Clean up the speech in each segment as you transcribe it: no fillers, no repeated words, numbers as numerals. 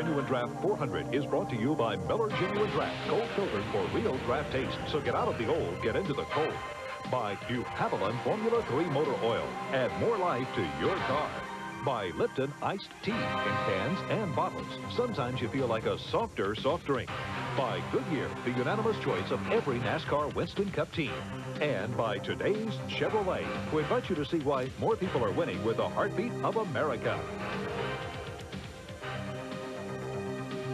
Genuine Draft 400 is brought to you by Miller Genuine Draft, cold filtered for real draft taste. So get out of the old, get into the cold. By New Haviland Formula 3 Motor Oil. Add more life to your car. By Lipton Iced Tea in cans and bottles. Sometimes you feel like a softer soft drink. By Goodyear, the unanimous choice of every NASCAR Winston Cup team. And by today's Chevrolet, who invite you to see why more people are winning with the heartbeat of America.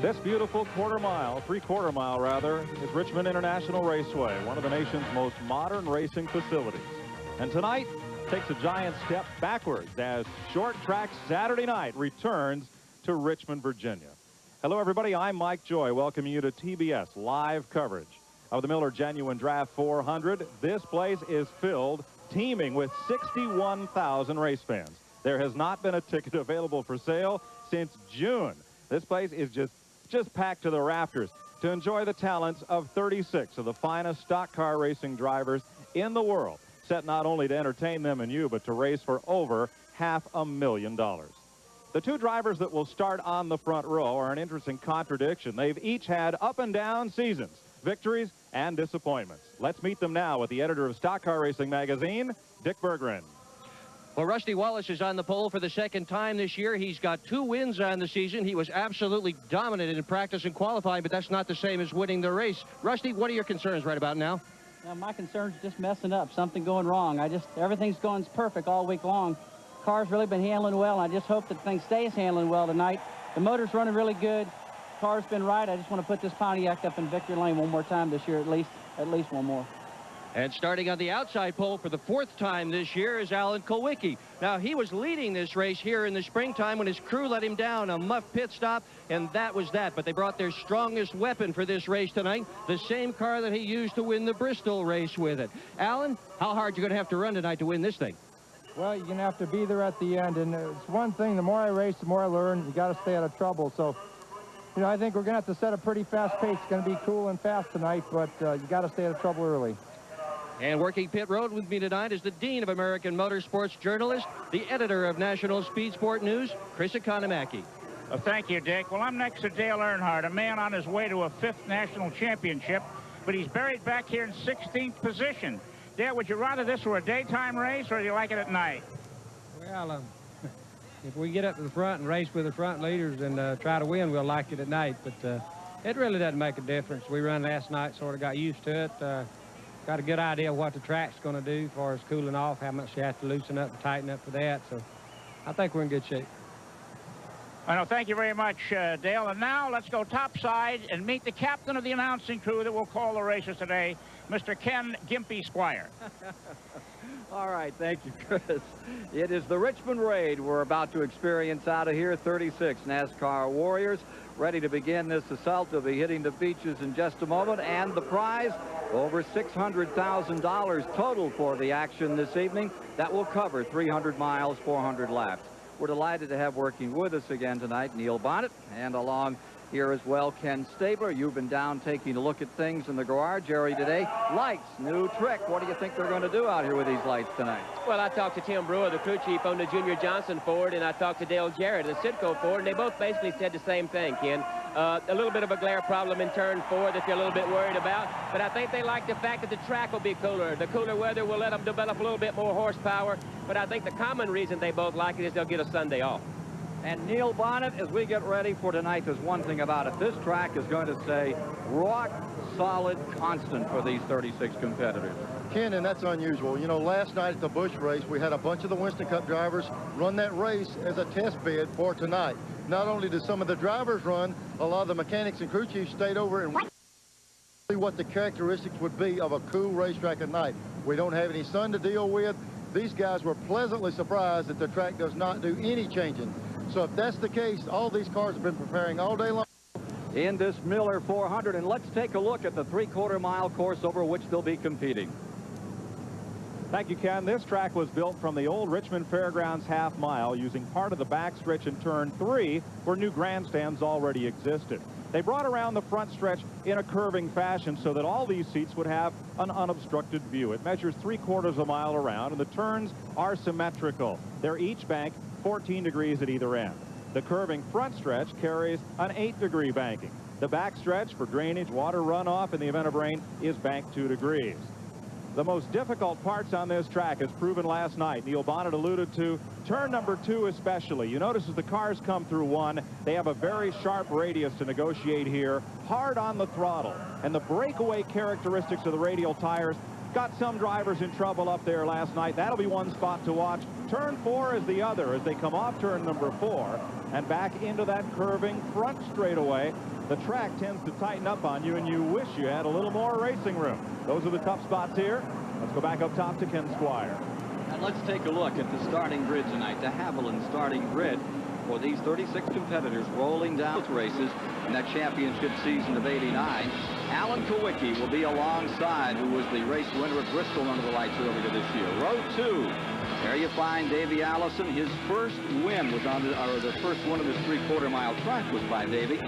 This beautiful three-quarter mile rather, is Richmond International Raceway, one of the nation's most modern racing facilities. And tonight takes a giant step backwards as Short Track Saturday Night returns to Richmond, Virginia. Hello, everybody. I'm Mike Joy, welcoming you to TBS live coverage of the Miller Genuine Draft 400. This place is filled, teeming with 61,000 race fans. There has not been a ticket available for sale since June. This place is just packed to the rafters to enjoy the talents of 36 of the finest stock car racing drivers in the world, set not only to entertain them and you, but to race for over $500,000. The two drivers that will start on the front row are an interesting contradiction. They've each had up and down seasons, victories and disappointments. Let's meet them now with the editor of Stock Car Racing magazine, Dick Berggren. Well, Rusty Wallace is on the pole for the second time this year. He's got 2 wins on the season. He was absolutely dominant in practice and qualifying, but that's not the same as winning the race. Rusty, what are your concerns right about now? My concern is just messing up, something going wrong. Everything's going perfect all week long. Car's really been handling well, and I just hope that the thing stays handling well tonight. The motor's running really good. Car's been right. I just want to put this Pontiac up in victory lane one more time this year, at least one more. And starting on the outside pole for the 4th time this year is Alan Kulwicki. Now, he was leading this race here in the springtime when his crew let him down, a muff pit stop, and that was that. But they brought their strongest weapon for this race tonight, the same car that he used to win the Bristol race with it. Alan, how hard you going to have to run tonight to win this thing? Well, you're going to have to be there at the end, and it's one thing, the more I race, the more I learn. You got to stay out of trouble. So, you know, I think we're going to have to set a pretty fast pace. It's going to be cool and fast tonight, but you got to stay out of trouble early. And working pit road with me tonight is the Dean of American Motorsports journalist, the editor of National Speed Sport News, Chris Economaki. Thank you, Dick. Well, I'm next to Dale Earnhardt, a man on his way to a 5th national championship, but he's buried back here in 16th position. Dale, would you rather this were a daytime race, or do you like it at night? Well, if we get up to the front and race with the front leaders and try to win, we'll like it at night, but it really doesn't make a difference. We run last night, sort of got used to it. Got a good idea of what the track's going to do as far as cooling off, how much you have to loosen up and tighten up for that. So I think we're in good shape. I know. Thank you very much, Dale. And now let's go topside and meet the captain of the announcing crew that will call the races today, Mr. Ken Gimpy Squire. All right. Thank you, Chris. It is the Richmond Raid we're about to experience out of here. 36 NASCAR Warriors ready to begin this assault. They'll be hitting the beaches in just a moment. And the prize, over $600,000 total for the action this evening. That will cover 300 miles, 400 laps. We're delighted to have working with us again tonight Neil Bonnet, and along here as well Ken Stabler. You've been down taking a look at things in the garage, Jerry, today. Lights, new trick. What do you think they're going to do out here with these lights tonight? Well, I talked to Tim Brewer, the crew chief on the Junior Johnson Ford, and I talked to Dale Jarrett, the Citgo Ford, and they both basically said the same thing, Ken. A little bit of a glare problem in turn 4 that you're a little bit worried about, but I think they like the fact that the track will be cooler. The cooler weather will let them develop a little bit more horsepower, but I think the common reason they both like it is they'll get a Sunday off. And Neil Bonnet, as we get ready for tonight, there's one thing about it. This track is going to stay rock solid constant for these 36 competitors. Ken, and that's unusual. You know, last night at the Busch race, we had a bunch of the Winston Cup drivers run that race as a test bed for tonight. Not only did some of the drivers run, a lot of the mechanics and crew chiefs stayed over and see what the characteristics would be of a cool racetrack at night. We don't have any sun to deal with. These guys were pleasantly surprised that the track does not do any changing. So if that's the case, all these cars have been preparing all day long in this Miller 400. And let's take a look at the 3/4 mile course over which they'll be competing. Thank you, Ken. This track was built from the old Richmond Fairgrounds half mile using part of the backstretch in turn 3 where new grandstands already existed. They brought around the front stretch in a curving fashion so that all these seats would have an unobstructed view. It measures 3/4 of a mile around, and the turns are symmetrical. They're each banked 14 degrees at either end. The curving front stretch carries an 8-degree banking. The back stretch for drainage, water runoff in the event of rain is banked 2 degrees. The most difficult parts on this track, as proven last night, Neil Bonnet alluded to, turn number 2 especially. You notice as the cars come through 1, they have a very sharp radius to negotiate here, hard on the throttle. And the breakaway characteristics of the radial tires got some drivers in trouble up there last night. That'll be one spot to watch. Turn 4 is the other as they come off turn number 4 and back into that curving front straightaway. The track tends to tighten up on you, and you wish you had a little more racing room. Those are the tough spots here. Let's go back up top to Ken Squire. And let's take a look at the starting grid tonight, the Haviland starting grid for these 36 competitors rolling down races in that championship season of '89. Alan Kowicki will be alongside, who was the race winner at Bristol under the lights earlier this year. Row 2, there you find Davey Allison. His first win was on the first one of his 3/4 mile track was by Davey.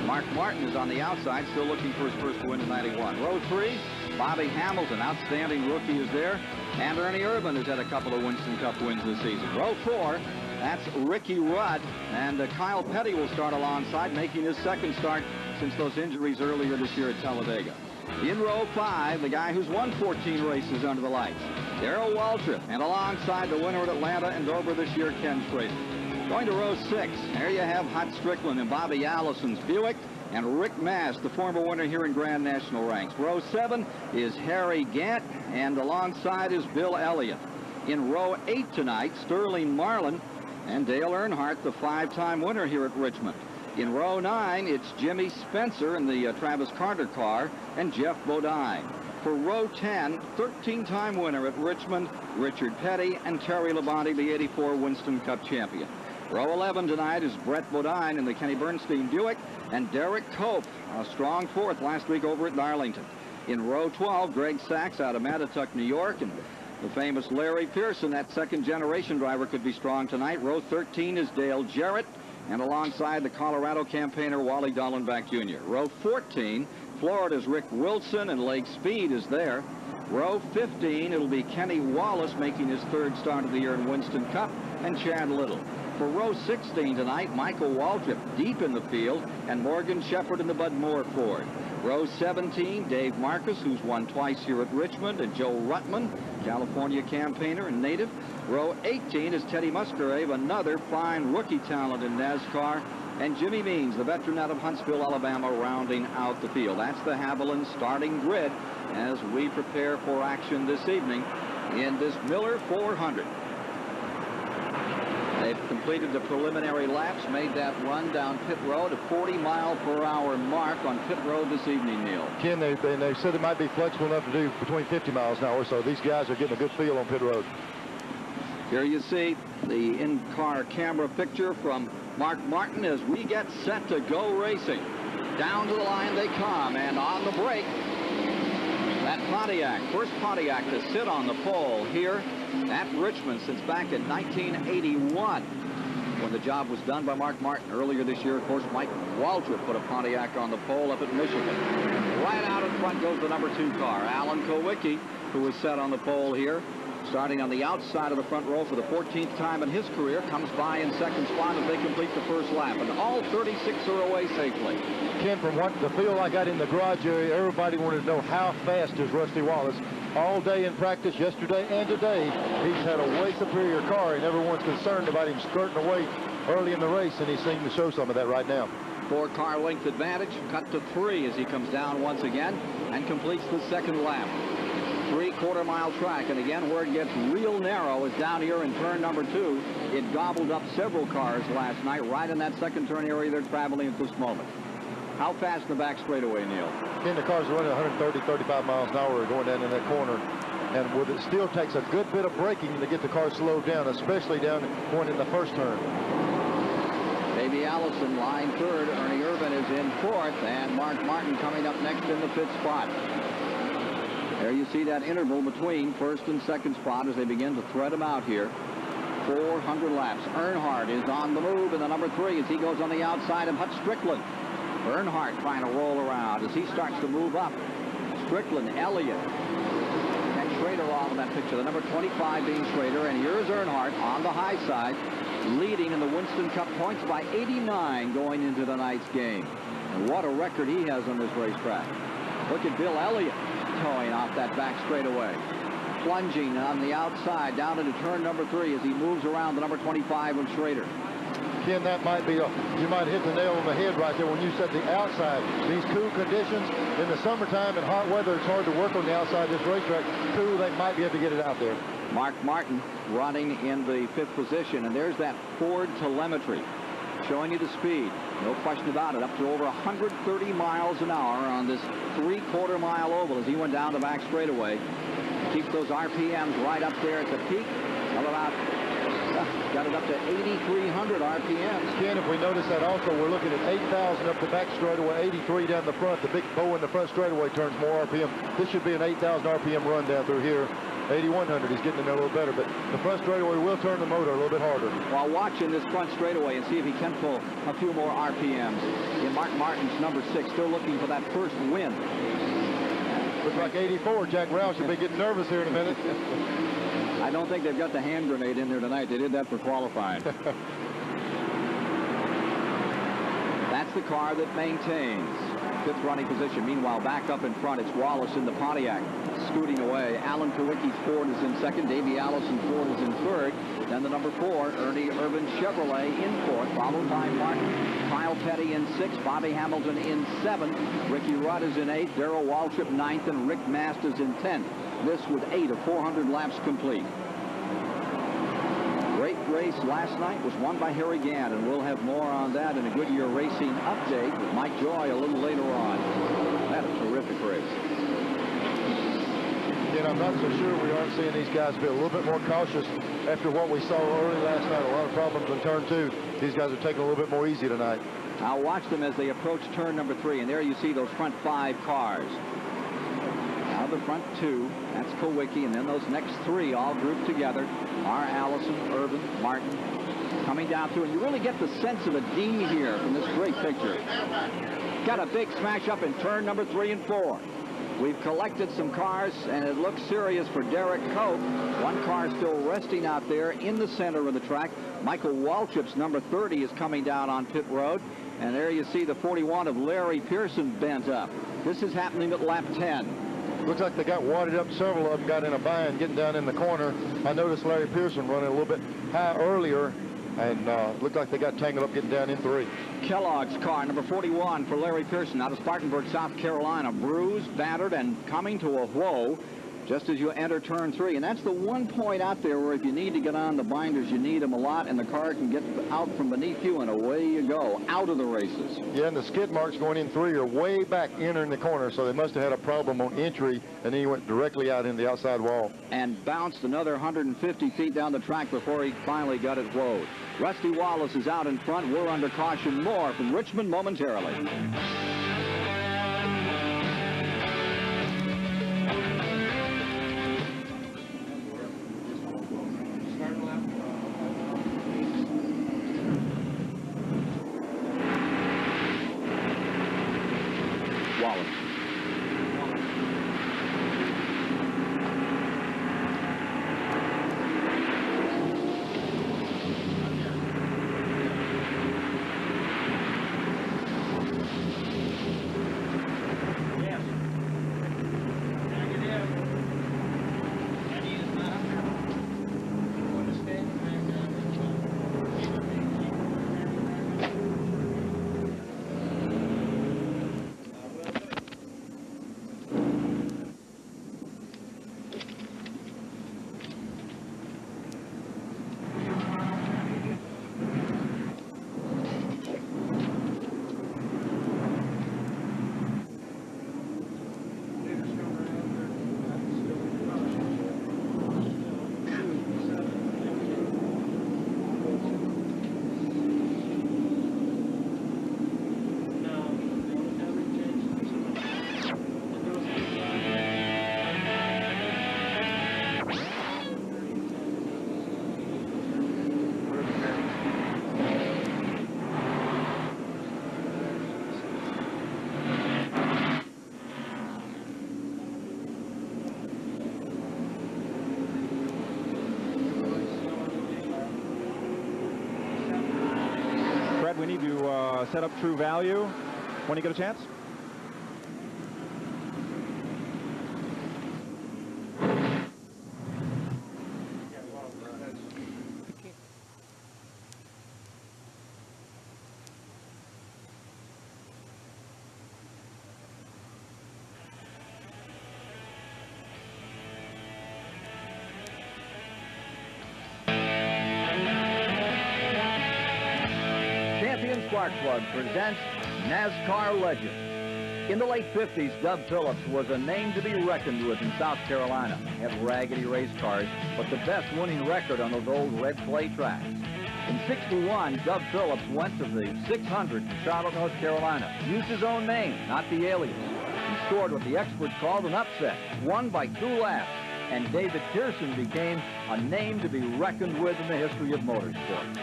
Mark Martin is on the outside, still looking for his first win in '91. Row 3, Bobby Hamilton, outstanding rookie, is there. And Ernie Urban has had a couple of Winston Cup wins this season. Row 4, that's Ricky Rudd. And Kyle Petty will start alongside, making his second start since those injuries earlier this year at Talladega. In row 5, the guy who's won 14 races under the lights, Darrell Waltrip. And alongside the winner at Atlanta and Dover this year, Ken Schrader. Going to row 6, there you have Hut Strickland and Bobby Allison's Buick, and Rick Mast, the former winner here in Grand National ranks. Row 7 is Harry Gant, and alongside is Bill Elliott. In row 8 tonight, Sterling Marlin and Dale Earnhardt, the 5-time winner here at Richmond. In row 9, it's Jimmy Spencer in the Travis Carter car, and Jeff Bodine. For row 10, 13-time winner at Richmond, Richard Petty, and Terry Labonte, the '84 Winston Cup champion. Row 11 tonight is Brett Bodine in the Kenny Bernstein Buick, and Derek Cope, a strong 4th last week over at Darlington. In row 12, Greg Sachs out of Mattituck, New York, and the famous Larry Pearson, that second-generation driver, could be strong tonight. Row 13 is Dale Jarrett, and alongside the Colorado campaigner Wally Dallenbach Jr. Row 14, Florida's Rick Wilson, and Lake Speed is there. Row 15, it'll be Kenny Wallace making his 3rd start of the year in Winston Cup, and Chad Little. For row 16 tonight, Michael Waltrip deep in the field, and Morgan Shepherd in the Bud Moore Ford. Row 17, Dave Marcus, who's won twice here at Richmond, and Joe Ruttman, California campaigner and native. Row 18 is Teddy Musgrave, another fine rookie talent in NASCAR, and Jimmy Means, the veteran out of Huntsville, Alabama, rounding out the field. That's the Haviland starting grid as we prepare for action this evening in this Miller 400. They've completed the preliminary laps, made that run down pit road, a 40-mile-per-hour mark on pit road this evening, Neil. Ken, they said it might be flexible enough to do between 50 miles an hour, so these guys are getting a good feel on pit road. Here you see the in-car camera picture from Mark Martin as we get set to go racing. Down to the line they come, and on the brake, that Pontiac, first Pontiac to sit on the pole here at Richmond since back in 1981 when the job was done by Mark Martin. Earlier this year, of course, Mike Waltrip put a Pontiac on the pole up at Michigan. Right out in front goes the number 2 car, Alan Kowicki, who was set on the pole here. Starting on the outside of the front row for the 14th time in his career, comes by in 2nd spot as they complete the first lap, and all 36 are away safely. Ken, from what the feel I got in the garage area, everybody wanted to know how fast is Rusty Wallace. All day in practice, yesterday and today, he's had a way superior car, and everyone's concerned about him skirting away early in the race, and he seemed to show some of that right now. 4-car length advantage, cut to 3 as he comes down once again and completes the 2nd lap. 3/4 mile track, and again where it gets real narrow is down here in turn number 2. It gobbled up several cars last night right in that 2nd turn area they're traveling at this moment. How fast in the back straightaway, Neil? Again, the car's running 130, 35 miles an hour going down in that corner, and it still takes a good bit of braking to get the car slowed down, especially down going in the 1st turn. Davey Allison line 3rd, Ernie Urban is in 4th, and Mark Martin coming up next in the 5th spot. There you see that interval between 1st and 2nd spot as they begin to thread them out here. 400 laps. Earnhardt is on the move in the number 3 as he goes on the outside of Hut Strickland. Earnhardt trying to roll around as he starts to move up. Strickland, Elliott, and Schrader all in that picture. The number 25 being Schrader, and here's Earnhardt on the high side. leading in the Winston Cup points by 89 going into tonight's game. And what a record he has on this racetrack. Look at Bill Elliott towing off that back straightaway. Plunging on the outside down into turn number 3 as he moves around the number 25 of Schrader. Ken, that might be you might hit the nail on the head right there when you said the outside. These cool conditions in the summertime and hot weather, it's hard to work on the outside of this racetrack. Cool, they might be able to get it out there. Mark Martin running in the 5th position, and there's that Ford telemetry showing you the speed. No question about it, up to over 130 miles an hour on this 3/4 mile oval as he went down the back straightaway. Keeps those RPMs right up there at the peak of about, got it up to 8,300 RPMs. Ken, if we notice that also, we're looking at 8,000 up the back straightaway, 83 down the front. The big bow in the front straightaway turns more RPM. This should be an 8,000 RPM run down through here. 8,100, he's getting in there a little better, but the front straightaway will turn the motor a little bit harder. While watching this front straightaway and see if he can pull a few more RPMs. In Mark Martin's number 6, still looking for that first win. Looks like 84. Jack Rouse should be getting nervous here in a minute. I don't think they've got the hand grenade in there tonight. They did that for qualifying. That's the car that maintains 5th running position. Meanwhile, back up in front, it's Wallace in the Pontiac, scooting away. Alan Kowicki's Ford is in 2nd. Davey Allison Ford is in 3rd. Then the number 4, Ernie Irvin Chevrolet in 4th, followed by Martin. Kyle Petty in 6th. Bobby Hamilton in 7th. Ricky Rudd is in 8th. Darrell Waltrip 9th. And Rick Masters in 10th. This with 8 of 400 laps complete. Great race last night was won by Harry Gann, and we'll have more on that in a Goodyear Racing update with Mike Joy a little later on. That a terrific race. And I'm not so sure we aren't seeing these guys be a little bit more cautious after what we saw early last night. A lot of problems in turn 2. These guys are taking a little bit more easy tonight. I'll watch them as they approach turn number 3, and there you see those front 5 cars. Now the front 2, that's Kowicki, and then those next 3 all grouped together are Allison, Irvin, Martin, coming down through, and you really get the sense of a D here from this great picture. Got a big smash up in turn number 3 and 4. We've collected some cars, and it looks serious for Derek Koch. One car still resting out there in the center of the track. Michael Waltrip's number 30 is coming down on pit road, and there you see the 41 of Larry Pearson bent up. This is happening at lap 10. Looks like they got wadded up. Several of them got in a bind getting down in the corner. I noticed Larry Pearson running a little bit high earlier, and looked like they got tangled up getting down in 3. Kellogg's car, number 41 for Larry Pearson out of Spartanburg, South Carolina. Bruised, battered, and coming to a whoa just as you enter turn 3. And that's the one point out there where if you need to get on the binders, you need them a lot, and the car can get out from beneath you, and away you go, out of the races. Yeah, and the skid marks going in 3 are way back entering the corner, so they must have had a problem on entry, and then he went directly out in the outside wall. And bounced another 150 feet down the track before he finally got it whoa. Rusty Wallace is out in front. We're under caution. More from Richmond momentarily. Wallace. need to set up True Value when you get a chance? Spark Plug presents NASCAR Legend. In the late 50s, Dub Phillips was a name to be reckoned with in South Carolina. Had raggedy race cars, but the best winning record on those old red clay tracks. In '61, Dub Phillips went to the 600 in Charlotte, North Carolina. Used his own name, not the alias. He scored what the experts called an upset, won by 2 laps, and David Pearson became a name to be reckoned with in the history of motorsport.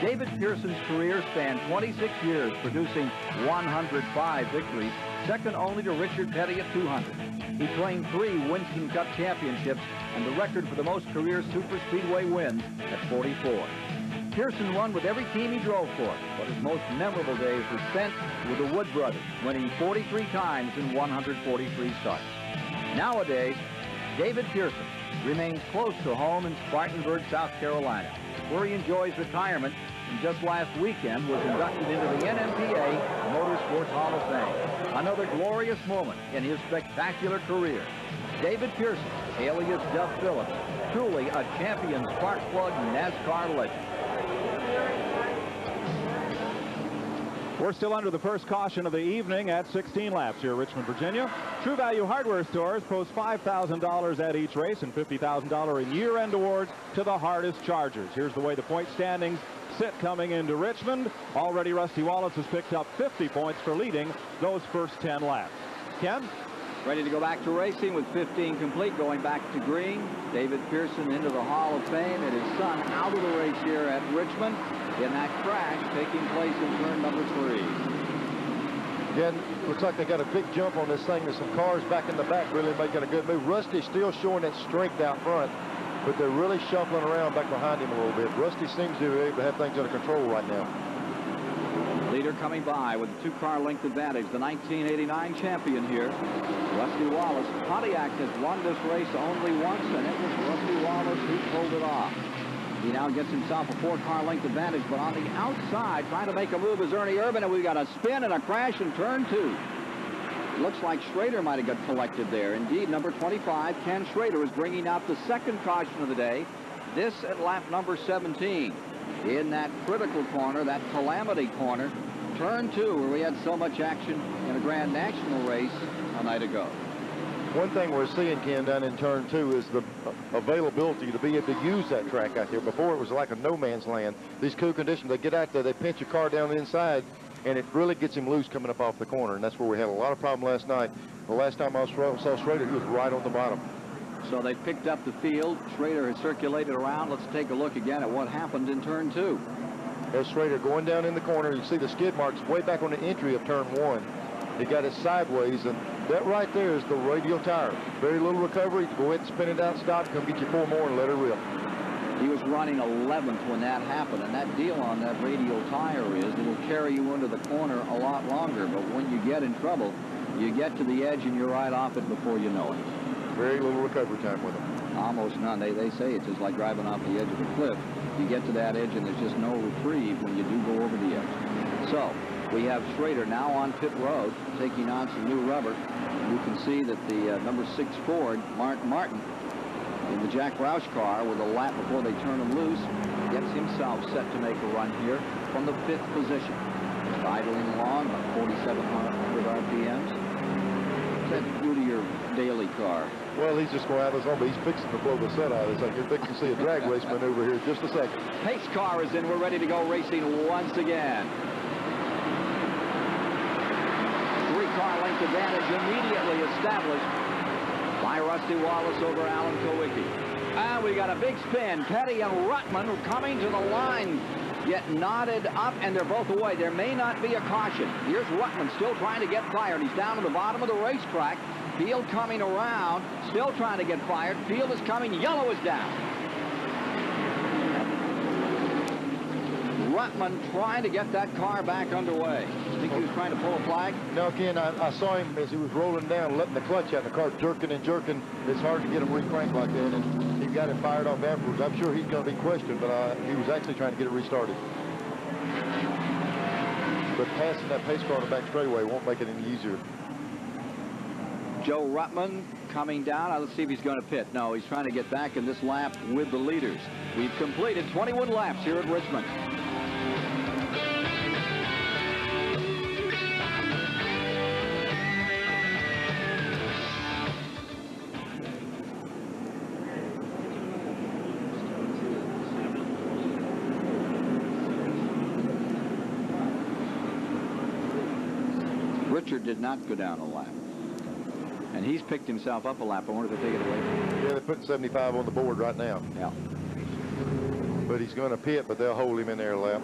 David Pearson's career spanned 26 years, producing 105 victories, second only to Richard Petty at 200. He claimed 3 Winston Cup championships and the record for the most career superspeedway wins at 44. Pearson won with every team he drove for, but his most memorable days were spent with the Wood brothers, winning 43 times in 143 starts. Nowadays, David Pearson remains close to home in Spartanburg, South Carolina, where he enjoys retirement, and just last weekend was inducted into the NMPA Motorsports Hall of Fame. Another glorious moment in his spectacular career. David Pearson, alias Dub Phillips, truly a champion spark plug NASCAR legend. We're still under the first caution of the evening at 16 laps here in Richmond, Virginia. True Value Hardware Stores post $5,000 at each race and $50,000 in year-end awards to the hardest chargers. Here's the way the point standings sit coming into Richmond. Already Rusty Wallace has picked up 50 points for leading those first 10 laps. Ken? Ready to go back to racing with 15 complete, going back to green. David Pearson into the Hall of Fame and his son out of the race here at Richmond in that crash taking place in turn number 3. Again, looks like they got a big jump on this thing. There's some cars back in the back really making a good move. Rusty's still showing that strength out front, but they're really shuffling around back behind him a little bit. Rusty seems to be able to have things under control right now. Leader coming by with a 2-car length advantage, the 1989 champion here, Rusty Wallace. Pontiac has won this race only once, and it was Rusty Wallace who pulled it off. He now gets himself a 4-car length advantage, but on the outside, trying to make a move is Ernie Urban, and we've got a spin and a crash in turn 2. It looks like Schrader might have got collected there. Indeed, number 25, Ken Schrader, is bringing out the second caution of the day, this at lap number 17. In that critical corner, that calamity corner, turn 2, where we had so much action in a Grand National race a night ago. One thing we're seeing, Ken, down in turn 2 is the availability to be able to use that track out there. Before, it was like a no man's land. These cool conditions, they get out there, they pinch your car down the inside, and it really gets him loose coming up off the corner, and that's where we had a lot of problem last night. The last time I saw Schrader, he was right on the bottom. So they picked up the field. Schrader has circulated around. Let's take a look again at what happened in turn 2. There's Schrader going down in the corner. You see the skid marks way back on the entry of turn 1. He got it sideways, and that right there is the radial tire. Very little recovery. Go ahead and spin it out, stop, come get you 4 more and let it rip. He was running 11th when that happened, and that deal on that radial tire is it will carry you into the corner a lot longer, but when you get in trouble, you get to the edge and you're right off it before you know it. Very little recovery time with him. Almost none. They say it's just like driving off the edge of a cliff. You get to that edge and there's just no reprieve when you do go over the edge. So we have Schrader now on pit road taking on some new rubber. You can see that the number 6 Ford, Mark Martin, in the Jack Roush car with a lap before they turn him loose, gets himself set to make a run here from the 5th position. Just idling along about 4,700 RPMs. What's that do to your daily car? Well, he's just going out of his own, but he's fixing to blow the set out. It's like you're fixing to see a drag race maneuver here in just a second. Pace car is in. We're ready to go racing once again. 3-car length advantage immediately established by Rusty Wallace over Alan Kulwicki. And we got a big spin. Petty and Ruttman coming to the line. Get knotted up, and they're both away. There may not be a caution. Here's Ruttman still trying to get fired. He's down to the bottom of the racetrack. Field coming around, still trying to get fired. Field is coming. Yellow is down. Ruttman trying to get that car back underway. Think he was trying to pull a flag? No, Ken, I saw him as he was rolling down, letting the clutch out. The car jerking and jerking. It's hard to get him recranked like that, and he got it fired off afterwards. I'm sure he's going to be questioned, but he was actually trying to get it restarted. But passing that pace car on the back straightaway won't make it any easier. Joe Ruttman coming down. Now, let's see if he's going to pit. No, he's trying to get back in this lap with the leaders. We've completed 21 laps here at Richmond. Richard did not go down a lap. And he's picked himself up a lap. I wonder if they take it away. Yeah, they're putting 75 on the board right now. Yeah. But he's going to pit, but they'll hold him in there a lap.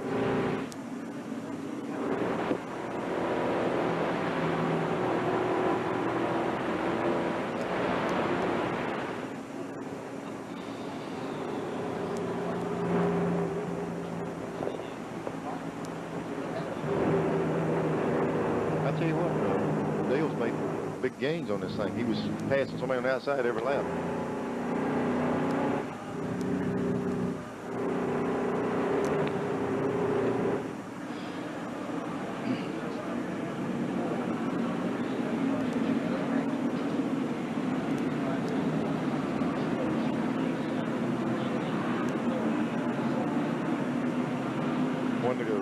I tell you what, Dale's made big gains on this thing. He was passing somebody on the outside every lap. One to go.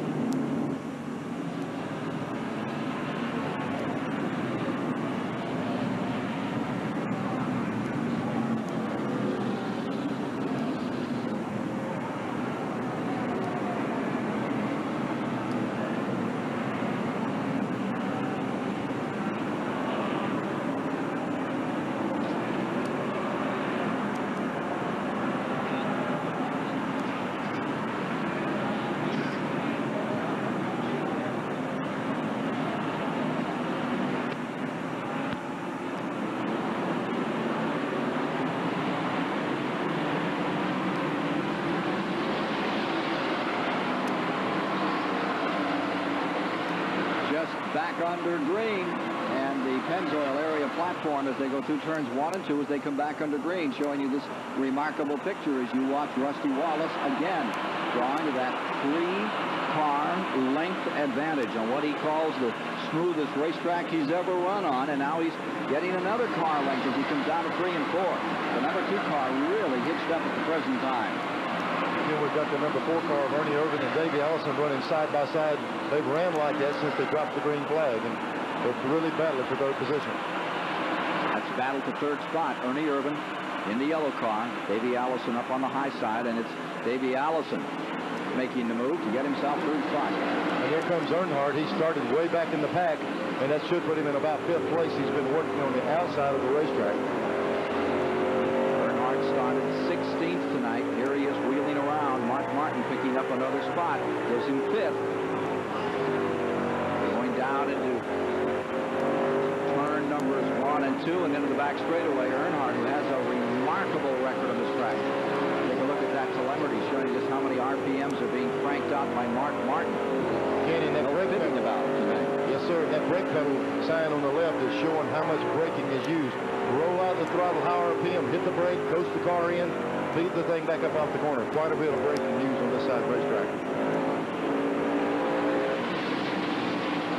Back under green, and the Pennzoil area platform as they go through turns 1 and 2 as they come back under green, showing you this remarkable picture as you watch Rusty Wallace again drawing to that 3-car length advantage on what he calls the smoothest racetrack he's ever run on, and now he's getting another car length as he comes down to 3 and 4. The number 2 car really hitched up at the present time. Again, we've got the number 4 car of Ernie Irvin and Davey Allison running side by side. They've ran like that since they dropped the green flag, and they're really battling for third position. That's battle to third spot. Ernie Irvin in the yellow car. Davey Allison up on the high side, and it's Davey Allison making the move to get himself third spot. And here comes Earnhardt. He started way back in the pack, and that should put him in about 5th place. He's been working on the outside of the racetrack. Earnhardt started 16th tonight. Here he is wheeling around. Mark Martin picking up another spot. Gives him 5th. Going down into turn numbers 1 and 2 and into the back straightaway. Earnhardt, who has a remarkable record on this track. Take a look at that telemetry showing just how many RPMs are being cranked out by Mark Martin. Kenny, that brake pedal about tonight. Yes, sir. That brake pedal sign on the left is showing how much braking is used. Roll out the throttle, high RPM, hit the brake, coast the car in, feed the thing back up off the corner. Quite a bit of braking used on this side of the racetrack.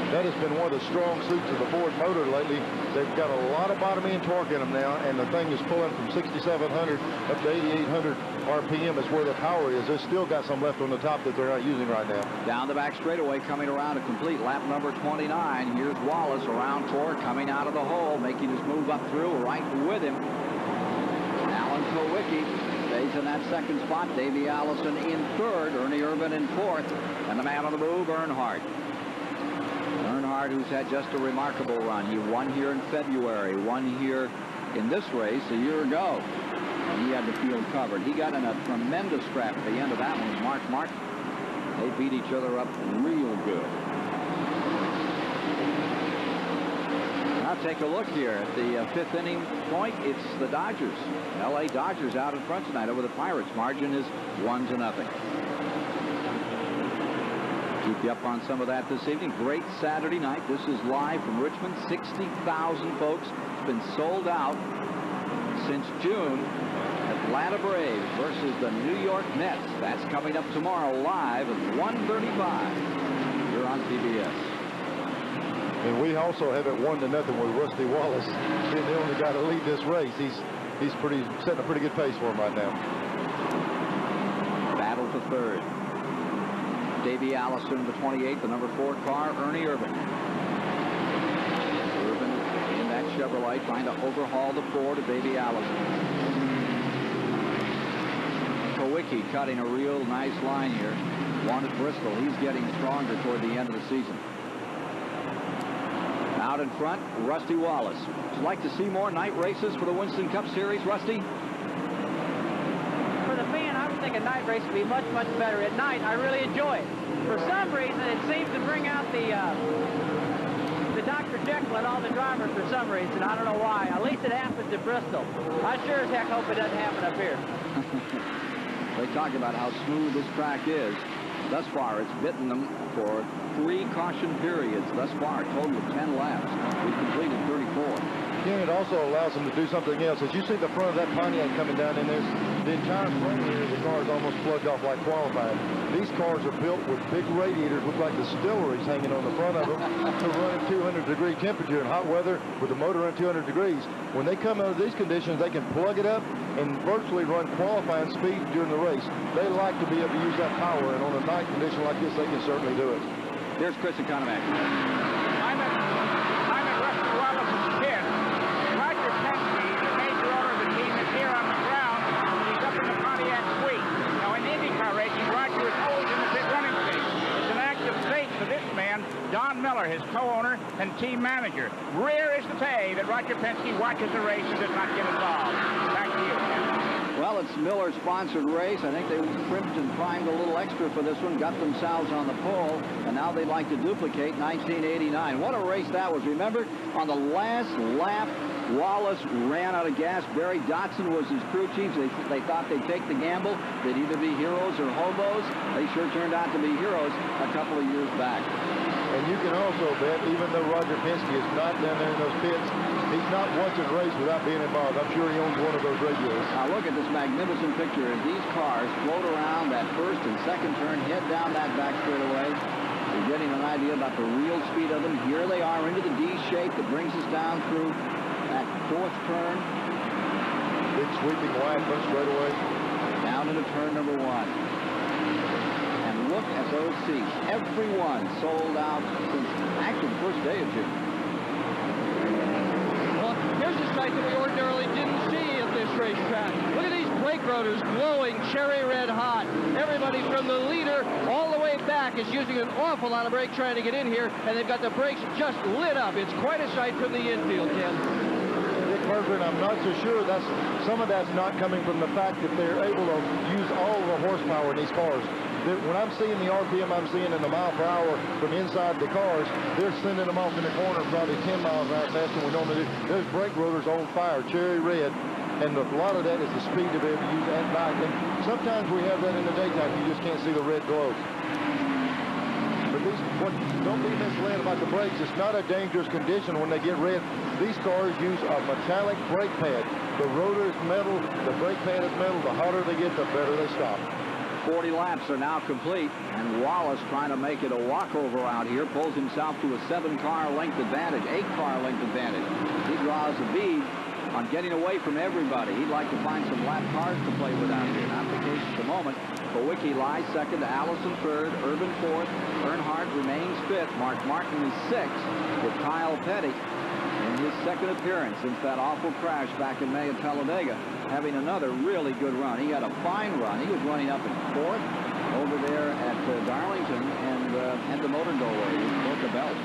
That has been one of the strong suits of the Ford motor lately. They've got a lot of bottom end torque in them now, and the thing is pulling from 6,700 up to 8,800 RPM is where the power is. They've still got some left on the top that they're not using right now. Down the back straightaway, coming around to complete lap number 29. Here's Wallace around Torque, coming out of the hole, making his move up through, right with him. Alan Kowicki stays in that second spot. Davey Allison in third, Ernie Irvin in fourth, and the man on the move, Earnhardt. Earnhardt, who's had just a remarkable run. He won here in February, won here in this race a year ago. And he had the field covered. He got in a tremendous scrap at the end of that one with Mark Martin. They beat each other up real good. Now take a look here at the 5th inning point. It's the Dodgers. LA Dodgers out in front tonight over the Pirates. Margin is 1-0. Keep you up on some of that this evening. Great Saturday night. This is live from Richmond. 60,000 folks. It's been sold out since June. Atlanta Braves versus the New York Mets. That's coming up tomorrow live at 1:35 here on CBS. And we also have it 1-0 with Rusty Wallace being the only guy to lead this race. He's setting a pretty good pace for him right now. Battle for third. Davey Allison, the 28, the number 4 car, Ernie Irvin. Irvin in that Chevrolet trying to overhaul the 4 to Davey Allison. Kowicki cutting a real nice line here. Wanted Bristol. He's getting stronger toward the end of the season. Out in front, Rusty Wallace. Would you like to see more night races for the Winston Cup Series, Rusty? For the fan, I would think a night race would be much, much better. At night, I really enjoy it. For some reason, it seems to bring out the Dr. Jekyll and all the drivers for some reason. I don't know why. At least it happens at Bristol. I sure as heck hope it doesn't happen up here. They talk about how smooth this track is. Thus far, it's bitten them for 3 caution periods. Thus far, a total of 10 laps. We've completed 34. Again, it also allows them to do something else. As you see the front of that Pontiac coming down in there, the entire front here, the car is almost plugged off like qualifying. These cars are built with big radiators, look like distilleries hanging on the front of them to run at 200-degree temperature in hot weather with the motor at 200 degrees. When they come under these conditions, they can plug it up and virtually run qualifying speed during the race. They like to be able to use that power, and on a night condition like this, they can certainly do it. Here's Chris Economac. I'm at Rusty Wallace's pit. Roger Penske, the major owner of the team, is here on the ground. He's up in the Pontiac suite. Now, in IndyCar racing, Roger is always in the pit running state. It's an act of faith for this man, Don Miller, his co-owner and team manager. Rare is the day that Roger Penske watches a race and does not get involved. Back to you, Ken. Well, it's Miller's sponsored race. I think they crimped and primed a little extra for this one, got themselves on the pole, and now they'd like to duplicate 1989. What a race that was. Remember, on the last lap, Wallace ran out of gas. Barry Dotson was his crew chief. They thought they'd take the gamble. They'd either be heroes or hobos. They sure turned out to be heroes a couple of years back. And you can also bet, even though Roger Penske is not down there in those pits, he's not watching a race without being involved. I'm sure he owns one of those radios. Now look at this magnificent picture as these cars float around that first and second turn, head down that back straightaway. We're getting an idea about the real speed of them. Here they are into the D shape that brings us down through that 4th turn. Big sweeping wide front straightaway. Down into turn number 1. Look at those seats. Everyone sold out since actually the first day of June. Well, here's a sight that we ordinarily didn't see at this racetrack. Look at these brake rotors glowing cherry red hot. Everybody from the leader all the way back is using an awful lot of brake trying to get in here, and they've got the brakes just lit up. It's quite a sight from the infield, Ken. Dick Berggren, I'm not so sure some of that's not coming from the fact that they're able to use all the horsepower in these cars. When I'm seeing the RPM I'm seeing in the mile per hour from inside the cars, they're sending them off in the corner probably 10 miles an hour faster than we normally do. Those brake rotors on fire, cherry red, and a lot of that is the speed to be able to use at night. And sometimes we have that in the daytime. You just can't see the red glow. But don't be misled about the brakes. It's not a dangerous condition when they get red. These cars use a metallic brake pad. The rotor is metal, the brake pad is metal. The hotter they get, the better they stop. 40 laps are now complete, and Wallace, trying to make it a walkover out here, pulls himself to a 7-car length advantage, 8-car length advantage. He draws a bead on getting away from everybody. He'd like to find some lap cars to play with out here. Not the case at the moment. Kowicki lies second, Allison third, Urban fourth, Earnhardt remains fifth, Mark Martin is sixth, with Kyle Petty in his second appearance since that awful crash back in May at Talladega, having another really good run. He had a fine run. He was running up in fourth over there at Darlington and at the Motor Doorway with Boca Belt.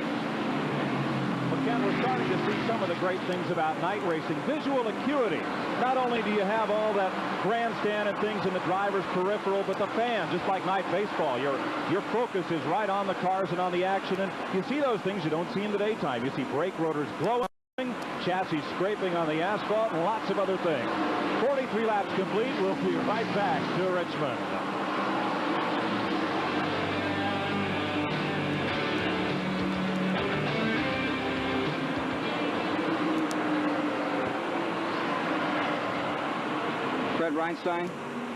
Well, Ken, we're starting to see some of the great things about night racing. Visual acuity. Not only do you have all that grandstand and things in the driver's peripheral, but the fans, just like night baseball, your focus is right on the cars and on the action, and you see those things you don't see in the daytime. You see brake rotors glowing, chassis scraping on the asphalt, and lots of other things. 43 laps complete. We'll be right back to Richmond. Fred Reinstein,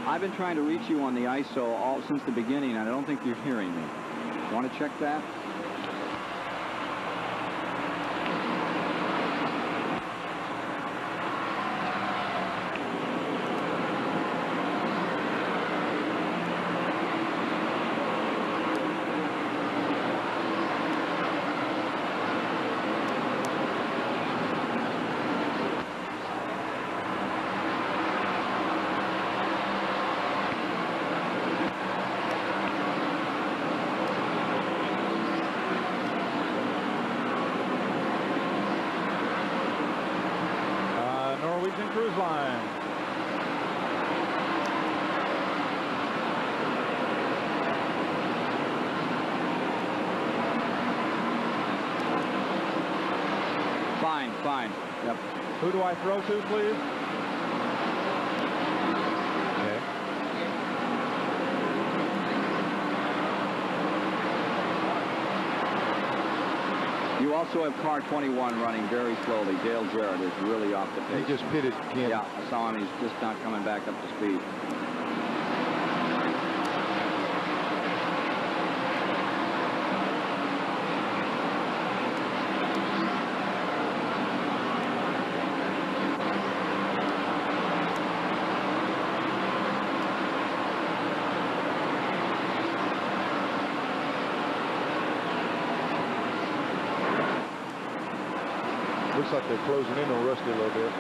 I've been trying to reach you on the ISO since the beginning, and I don't think you're hearing me. You want to check that? Norwegian Cruise Line. Fine. Yep. Who do I throw to, please? Okay. You also have car 21 running very slowly. Dale Jarrett is really off the pace. He just pitted, Ken. Yeah, I saw him. He's just not coming back up to speed. Looks like they're closing in on Rusty a little bit.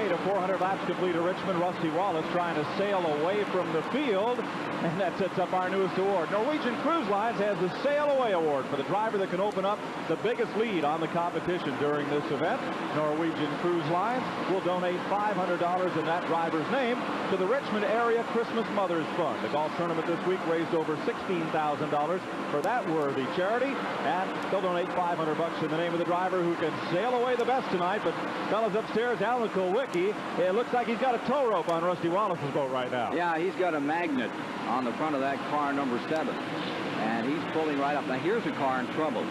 Of 400 laps complete at Richmond. Rusty Wallace trying to sail away from the field, and that sets up our newest award. Norwegian Cruise Lines has the Sail Away Award for the driver that can open up the biggest lead on the competition during this event. Norwegian Cruise Lines will donate $500 in that driver's name to the Richmond Area Christmas Mothers Fund. The golf tournament this week raised over $16,000 for that worthy charity, and they'll donate $500 in the name of the driver who can sail away the best tonight. But fellas upstairs, Alan Kulwicki, it looks like he's got a tow rope on Rusty Wallace's boat right now. Yeah, he's got a magnet on the front of that car number 7, and he's pulling right up. Now here's a car in trouble.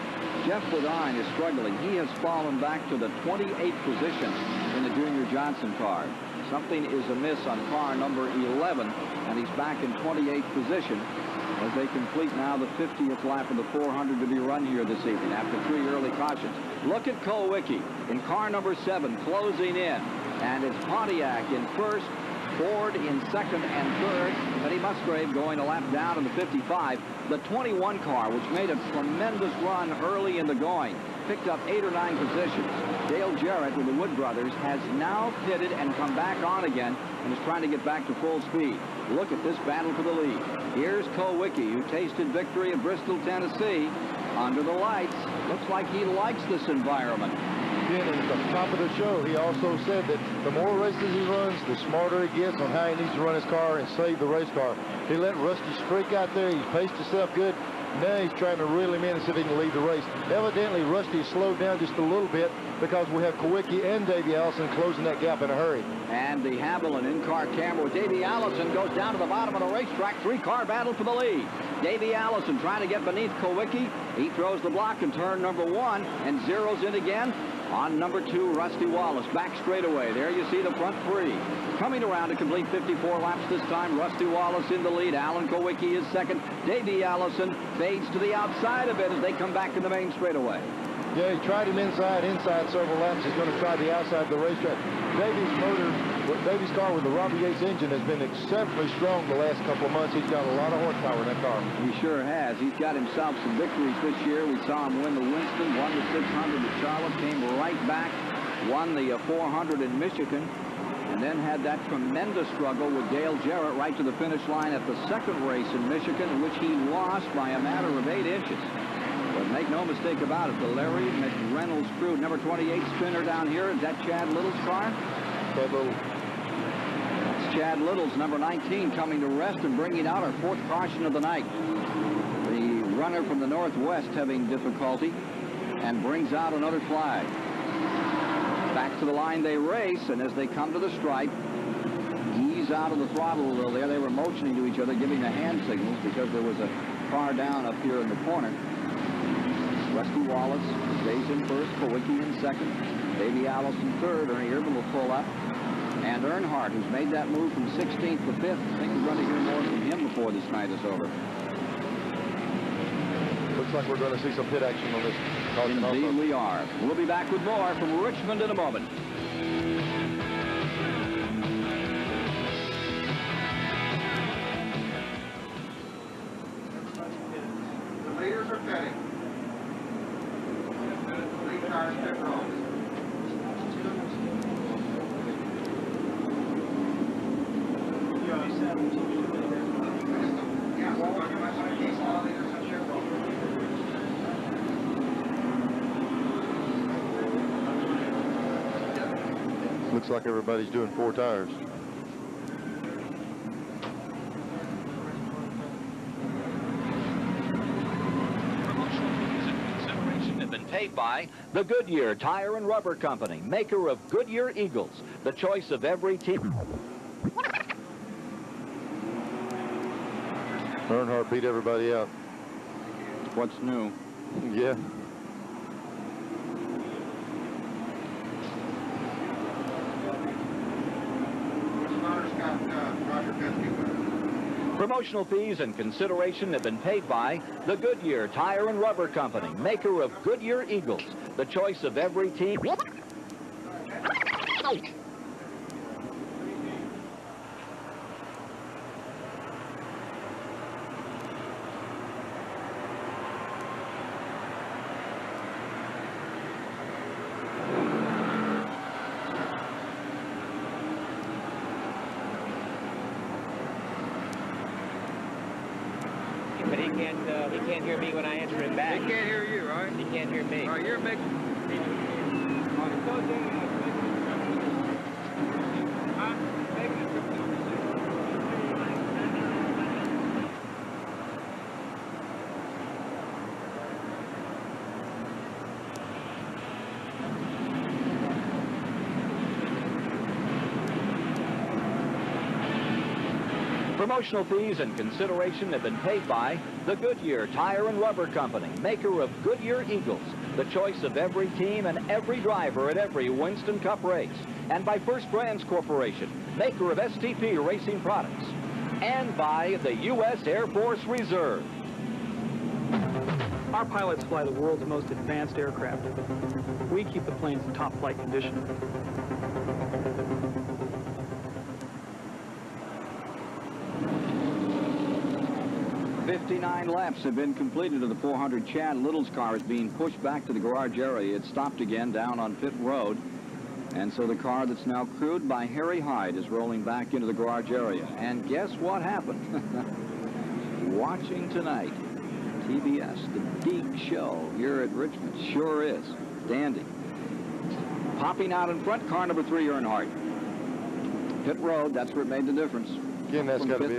Jeff Bodine is struggling. He has fallen back to the 28th position in the Junior Johnson car. Something is amiss on car number 11, and he's back in 28th position as they complete now the 50th lap of the 400 to be run here this evening after 3 early cautions. Look at Kulwicki in car number 7 closing in, and it's Pontiac in first, Ford in second and third, Eddie Musgrave going a lap down in the 55. The 21 car, which made a tremendous run early in the going, picked up 8 or 9 positions. Dale Jarrett with the Wood brothers has now pitted and come back on again and is trying to get back to full speed. Look at this battle for the lead. Here's Kulwicki, who tasted victory at Bristol, Tennessee. Under the lights, looks like he likes this environment. Again, at the top of the show, he also said that the more races he runs, the smarter he gets on how he needs to run his car and save the race car. He let Rusty streak out there. He paced himself good. Now he's trying to reel him in and see if he can lead the race. Evidently, Rusty slowed down just a little bit because we have Kulwicki and Davey Allison closing that gap in a hurry. And the Haviland in-car camera with Davey Allison goes down to the bottom of the racetrack. 3-car battle for the lead. Davey Allison trying to get beneath Kulwicki. He throws the block in turn number 1 and zeroes in again on number 2, Rusty Wallace. Back straightaway. There you see the front 3. Coming around to complete 54 laps this time. Rusty Wallace in the lead. Alan Kulwicki is second. Davey Allison fades to the outside a bit as they come back in the main straightaway. Yeah, he tried him inside several laps. He's going to try the outside of the racetrack. Davey's car with the Robbie Yates engine has been exceptionally strong the last couple of months. He's got a lot of horsepower in that car. He sure has. He's got himself some victories this year. We saw him win the Winston, won the 600 at Charlotte, came right back, won the 400 in Michigan, and then had that tremendous struggle with Dale Jarrett right to the finish line at the second race in Michigan, in which he lost by a matter of 8 inches. But make no mistake about it, the Larry McReynolds crew, number 28 spinner down here. Is that Chad Little's car? Chad Little. It's Chad Little's number 19 coming to rest and bringing out our 4th caution of the night. The runner from the Northwest having difficulty and brings out another flag. Back to the line they race, and as they come to the stripe, ease out of the throttle a little there. They were motioning to each other, giving the hand signals because there was a car down up here in the corner. Rusty Wallace stays in first, Kowicki in second, Davey Allison third, Ernie Irvin will pull up. And Earnhardt, who's made that move from 16th to 5th, I think we're going to hear more from him before this night is over. Looks like we're going to see some pit action on this. Indeed we are. We'll be back with more from Richmond in a moment. The leaders are pitting. Lead cars pit road. Looks like everybody's doing 4 tires. Have been paid by the Goodyear Tire and Rubber Company, maker of Goodyear Eagles, the choice of every team. Earnhardt beat everybody out. What's new? Yeah. Promotional fees and consideration have been paid by the Goodyear Tire and Rubber Company, maker of Goodyear Eagles, the choice of every team. But he can't hear me when I answer him back. He can't hear you, right? He can't hear me. All right, you're making... Promotional fees and consideration have been paid by the Goodyear Tire and Rubber Company, maker of Goodyear Eagles, the choice of every team and every driver at every Winston Cup race, and by First Brands Corporation, maker of STP racing products, and by the U.S. Air Force Reserve. Our pilots fly the world's most advanced aircraft. We keep the planes in top flight condition. 59 laps have been completed of the 400. Chad Little's car is being pushed back to the garage area. It stopped again down on pit road. And so the car that's now crewed by Harry Hyde is rolling back into the garage area. And guess what happened? Watching tonight, TBS, the Geek Show here at Richmond. Sure is. Dandy. Popping out in front, car number 3, Earnhardt. Pit road, that's where it made the difference. Again, that's got to be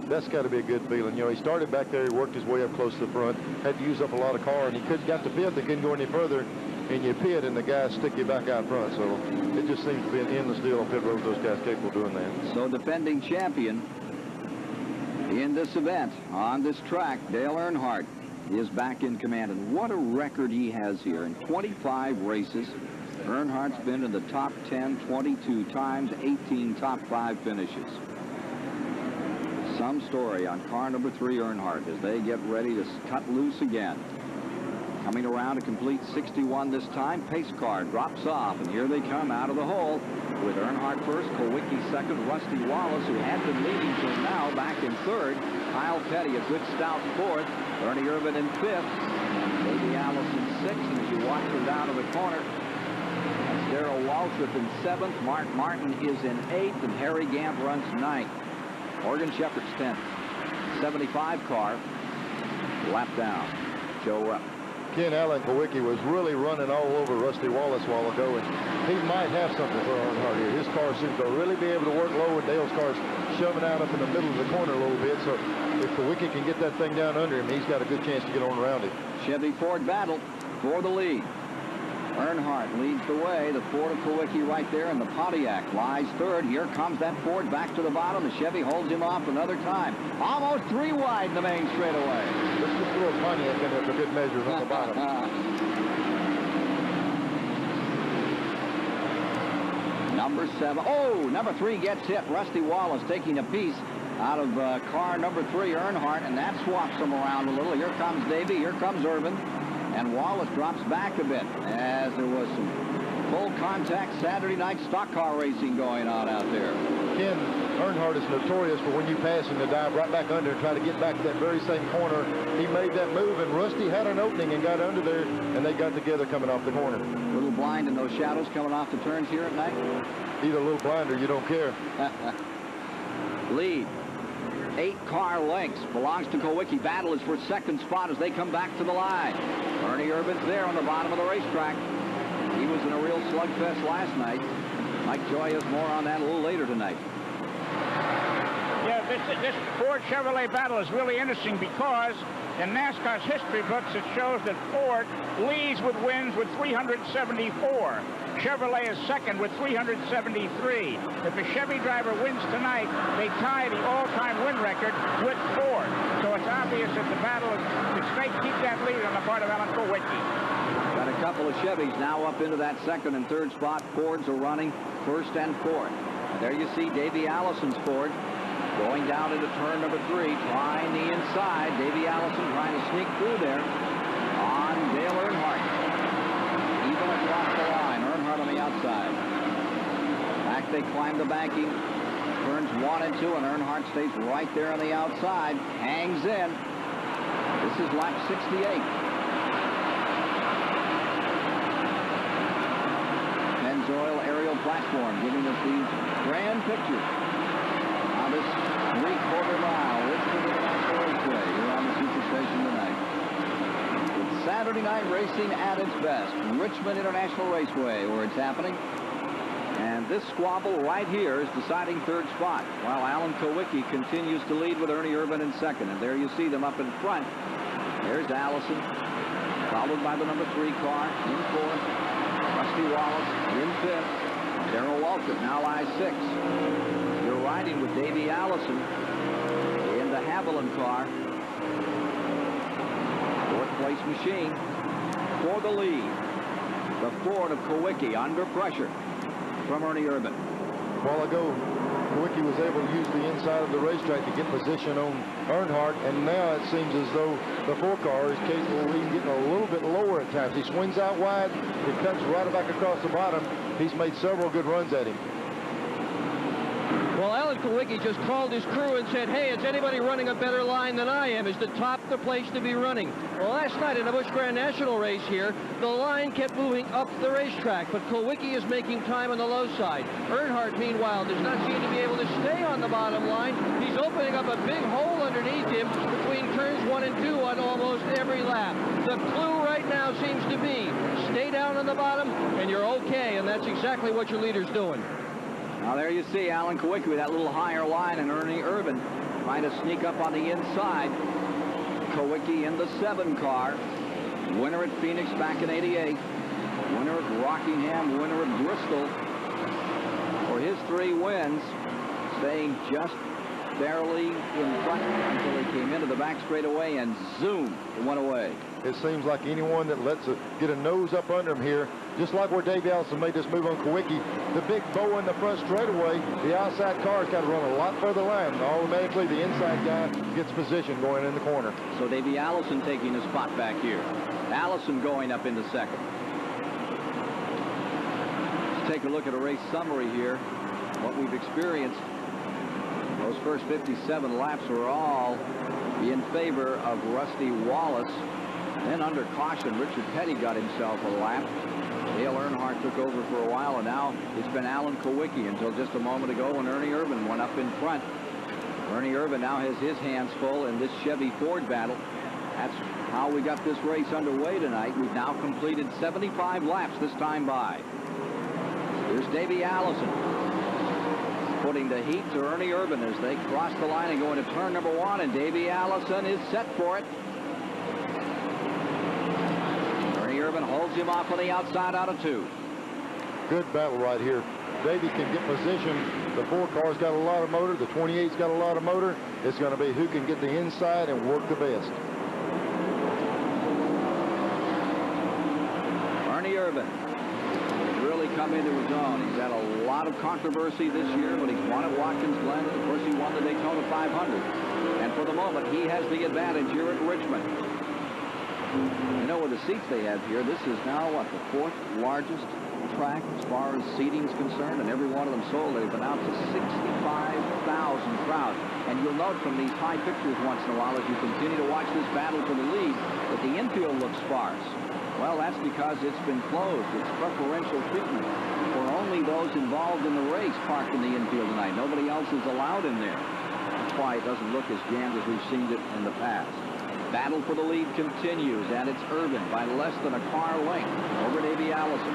that's got to be a good feeling. You know, he started back there, he worked his way up close to the front, had to use up a lot of car, and he got to pit. They couldn't go any further, and you pit, and the guys stick you back out front. So it just seems to be an endless deal on pit road. Those guys capable of doing that. So defending champion in this event on this track, Dale Earnhardt is back in command, and what a record he has here in 25 races. Earnhardt's been in the top 10 22 times, 18 top 5 finishes. Some story on car number 3, Earnhardt, as they get ready to cut loose again. Coming around to complete 61 this time, pace car drops off, and here they come out of the hole with Earnhardt first, Kowicki second, Rusty Wallace, who had been leading till now, back in third. Kyle Petty, a good stout fourth. Ernie Irvin in fifth. Davey Allison sixth, and as you watch them down to the corner, that's Darrell Waltrip in seventh. Mark Martin is in eighth, and Harry Gant runs ninth. Morgan Shepherd's 10th. 75 car, lap down. Joe Rupp. Ken Allen Kowicki was really running all over Rusty Wallace a while ago, and he might have something for Earnhardt here. His car seems to really be able to work low, and Dale's car's shoving out up in the middle of the corner a little bit. So if Kowicki can get that thing down under him, he's got a good chance to get on around it. Chevy Ford battle for the lead. Earnhardt leads the way. The Ford of Kowicki right there, and the Pontiac lies third. Here comes that Ford back to the bottom. The Chevy holds him off another time. Almost 3 wide in the main straightaway. Let's just throw a Pontiac in there for good measure on the bottom. Number 7. Oh, number 3 gets hit. Rusty Wallace taking a piece out of car number 3, Earnhardt, and that swaps them around a little. Here comes Davey. Here comes Urban. And Wallace drops back a bit as there was some full contact Saturday night stock car racing going on out there. Ken, Earnhardt is notorious for when you pass him to dive right back under and try to get back to that very same corner. He made that move, and Rusty had an opening and got under there, and they got together coming off the corner. A little blind in those shadows coming off the turns here at night? Either a little blind or you don't care. Lead. 8 car lengths belongs to Kowicki. Battle is for second spot as they come back to the line. Ernie Urban's there on the bottom of the racetrack. He was in a real slugfest last night. Mike Joy has more on that a little later tonight. Yeah, this Ford Chevrolet battle is really interesting because in NASCAR's history books it shows that Ford leads with wins with 374. Chevrolet is second with 373. If a Chevy driver wins tonight, they tie the all-time win record with Ford. So it's obvious that the battle is straight to keep that lead on the part of Alan Kowicki. Got a couple of Chevys now up into that second and third spot. Fords are running first and fourth. And there you see Davey Allison's Ford going down into turn number 3, trying the inside. Davey Allison trying to sneak through there on Dale Earnhardt. Even across the line, Earnhardt on the outside. Back they climb the banking. Turns 1 and 2, and Earnhardt stays right there on the outside. Hangs in. This is lap 68. Pennzoil aerial platform giving us these grand pictures on this 3/4 mile Richmond International Raceway here on the Superstation tonight. It's Saturday night racing at its best. Richmond International Raceway where it's happening. And this squabble right here is deciding third spot, while Alan Kowicki continues to lead with Ernie Urban in second. And there you see them up in front. There's Allison, followed by the number 3 car in fourth. Rusty Wallace in fifth. Darrell Waltrip now lies 6th. You're riding with Davey Allison in the Haviland car. 4th place machine for the lead. The Ford of Kowicki under pressure from Ernie Urban. A while ago, Kowicki was able to use the inside of the racetrack to get position on Earnhardt, and now it seems as though the 4 car is capable of even getting a little bit lower at times. He swings out wide, it cuts right back across the bottom. He's made several good runs at him. Well, Alan Kowicki just called his crew and said, hey, is anybody running a better line than I am? Is the top the place to be running? Well, last night in the Busch Grand National race here, the line kept moving up the racetrack, but Kowicki is making time on the low side. Earnhardt, meanwhile, does not seem to be able to stay on the bottom line. He's opening up a big hole underneath him between turns 1 and 2 on almost every lap. The clue right now seems to be stay down on the bottom and you're okay, and that's exactly what your leader's doing. Now there you see Alan Kowicki with that little higher line, and Ernie Urban trying to sneak up on the inside. Kowicki in the 7 car. Winner at Phoenix back in '88. Winner at Rockingham, winner at Bristol. For his 3 wins, staying just barely in front until he came into the back straightaway and zoom, it went away. It seems like anyone that lets it get a nose up under him here, just like where Davey Allison made this move on Kowicki, the big bow in the front straightaway, the outside car's got to run a lot further line. Automatically, the inside guy gets position going in the corner. So Davey Allison taking a spot back here. Allison going up into second. Let's take a look at a race summary here. What we've experienced. Those first 57 laps were all in favor of Rusty Wallace. Then under caution, Richard Petty got himself a lap. Dale Earnhardt took over for a while, and now it's been Alan Kowicki until just a moment ago when Ernie Urban went up in front. Ernie Urban now has his hands full in this Chevy Ford battle. That's how we got this race underway tonight. We've now completed 75 laps this time by. Here's Davey Allison putting the heat to Ernie Urban as they cross the line and go into turn number 1, and Davey Allison is set for it. Ernie Urban Urban holds him off on the outside out of 2. Good battle right here. Davey can get position. The 4 car's got a lot of motor. The 28's got a lot of motor. It's going to be who can get the inside and work the best. Ernie Urban has really come into his own. He's had a lot of controversy this year, but he's won at Watkins Glen. Of course, he won the Daytona 500. And for the moment, he has the advantage here at Richmond. You know, with the seats they have here, this is now, what, the 4th largest track as far as seating is concerned, and every one of them sold. They've announced a 65,000 crowd. And you'll note from these high pictures once in a while as you continue to watch this battle for the lead that the infield looks sparse. Well, that's because it's been closed. It's preferential treatment for only those involved in the race parked in the infield tonight. Nobody else is allowed in there. That's why it doesn't look as jammed as we've seen it in the past. Battle for the lead continues, and it's Urban by less than a car length over Davey Allison.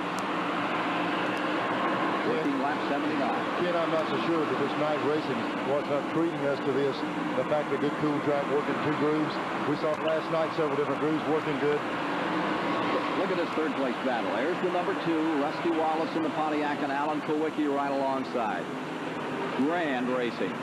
Working lap 79. Ken, I'm not so sure that this night racing was not treating us to this. The fact that good cool track working 2 grooves. We saw last night several different grooves working good. Look at this third place battle. There's the number 2, Rusty Wallace in the Pontiac, and Alan Kulwicki right alongside. Grand racing.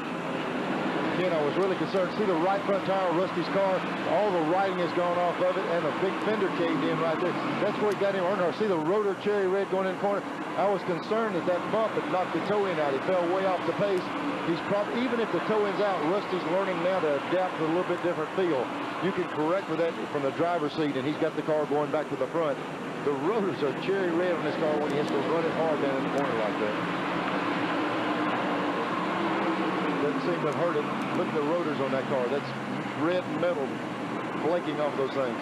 Ken, I was really concerned. See the right front tire of Rusty's car? All the writing has gone off of it, and the big fender caved in right there. That's where he got him. Earnhardt. See the rotor cherry red going in the corner? I was concerned that that bump had knocked the toe end out. He fell way off the pace. He's probably, even if the toe end's out, Rusty's learning now to adapt to a little bit different feel. You can correct with that from the driver's seat, and he's got the car going back to the front. The rotors are cherry red on this car when he has to run it hard down in the corner like that. Doesn't seem to hurt it. Look at the rotors on that car. That's red metal flaking off those things.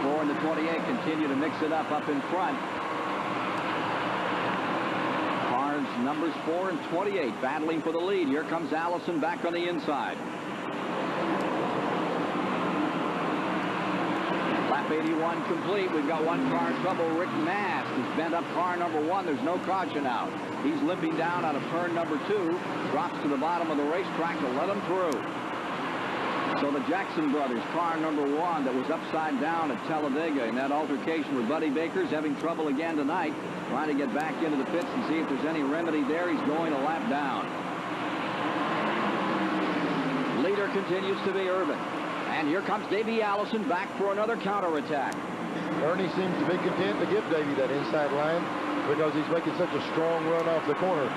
4 and the 28 continue to mix it up in front. Cars numbers 4 and 28 battling for the lead. Here comes Allison back on the inside. Lap 81 complete. We've got 1 car in trouble. Rick Mast has bent up car number 1. There's no caution out. He's limping down out of turn number 2. Drops to the bottom of the racetrack to let him through. So the Jackson brothers, car number 1 that was upside down at Talladega in that altercation with Buddy Baker's having trouble again tonight, trying to get back into the pits and see if there's any remedy there. He's going a lap down. Leader continues to be Urban. And here comes Davey Allison back for another counterattack. Ernie seems to be content to give Davey that inside line because he's making such a strong run off the corner.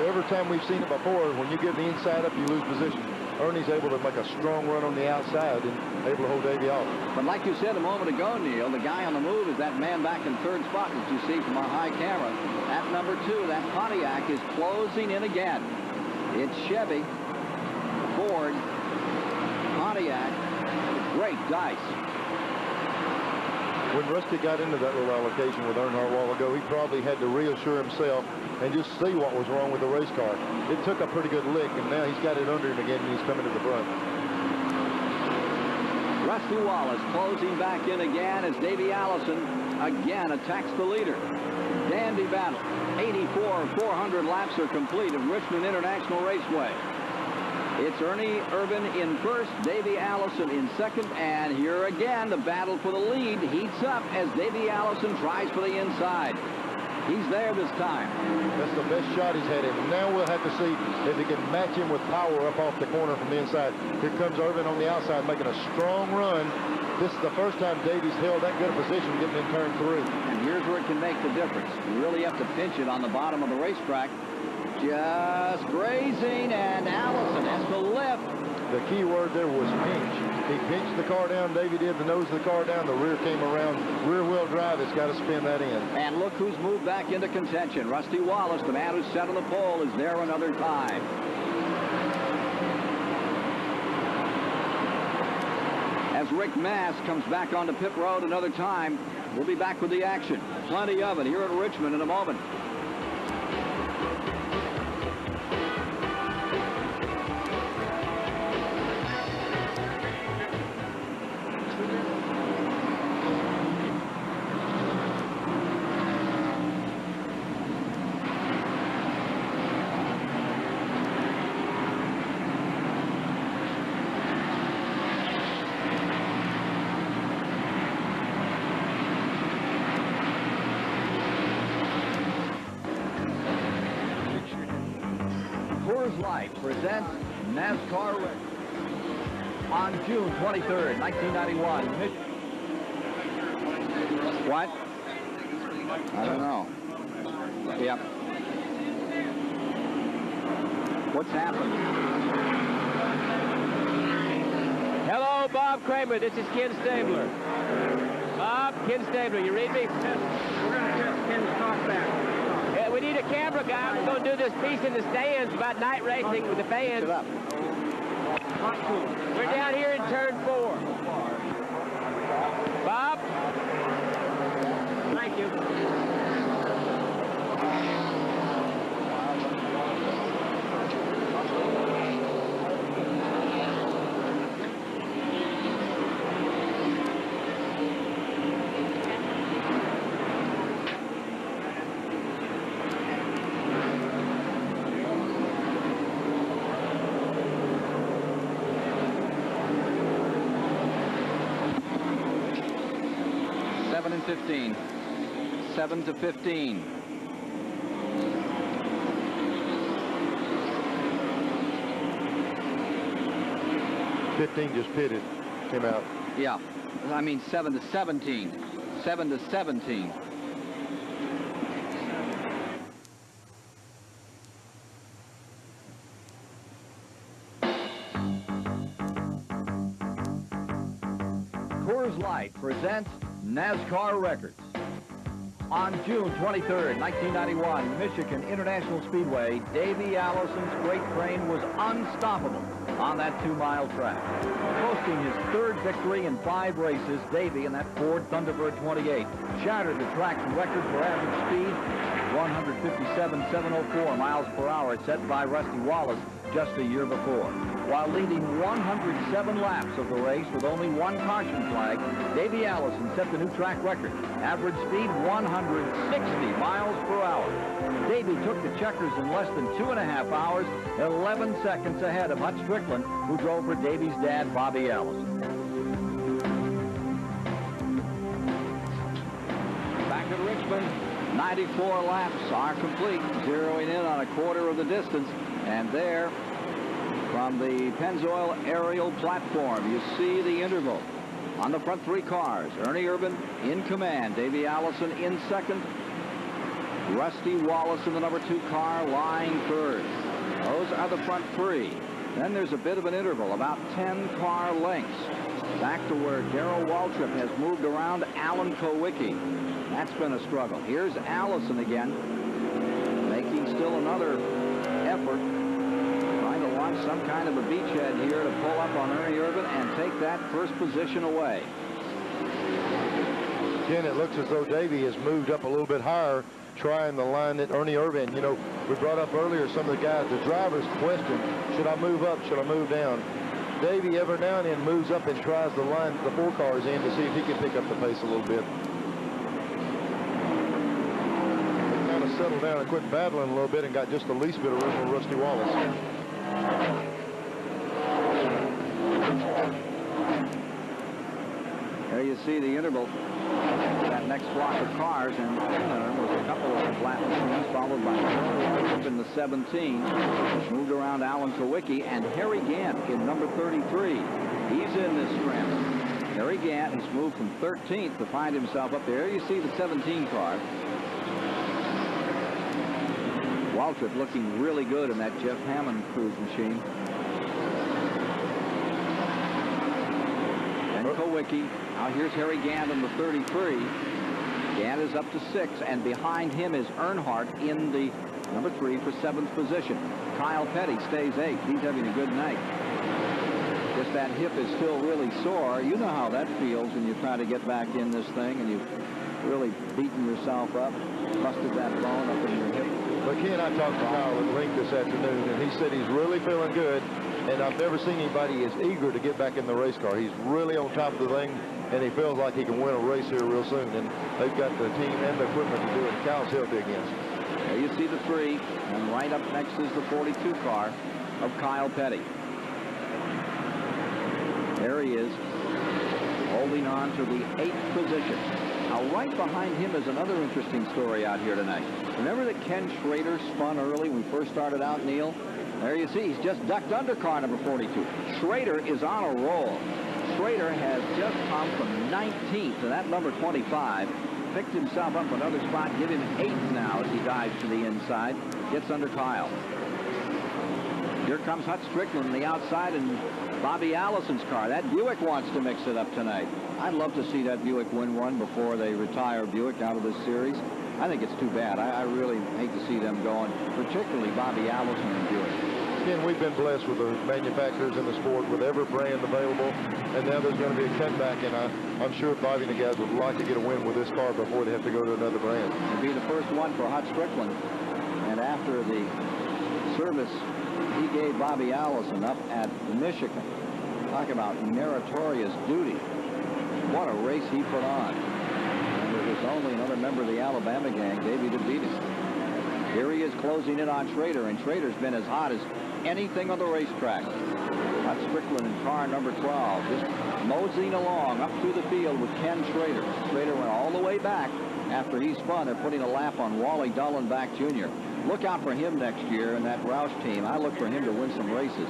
Every time we've seen it before, when you give the inside up, you lose position. Ernie's able to make a strong run on the outside and able to hold Davey off. But like you said a moment ago, Neil, the guy on the move is that man back in 3rd spot that you see from our high camera. That number 2, that Pontiac, is closing in again. It's Chevy, Ford, Pontiac. Great dice. When Rusty got into that little allocation with Earnhardt a while ago, he probably had to reassure himself and just see what was wrong with the race car. It took a pretty good lick, and now he's got it under him again, and he's coming to the front. Rusty Wallace closing back in again as Davey Allison again attacks the leader. Dandy battle. 84 400 laps are complete at Richmond International Raceway. It's Ernie Urban in 1st, Davey Allison in 2nd, and here again the battle for the lead heats up as Davey Allison tries for the inside. He's there this time. That's the best shot he's had. And now we'll have to see if he can match him with power up off the corner from the inside. Here comes Urban on the outside making a strong run. This is the first time Davey's held that good a position getting in turn 3. And here's where it can make the difference. You really have to pinch it on the bottom of the racetrack. Just grazing, and Allison has to lift. The key word there was pinch. He pinched the car down. Davey did the nose of the car down. The rear came around. Rear-wheel drive has got to spin that in. And look who's moved back into contention. Rusty Wallace, the man who's set on the pole, is there another time. As Rick Mast comes back onto pit road another time, we'll be back with the action. Plenty of it here at Richmond in a moment. Coors Light presents NASCAR Records. On June 23rd, 1991, What? I don't know. Yep. What's happened? Hello, Bob Kramer. This is Ken Stabler. Bob, Ken Stabler, you read me? We're going to test Ken's talkback. Yeah, we need a camera guy. We're going to do this piece in the stands about night racing with the fans. We're down here in turn 4. Bob? Thank you. And 15. 7 to 15. Just pitted. Came out. Yeah. I mean 7 to 17. 7 to 17. Coors Light presents NASCAR Records. On June 23rd, 1991, Michigan International Speedway, Davey Allison's great train was unstoppable on that 2-mile track. Posting his 3rd victory in 5 races, Davey in that Ford Thunderbird 28 shattered the track's record for average speed, 157.704 miles per hour set by Rusty Wallace just a year before. While leading 107 laps of the race with only 1 caution flag, Davey Allison set the new track record. Average speed 160 miles per hour. Davey took the checkers in less than 2.5 hours, 11 seconds ahead of Hut Strickland, who drove for Davey's dad, Bobby Allison. Back at Richmond, 94 laps are complete, zeroing in on a quarter of the distance, and there, from the Pennzoil aerial platform, you see the interval. On the front 3 cars, Ernie Irvan in command, Davey Allison in second, Rusty Wallace in the number 2 car lying third. Those are the front 3. Then there's a bit of an interval, about 10 car lengths. Back to where Darrell Waltrip has moved around Alan Kowicki. That's been a struggle. Here's Allison again, making still another effort, trying to launch some kind of a beachhead here to pull up on Ernie Irvan and take that first position away. Ken, it looks as though Davey has moved up a little bit higher, trying the line that Ernie Irvan, you know, we brought up earlier some of the guys, the drivers question, should I move up, should I move down? Davey every now and then moves up and tries the line, the 4 cars in to see if he can pick up the pace a little bit. They kind of settled down and quit battling a little bit and got just the least bit of room for Rusty Wallace. There you see the interval. That next block of cars, and there was a couple of flat machines, followed by up in the 17. Moved around Alan Kowicki, and Harry Gant in number 33. He's in this scramble. Harry Gant has moved from 13th to find himself up there. You see the 17 car. Waltrip looking really good in that Jeff Hammond cruise machine. And Kowicki. Now here's Harry Gant in the 33. Gant is up to 6, and behind him is Earnhardt in the number 3 for 7th position. Kyle Petty stays 8th. He's having a good night. Just that hip is still really sore. You know how that feels when you try to get back in this thing and you've really beaten yourself up, busted that bone up in your hip. But Ken, I talked to Kyle at length this afternoon, and he said he's really feeling good, and I've never seen anybody as eager to get back in the race car. He's really on top of the thing, and he feels like he can win a race here real soon, and they've got the team and the equipment to do it. Kyle's healthy again. There you see the 3, and right up next is the 42 car of Kyle Petty. There he is, holding on to the 8th position. Now, right behind him is another interesting story out here tonight. Remember that Ken Schrader spun early when we first started out, Neil? There you see, he's just ducked under car number 42. Schrader is on a roll. Schrader has just come from 19th to that number 25. Picked himself up another spot, give him 8th now as he dives to the inside. Gets under Kyle. Here comes Hut Strickland on the outside and Bobby Allison's car. That Buick wants to mix it up tonight. I'd love to see that Buick win one before they retire Buick out of this series. I think it's too bad. I really hate to see them going, particularly Bobby Allison and Buick. Again, we've been blessed with the manufacturers in the sport with every brand available, and now there's going to be a cutback, and I'm sure Bobby and the guys would like to get a win with this car before they have to go to another brand. It'll be the first one for Hut Strickland, and after the service he gave Bobby Allison up at Michigan, talk about meritorious duty. What a race he put on. And there was only another member of the Alabama gang, Davey, to beat him. Here he is closing in on Schrader, and Schrader's been as hot as anything on the racetrack. That's Strickland in car number 12, just moseying along up through the field with Ken Schrader. Schrader went all the way back after he spun. They're putting a lap on Wally Dullenbach Jr. Look out for him next year in that Roush team. I look for him to win some races.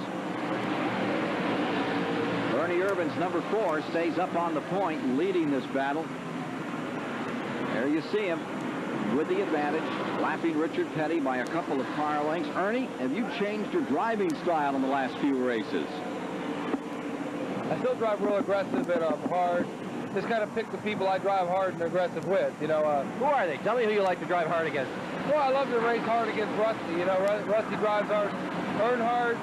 Ernie Irvin's number 4 stays up on the point, leading this battle. There you see him with the advantage, lapping Richard Petty by a couple of car lengths. Ernie, have you changed your driving style in the last few races? I still drive real aggressive and hard. Just kind of pick the people I drive hard and aggressive with, you know. Who are they? Tell me who you like to drive hard against. Well, I love to race hard against Rusty. You know, Rusty drives hard, Earnhardt.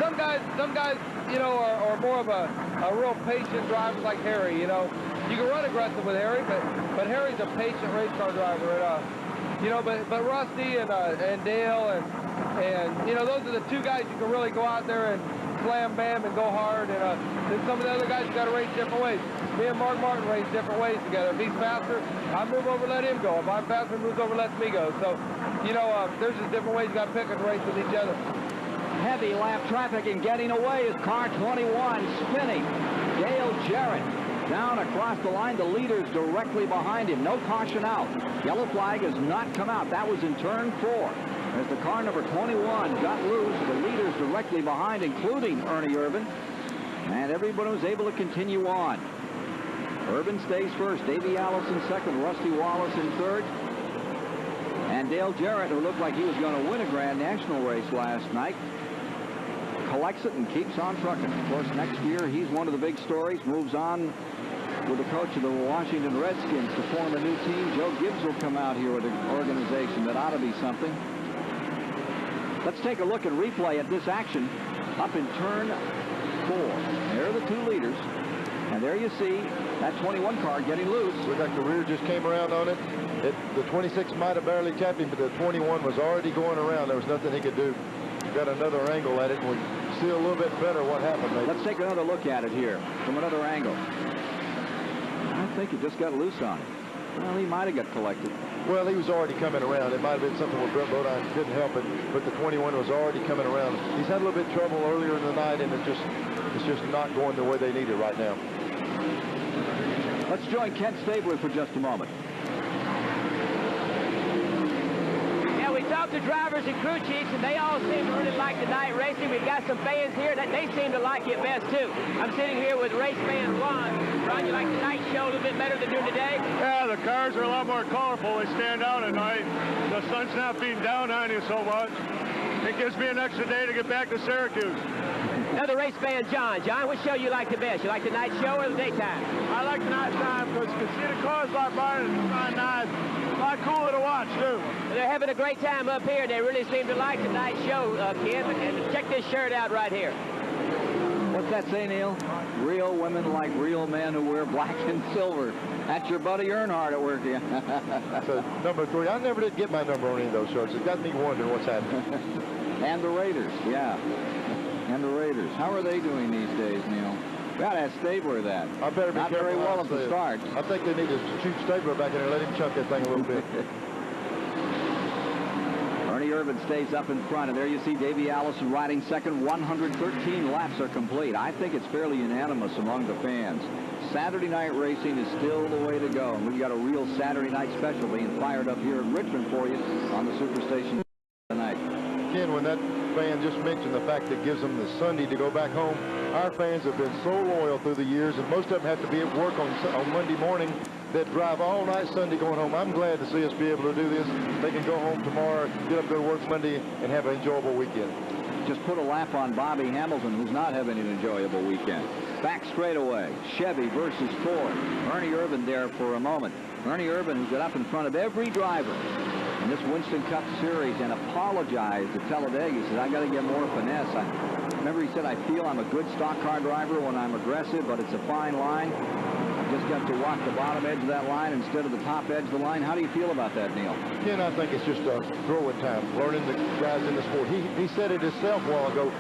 Some guys, you know, are more of a real patient driver like Harry. You know, you can run aggressive with Harry, but Harry's a patient race car driver. And, you know, but Rusty and Dale and you know, those are the two guys you can really go out there and slam bam and go hard. And then some of the other guys you got to race different ways. Me and Mark Martin race different ways together. If he's faster, I move over, let him go. If I'm faster, he moves over, lets me go. So, you know, there's just different ways you got to pick and race with each other. Heavy lap traffic and getting away is car 21 spinning. Dale Jarrett down across the line. The leader's directly behind him. No caution out. Yellow flag has not come out. That was in turn 4. As the car number 21 got loose, the leader's directly behind, including Ernie Irvin. And everybody was able to continue on. Irvin stays first. Davey Allison second. Rusty Wallace in third. And Dale Jarrett, who looked like he was going to win a Grand National race last night, collects it and keeps on trucking. Of course, next year, he's one of the big stories. Moves on with the coach of the Washington Redskins to form a new team. Joe Gibbs will come out here with an organization that ought to be something. Let's take a look and replay at this action up in turn 4. There are the two leaders. And there you see that 21 car getting loose. Looked like the rear just came around on it. The 26 might have barely tapped him, but the 21 was already going around. There was nothing he could do. Got another angle at it, and we see a little bit better what happened. Maybe. Let's take another look at it here from another angle. I think he just got loose on it. Well, he might have got collected. Well, he was already coming around. It might have been something where Brett Bodine couldn't help it, but the 21 was already coming around. He's had a little bit of trouble earlier in the night, and it's just not going the way they need it right now. Let's join Kent Stabler for just a moment. Yeah, we talked to drivers and crew chiefs, and they all seem to really like the night racing. We've got some fans here that they seem to like it best, too. I'm sitting here with race fan Ron. Ron, you like the night show a little bit better than doing today? Yeah, the cars are a lot more colorful. They stand out at night. The sun's not beating down on you so much. It gives me an extra day to get back to Syracuse. Another race fan, John. John, which show you like the best? You like the night show or the daytime? I like the night time because you can see the cars a lot brighter and it's nice. A lot cooler to watch, too. They're having a great time up here. They really seem to like the night show, Ken. And check this shirt out right here. What's that say, Neil? Real women like real men who wear black and silver. That's your buddy Earnhardt at work, yeah. So, number 3. I never did get my number on any of those shirts. It got me wondering what's happening. And the Raiders, yeah. And the Raiders. How are they doing these days, Neil? Got to Stabler that. I better be not careful. Very well at the start. I think they need to shoot Stabler back in there and let him chuck that thing a little bit. Ernie Irvin stays up in front, and there you see Davey Allison riding second. 113 laps are complete. I think it's fairly unanimous among the fans. Saturday night racing is still the way to go, and we've got a real Saturday night special being fired up here in Richmond for you on the Superstation tonight. Ken, when that fan just mentioned the fact that it gives them the Sunday to go back home, our fans have been so loyal through the years, and most of them have to be at work on Monday morning. That drive all night Sunday going home. I'm glad to see us be able to do this. They can go home tomorrow, get up, go to work Monday, and have an enjoyable weekend. Just put a lap on Bobby Hamilton, who's not having an enjoyable weekend. Back straightaway, Chevy versus Ford. Ernie Irvan there for a moment. Ernie Irvan, who got up in front of every driver in this Winston Cup Series and apologized to Talladega. He said, I got to get more finesse. Remember, he said, I feel I'm a good stock car driver when I'm aggressive, but it's a fine line. I've just got to walk the bottom edge of that line instead of the top edge of the line. How do you feel about that, Neil? Ken, I think it's just a growing time, learning the guys in the sport. He said it himself a while ago.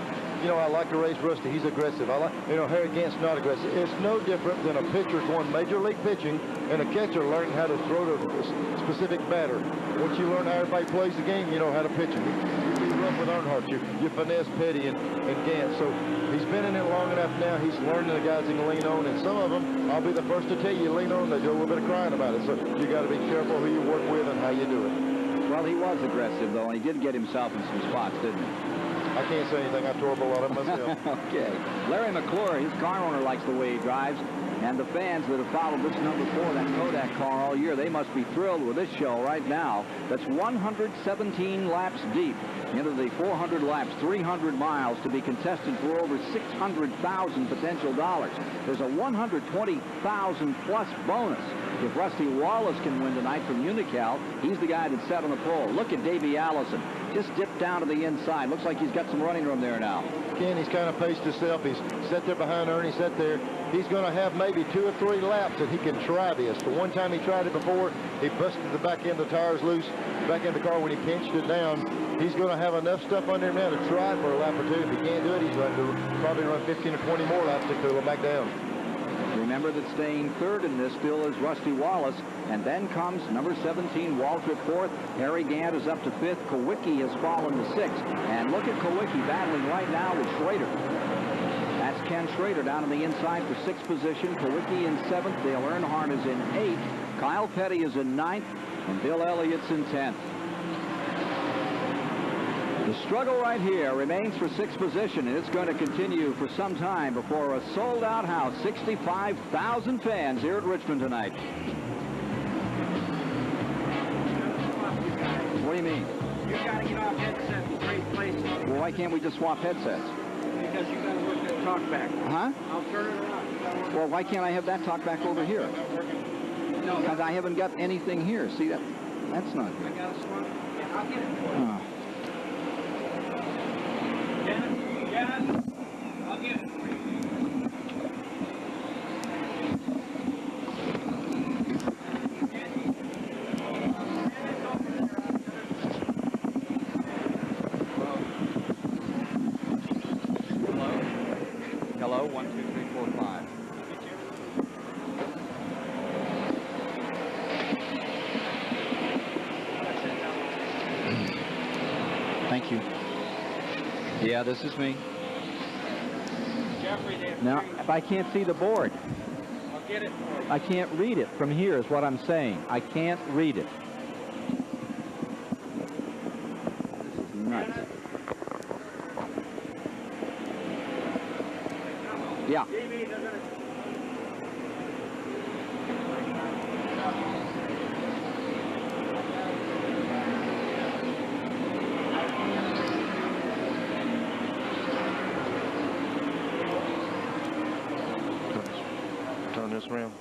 You know, I like to race Rusty. He's aggressive. I like, you know, Harry Gant's not aggressive. It's no different than a pitcher going major league pitching and a catcher learning how to throw to a specific batter. Once you learn how everybody plays the game, you know how to pitch him. You be rough with Earnhardt. You finesse Petty and Gant. So he's been in it long enough now. He's learning the guys he can lean on. And some of them, I'll be the first to tell you, lean on. They do a little bit of crying about it. So you got to be careful who you work with and how you do it. Well, he was aggressive, though, and he did get himself in some spots, didn't he? I can't say anything. I tore up a lot of them myself. Okay. Larry McClure, his car owner, likes the way he drives. And the fans that have followed this number 4, that Kodak car, all year, they must be thrilled with this show right now. That's 117 laps deep into the 400 laps, 300 miles to be contested for over $600,000 potential dollars. There's a $120,000 plus bonus if Rusty Wallace can win tonight from Unocal. He's the guy that's set on the pole. Look at Davey Allison. Just dipped down to the inside. Looks like he's got some running room there now. Ken, he's kind of paced himself. He's sat there behind Ernie, sat there. He's going to have maybe 2 or 3 laps that he can try this. The one time he tried it before, he busted the back end of the tires loose, back end of the car when he pinched it down. He's going to have enough stuff under him now to try for a lap or 2. If he can't do it, he's going to probably run 15 or 20 more laps to cool him back down. Remember that staying third in this still is Rusty Wallace, and then comes number 17, Waltrip, 4th. Harry Gant is up to 5th. Kowicki has fallen to 6th. And look at Kowicki battling right now with Schrader. That's Ken Schrader down on the inside for 6th position. Kowicki in 7th. Dale Earnhardt is in 8th. Kyle Petty is in 9th. And Bill Elliott's in 10th. The struggle right here remains for 6th position, and it's going to continue for some time before a sold-out house. 65,000 fans here at Richmond tonight. What do you mean? You got to get off headsets in great places. Well, why can't we just swap headsets? Because you got to work that talk back. Huh? I'll turn it around. Well, why can't I have that talk back over here? No, because I haven't got anything here. See, that's not good. I got to swap. Yeah, I'll get it for you. Oh. Dennis, I'll get it for you. Hello, 1, 2, 3, 4, 5. Thank you. Yeah, this is me. Now, if I can't see the board, I'll get it for you. I can't read it from here is what I'm saying. I can't read it. This is nuts. Yeah. Turn this around.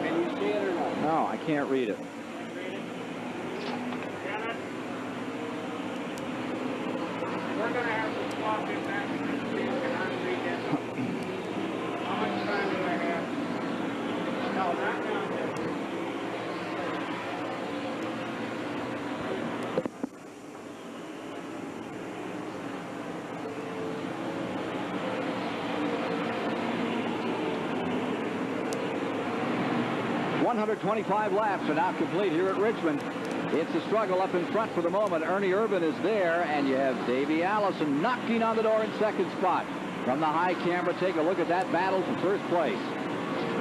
Can you see it or not? No, I can't read it. We're going to have to swap it back and see if I can read that. How much time do I have? No, not down there. .125 laps are now complete here at Richmond. It's a struggle up in front for the moment. Ernie Irvan is there, and you have Davey Allison knocking on the door in 2nd spot. From the high camera, take a look at that battle for 1st place.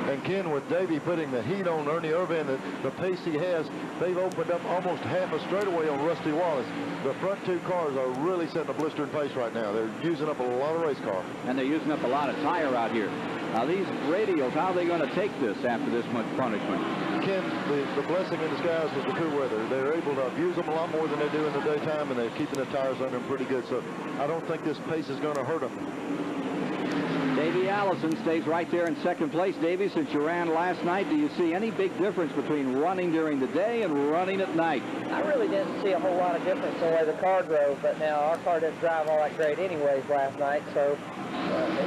And Ken, with Davey putting the heat on Ernie Irvin, the pace he has, they've opened up almost half a straightaway on Rusty Wallace. The front two cars are really setting a blistering pace right now. They're using up a lot of race car. And they're using up a lot of tire out here. Now, these radials, how are they going to take this after this much punishment? Ken, the blessing in disguise was the cool weather. They're able to use them a lot more than they do in the daytime, and they're keeping the tires under them pretty good. So I don't think this pace is going to hurt them. Davey Allison stays right there in second place. Davey, since you ran last night, do you see any big difference between running during the day and running at night? I really didn't see a whole lot of difference in the way the car drove, but now our car didn't drive all that great anyways last night, so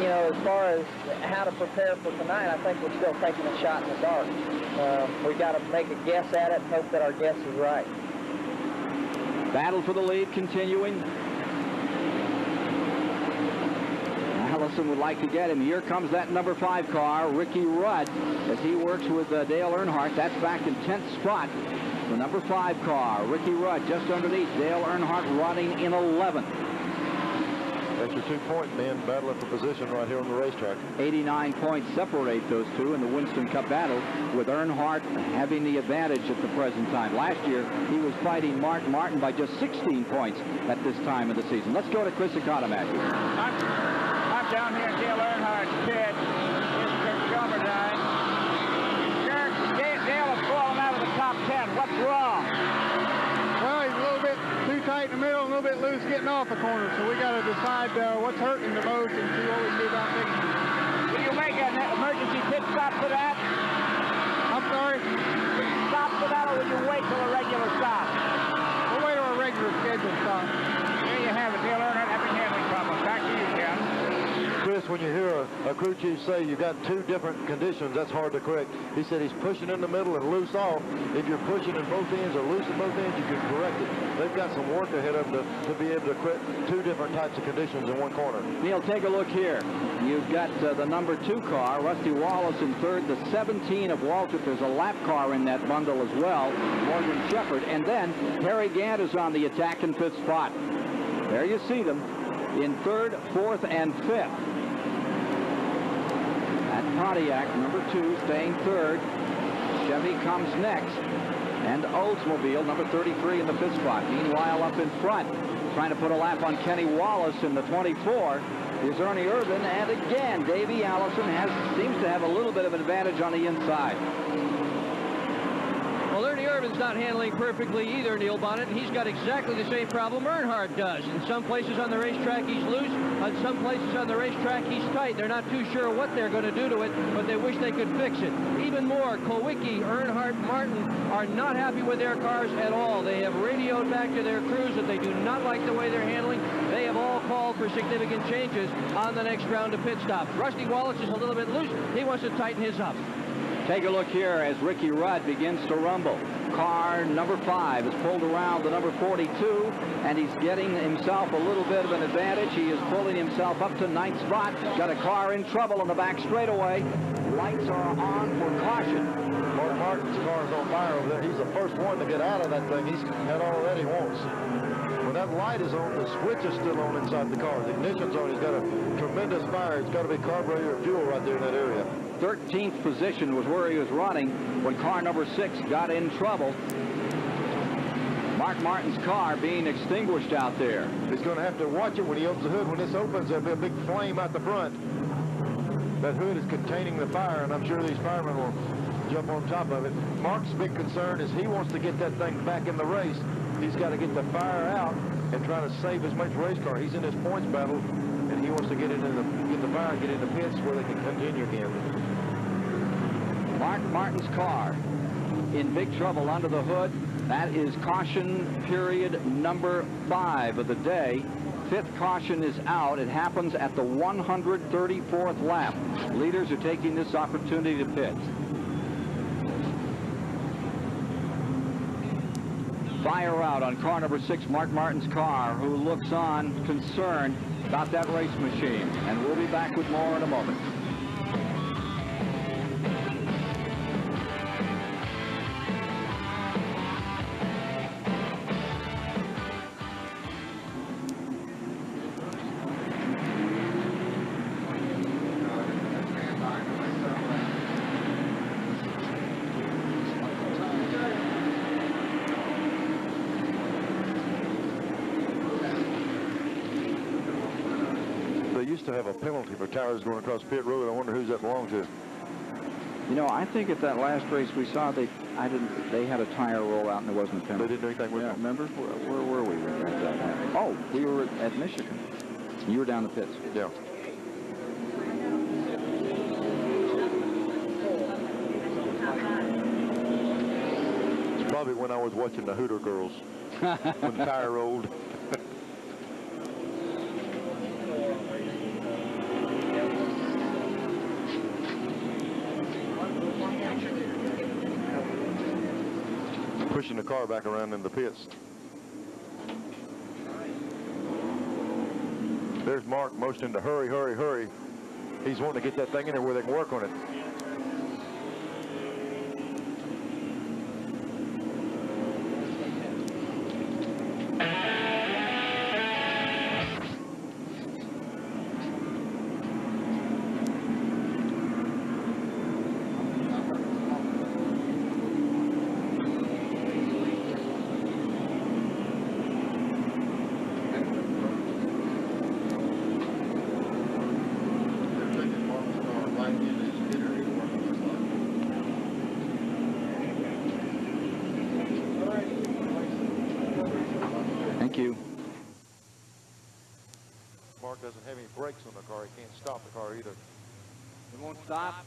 you know, as far as how to prepare for tonight, I think we're still taking a shot in the dark. We got to make a guess at it and hope that our guess is right. Battle for the lead continuing. Allison would like to get him. Here comes that number 5 car, Ricky Rudd, as he works with Dale Earnhardt. That's back in 10th spot. The number 5 car, Ricky Rudd, just underneath. Dale Earnhardt running in 11th. That's your 2-point men battling for position right here on the racetrack. 89 points separate those two in the Winston Cup battle, with Earnhardt having the advantage at the present time. Last year, he was fighting Mark Martin by just 16 points at this time of the season. Let's go to Chris Economacky. I'm down here at Dale Earnhardt's pit. It's Kirk Shelmerdine. Kirk, Dale has fallen out of the top 10. What's wrong? Well, he's a little bit too tight in the middle, a little bit loose getting off the corner. So we got to decide what's hurting the most and see what we can do about fixing it. Will you make an emergency pit stop for that? I'm sorry? Stop for that, or will you wait till a regular stop? We'll wait till a regular scheduled stop. There you have it. Dale Earnhardt having handling problems. Back to you, Ken. Chris, when you hear a crew chief say you've got 2 different conditions, that's hard to correct. He said he's pushing in the middle and loose off. If you're pushing in both ends or loose in both ends, you can correct it. They've got some work ahead of them to be able to correct 2 different types of conditions in one corner. Neil, take a look here. You've got the number 2 car, Rusty Wallace in 3rd, the 17 of Waltrip. There's a lap car in that bundle as well, Morgan Shepherd. And then Harry Gant is on the attack in 5th spot. There you see them in 3rd, 4th, and 5th. Pontiac, number 2, staying 3rd. Chevy comes next. And Oldsmobile, number 33 in the 5th spot. Meanwhile, up in front, trying to put a lap on Kenny Wallace in the 24, is Ernie Irvin. And again, Davey Allison seems to have a little bit of an advantage on the inside. Well, Ernie Irvin's not handling perfectly either, Neil Bonnet, and he's got exactly the same problem Earnhardt does. In some places on the racetrack, he's loose. On some places on the racetrack, he's tight. They're not too sure what they're going to do to it, but they wish they could fix it. Even more, Kulwicki, Earnhardt, Martin are not happy with their cars at all. They have radioed back to their crews that they do not like the way they're handling. They have all called for significant changes on the next round of pit stops. Rusty Wallace is a little bit loose. He wants to tighten his up. Take a look here as Ricky Rudd begins to rumble. Car number 5 is pulled around the number 42, and he's getting himself a little bit of an advantage. He is pulling himself up to 9th spot. Got a car in trouble on the back straightaway. Lights are on for caution. Mark Martin's car is on fire over there. He's the first one to get out of that thing. He's had all that he wants. When that light is on, the switch is still on inside the car. The ignition's on. He's got a tremendous fire. It's got to be carburetor or fuel right there in that area. 13th position was where he was running when car number 6 got in trouble. Mark Martin's car being extinguished out there. He's going to have to watch it when he opens the hood. When this opens, there'll be a big flame out the front. That hood is containing the fire, and I'm sure these firemen will jump on top of it. Mark's big concern is he wants to get that thing back in the race. He's got to get the fire out and try to save as much race car. He's in this points battle, and he wants to get the fire and get into pits where they can continue again. Mark Martin's car in big trouble under the hood. That is caution period number 5 of the day. 5th caution is out. It happens at the 134th lap. Leaders are taking this opportunity to pit. Fire out on car number 6, Mark Martin's car, who looks on concerned about that race machine. And we'll be back with more in a moment. used to have a penalty for tires going across pit road. I wonder who's that belonged to. You know, I think at that last race we saw, they had a tire roll out and there wasn't a penalty. They didn't do anything with it? Remember? Where were we when that happened? Oh, we were at Michigan. You were down the pits. Yeah. It's probably when I was watching the Hooter girls when the tire rolled. Pushing the car back around in the pits. There's Mark motioning to hurry, hurry, hurry. He's wanting to get that thing in there where they can work on it. Mark doesn't have any brakes on the car. He can't stop the car either. It won't stop.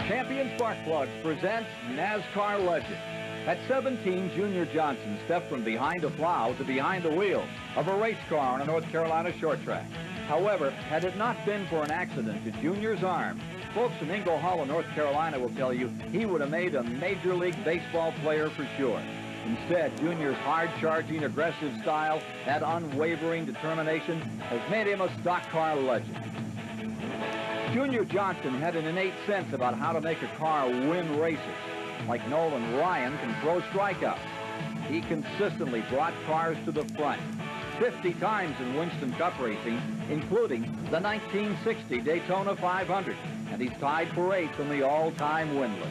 Champion Spark Plugs presents NASCAR Legend. At 17, Junior Johnson stepped from behind a plow to behind the wheel of a race car on a North Carolina short track. However, had it not been for an accident to Junior's arm, folks from Ingle Hollow, North Carolina will tell you he would have made a Major League Baseball player for sure. Instead, Junior's hard-charging, aggressive style, that unwavering determination, has made him a stock car legend. Junior Johnson had an innate sense about how to make a car win races. Like Nolan Ryan can throw strikeouts. He consistently brought cars to the front 50 times in Winston Cup racing, including the 1960 Daytona 500, and he's tied for 8th in the all-time win list.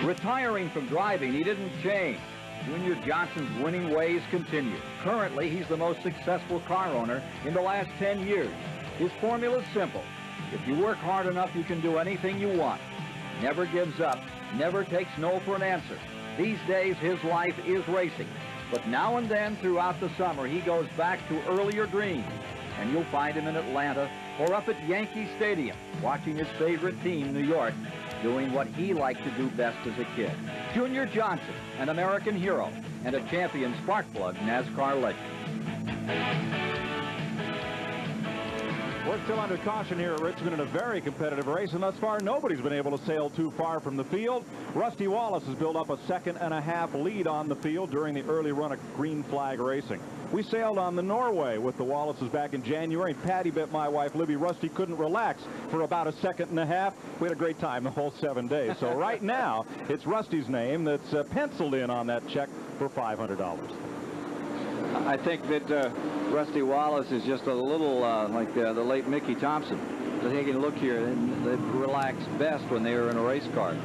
Retiring from driving, he didn't change. Junior Johnson's winning ways continue. Currently, he's the most successful car owner in the last 10 years. His formula is simple. If you work hard enough, you can do anything you want. Never gives up, never takes no for an answer. These days, his life is racing. But now and then, throughout the summer, he goes back to earlier dreams. And you'll find him in Atlanta or up at Yankee Stadium, watching his favorite team, New York, doing what he liked to do best as a kid. Junior Johnson, an American hero, and a champion spark plug NASCAR legend. We're still under caution here at Richmond in a very competitive race, and thus far nobody's been able to sail too far from the field. Rusty Wallace has built up a 2.5-second lead on the field during the early run of green flag racing. We sailed on the Norway with the Wallaces back in January, and Patty bit my wife Libby. Rusty couldn't relax for about 1.5 seconds. We had a great time the whole 7 days. So right now, it's Rusty's name that's penciled in on that check for $500. I think that Rusty Wallace is just a little like the late Mickey Thompson. Taking a look here, they relax best when they are in a race car.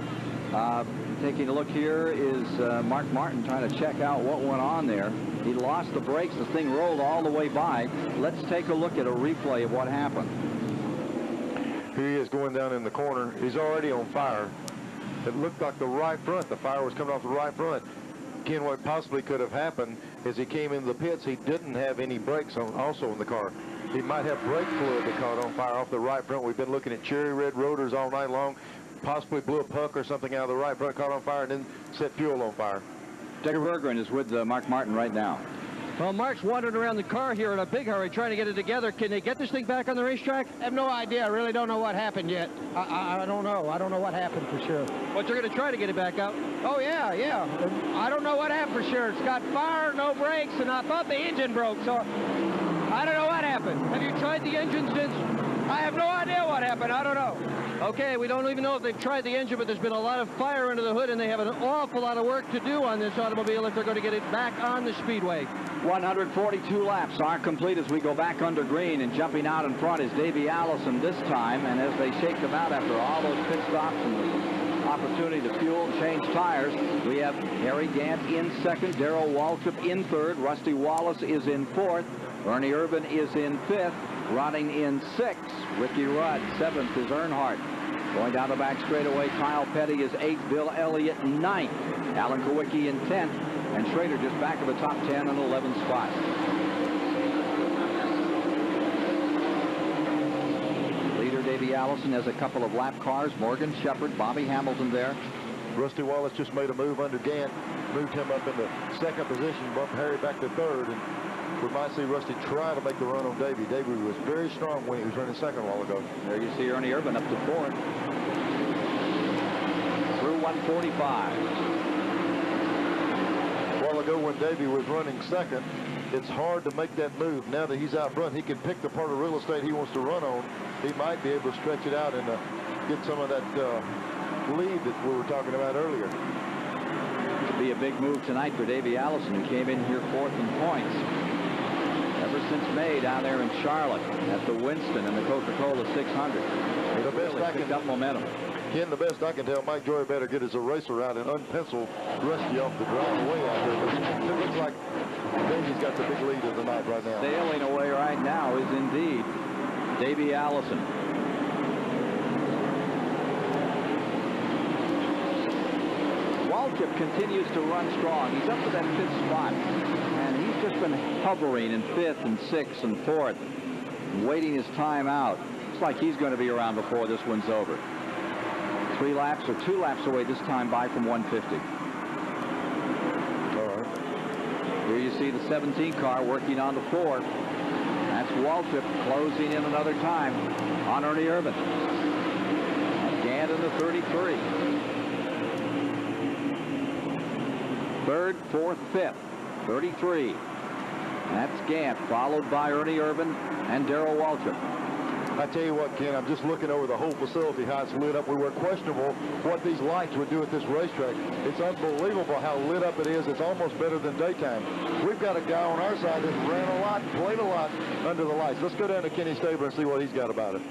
Taking a look here is Mark Martin trying to check out what went on there. He lost the brakes. The thing rolled all the way by. Let's take a look at a replay of what happened. Here he is going down in the corner. He's already on fire. It looked like the right front. The fire was coming off the right front. Again, what possibly could have happened is he came into the pits. He didn't have any brakes on also in the car. He might have brake fluid that caught on fire off the right front. We've been looking at cherry red rotors all night long. Possibly blew a puck or something out of the right front, caught on fire, and then set fuel on fire. Decker Berggren is with Mark Martin right now. Well, Mark's wandering around the car here in a big hurry trying to get it together. Can they get this thing back on the racetrack? I have no idea. I really don't know what happened yet. I don't know. I don't know what happened for sure. But you're going to try to get it back out? Oh, yeah. I don't know what happened for sure. It's got fire, no brakes, and I thought the engine broke, so I don't know what happened. Have you tried the engine since? I have no idea what happened. happen. I don't know. Okay, we don't even know if they've tried the engine, but there's been a lot of fire under the hood, and they have an awful lot of work to do on this automobile if they're going to get it back on the speedway. 142 laps are complete as we go back under green, and jumping out in front is Davey Allison this time. And as they shake them out after all those pit stops and the opportunity to fuel and change tires, we have Harry Gant in second, Darrell Waltrip in third, Rusty Wallace is in fourth, Ernie Urban is in fifth, running in sixth, Ricky Rudd. Seventh is Earnhardt. Going down the back straightaway, Kyle Petty is eighth, Bill Elliott ninth, Alan Kowicki in 10th, and Schrader just back of the top 10 in 11th spot. Leader Davey Allison has a couple of lap cars. Morgan Shepherd, Bobby Hamilton there. Rusty Wallace just made a move under Gant, moved him up into second position, bumped Harry back to third, and we might see Rusty try to make the run on Davey. Davey was very strong when he was running second a while ago. There you see Ernie Urban up to fourth. Through 145. A while ago when Davey was running second, it's hard to make that move. Now that he's out front, he can pick the part of real estate he wants to run on. He might be able to stretch it out and get some of that lead that we were talking about earlier. It'll be a big move tonight for Davey Allison, who came in here fourth in points. Ever since May down there in Charlotte at the Winston and the Coca-Cola 600. The best really I can up momentum. Ken, the best I can tell, Mike Joy better get as a racer out and unpencil Rusty off the drive away out there. But it looks like Davey's got the big lead of the night right now. Sailing away right now is indeed Davey Allison. Waltrip continues to run strong. He's up to that fifth spot, and he's just been hovering in fifth and sixth and fourth, waiting his time out. Looks like he's going to be around before this one's over. 3 laps or 2 laps away this time by from 150. All right. Here you see the 17 car working on the 4. That's Waltrip closing in another time on Ernie Urban. Gant in the 33. Third, fourth, fifth. 33. That's Gant, followed by Ernie Urban and Darrell Waltrip. I tell you what, Ken, I'm just looking over the whole facility, how it's lit up. We were questionable what these lights would do at this racetrack. It's unbelievable how lit up it is. It's almost better than daytime. We've got a guy on our side that ran a lot, played a lot under the lights. Let's go down to Kenny Stabler and see what he's got about it.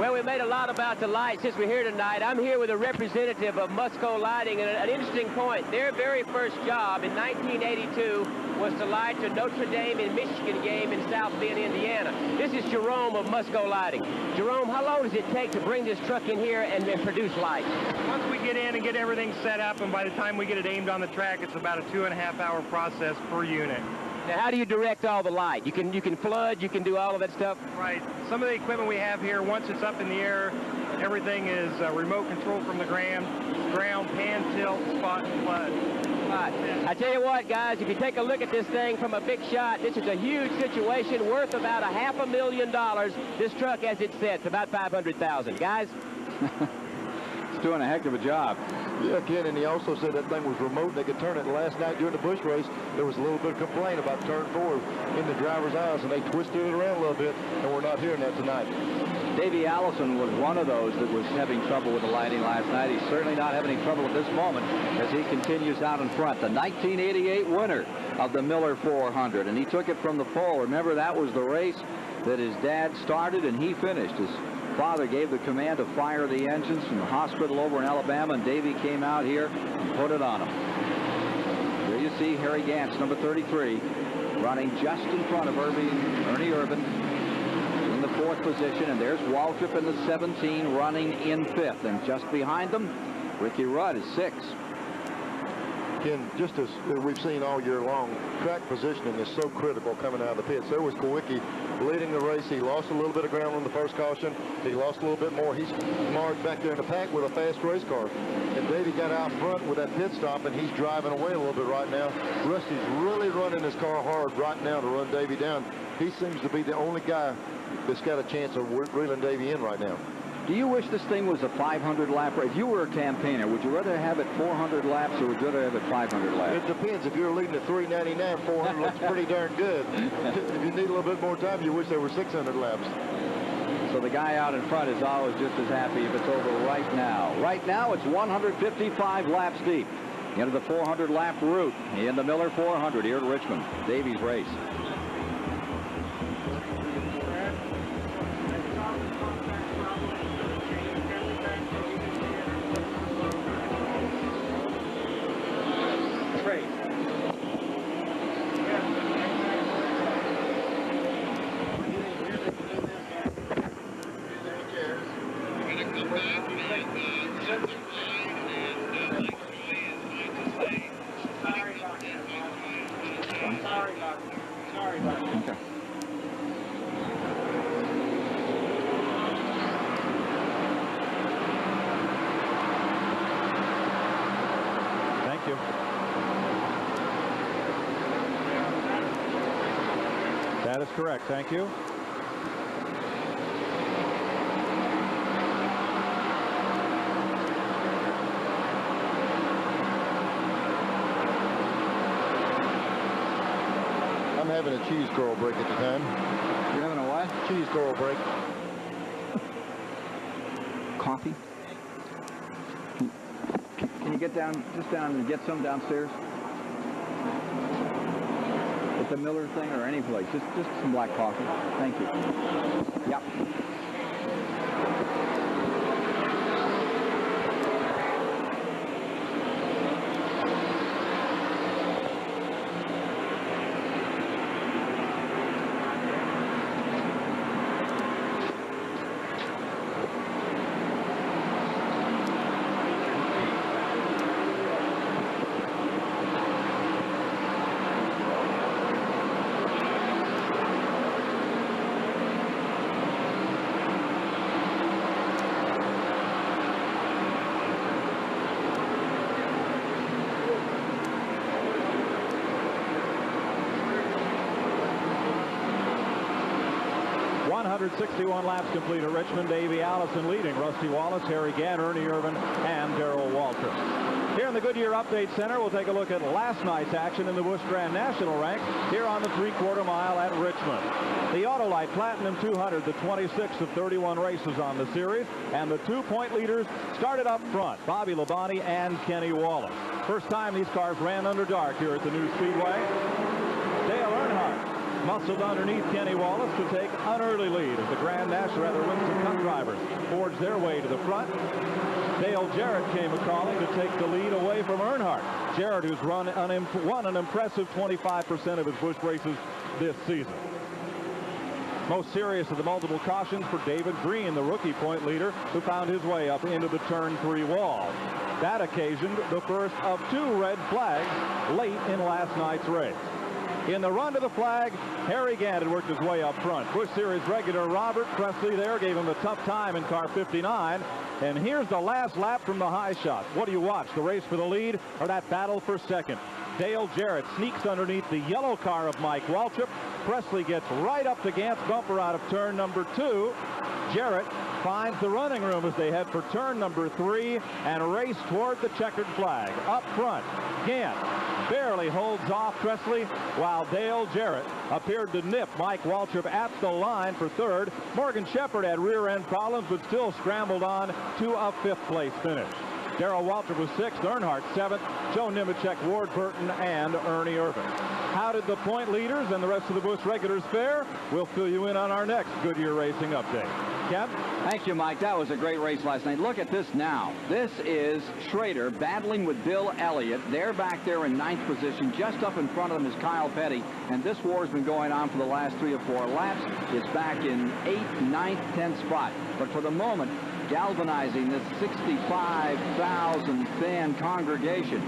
Well, we made a lot about the lights since we're here tonight. I'm here with a representative of Musco Lighting, and an interesting point. Their very first job in 1982 was to light the Notre Dame and Michigan game in South Bend, Indiana. This is Jerome of Musco Lighting. Jerome, how long does it take to bring this truck in here and produce lights? Once we get in and get everything set up, and by the time we get it aimed on the track, it's about a 2.5-hour process per unit. Now, how do you direct all the light? You can flood, you can do all of that stuff? Right. Some of the equipment we have here, once it's up in the air, everything is remote control from the ground, pan, tilt, spot, and flood. Right. I tell you what, guys, if you take a look at this thing from a big shot, this is a huge situation worth about $500,000. This truck, as it sits, about $500,000. Guys? It's doing a heck of a job. Yeah, Ken, and he also said that thing was remote. They could turn it. Last night during the Busch race, there was a little bit of complaint about turn 4 in the driver's eyes, and they twisted it around a little bit, and we're not hearing that tonight. Davey Allison was one of those that was having trouble with the lighting last night. He's certainly not having any trouble at this moment as he continues out in front. The 1988 winner of the Miller 400, and he took it from the pole. Remember, that was the race that his dad started and he finished. His father gave the command to fire the engines from the hospital over in Alabama, and Davey came out here and put it on him. Here you see Harry Gantz, number 33, running just in front of Ernie Urban in the 4th position, and there's Waltrip in the 17 running in 5th, and just behind them, Ricky Rudd is 6th. Ken, just as we've seen all year long, track positioning is so critical coming out of the pits. There was Kowicki leading the race. He lost a little bit of ground on the first caution. He lost a little bit more. He's marked back there in the pack with a fast race car. And Davey got out front with that pit stop, and he's driving away a little bit right now. Rusty's really running his car hard right now to run Davey down. He seems to be the only guy that's got a chance of reeling Davey in right now. Do you wish this thing was a 500-lap race? If you were a campaigner, would you rather have it 400 laps or would you rather have it 500 laps? It depends. If you're leading at 399, 400 looks pretty darn good. If you need a little bit more time, you wish there were 600 laps. So the guy out in front is always just as happy if it's over right now. Right now, it's 155 laps deep into the 400-lap route in the Miller 400 here at Richmond. Davies race. That is correct. Thank you. I'm having a cheese curl break at the time. You're having a what? Cheese curl break. Coffee? Can you get down, just down and get some downstairs? At the Miller thing or any place? Just some black coffee. Thank you. Yep. 161 laps complete at Richmond. Davey Allison leading. Rusty Wallace, Harry Gann, Ernie Irvin, and Darrell Waltrip. Here in the Goodyear Update Center, we'll take a look at last night's action in the Busch Grand National ranks here on the 3/4 mile at Richmond. The Autolite Platinum 200, the 26th of 31 races on the series, and the 2-point leaders started up front, Bobby Labonte and Kenny Wallace. First time these cars ran under dark here at the new Speedway. Dale Earnhardt muscled underneath Kenny Wallace to take an early lead as the Grand National, rather Winston Cup drivers forged their way to the front. Dale Jarrett came a-calling to take the lead away from Earnhardt. Jarrett, who's won an impressive 25% of his Busch races this season. Most serious of the multiple cautions for David Green, the rookie point leader, who found his way up into the turn 3 wall. That occasioned the first of 2 red flags late in last night's race. In the run to the flag, Harry Gann had worked his way up front. Busch Series regular Robert Presley there gave him a tough time in car 59. And here's the last lap from the high shot. What do you watch, the race for the lead or that battle for second? Dale Jarrett sneaks underneath the yellow car of Mike Waltrip. Presley gets right up to Gant's bumper out of turn number 2. Jarrett finds the running room as they head for turn number 3 and race toward the checkered flag. Up front, Gant barely holds off Presley, while Dale Jarrett appeared to nip Mike Waltrip at the line for third. Morgan Shepherd had rear-end problems, but still scrambled on to a 5th place finish. Darrell Waltrip was 6th, Earnhardt 7th, Joe Nemechek, Ward Burton, and Ernie Irvin. How did the point leaders and the rest of the Busch regulars fare? We'll fill you in on our next Goodyear Racing Update. Ken? Thank you, Mike. That was a great race last night. Look at this now. This is Schrader battling with Bill Elliott. They're back there in 9th position. Just up in front of them is Kyle Petty. And this war has been going on for the last 3 or 4 laps. It's back in 8th, 9th, 10th spot. But for the moment, galvanizing this 65,000 fan congregation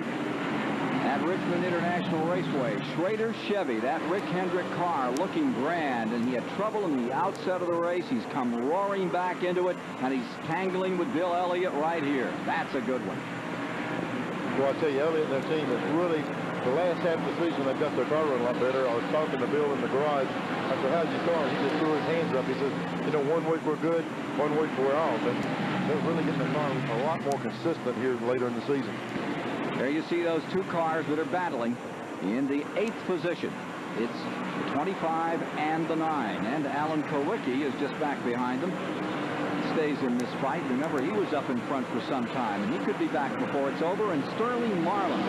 at Richmond International Raceway. Schrader Chevy, that Rick Hendrick car, looking grand, and he had trouble in the outset of the race. He's come roaring back into it, and he's tangling with Bill Elliott right here. That's a good one. Well, I tell you, Elliott and their team has really The last half of the season, they've got their car running a lot better. I was talking to Bill in the garage. I said, how's your car? He just threw his hands up. He says, you know, one week we're good, one week we're off. And they're really getting the car a lot more consistent here later in the season. There you see those two cars that are battling in the 8th position. It's the 25 and the 9. And Alan Kulwicki is just back behind them. Stays in this fight. Remember, he was up in front for some time, and he could be back before it's over. And Sterling Marlin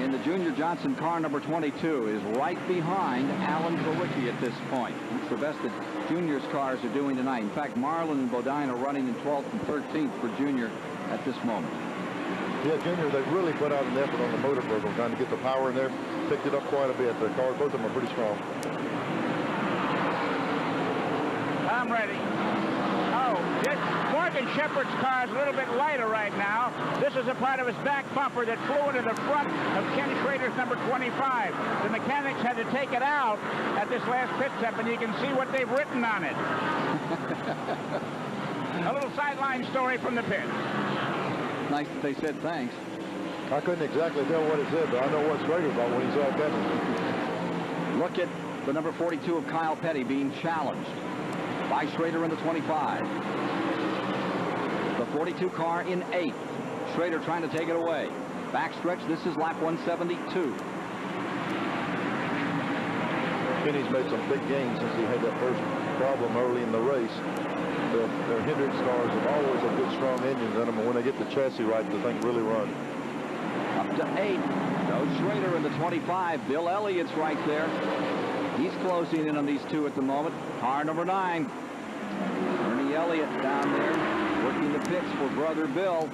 in the Junior Johnson car number 22 is right behind Alan Kulwicki at this point. That's the best that Junior's cars are doing tonight. In fact, Marlin and Bodine are running in 12th and 13th for Junior at this moment. Yeah, Junior, they've really put out an effort on the motor program, trying to get the power in there. Picked it up quite a bit. The cars, both of them are pretty strong. I'm ready. Oh, Morgan Shepherd's car is a little bit lighter right now. This is a part of his back bumper that flew into the front of Ken Schrader's number 25. The mechanics had to take it out at this last pit stop, and you can see what they've written on it. A little sideline story from the pit. Nice that they said thanks. I couldn't exactly tell what it said, but I know what Schrader thought when he saw it coming. Look at the number 42 of Kyle Petty being challenged by Schrader in the 25. The 42 car in 8th. Schrader trying to take it away. Backstretch, this is lap 172. Kenny's made some big gains since he had that first problem early in the race. Their Hendricks cars have always had good, strong engines in them, and when they get the chassis right, the thing really runs. Up to 8. No Schrader in the 25. Bill Elliott's right there. He's closing in on these two at the moment. Car number 9. Ernie Elliott down there working the pits for brother Bill.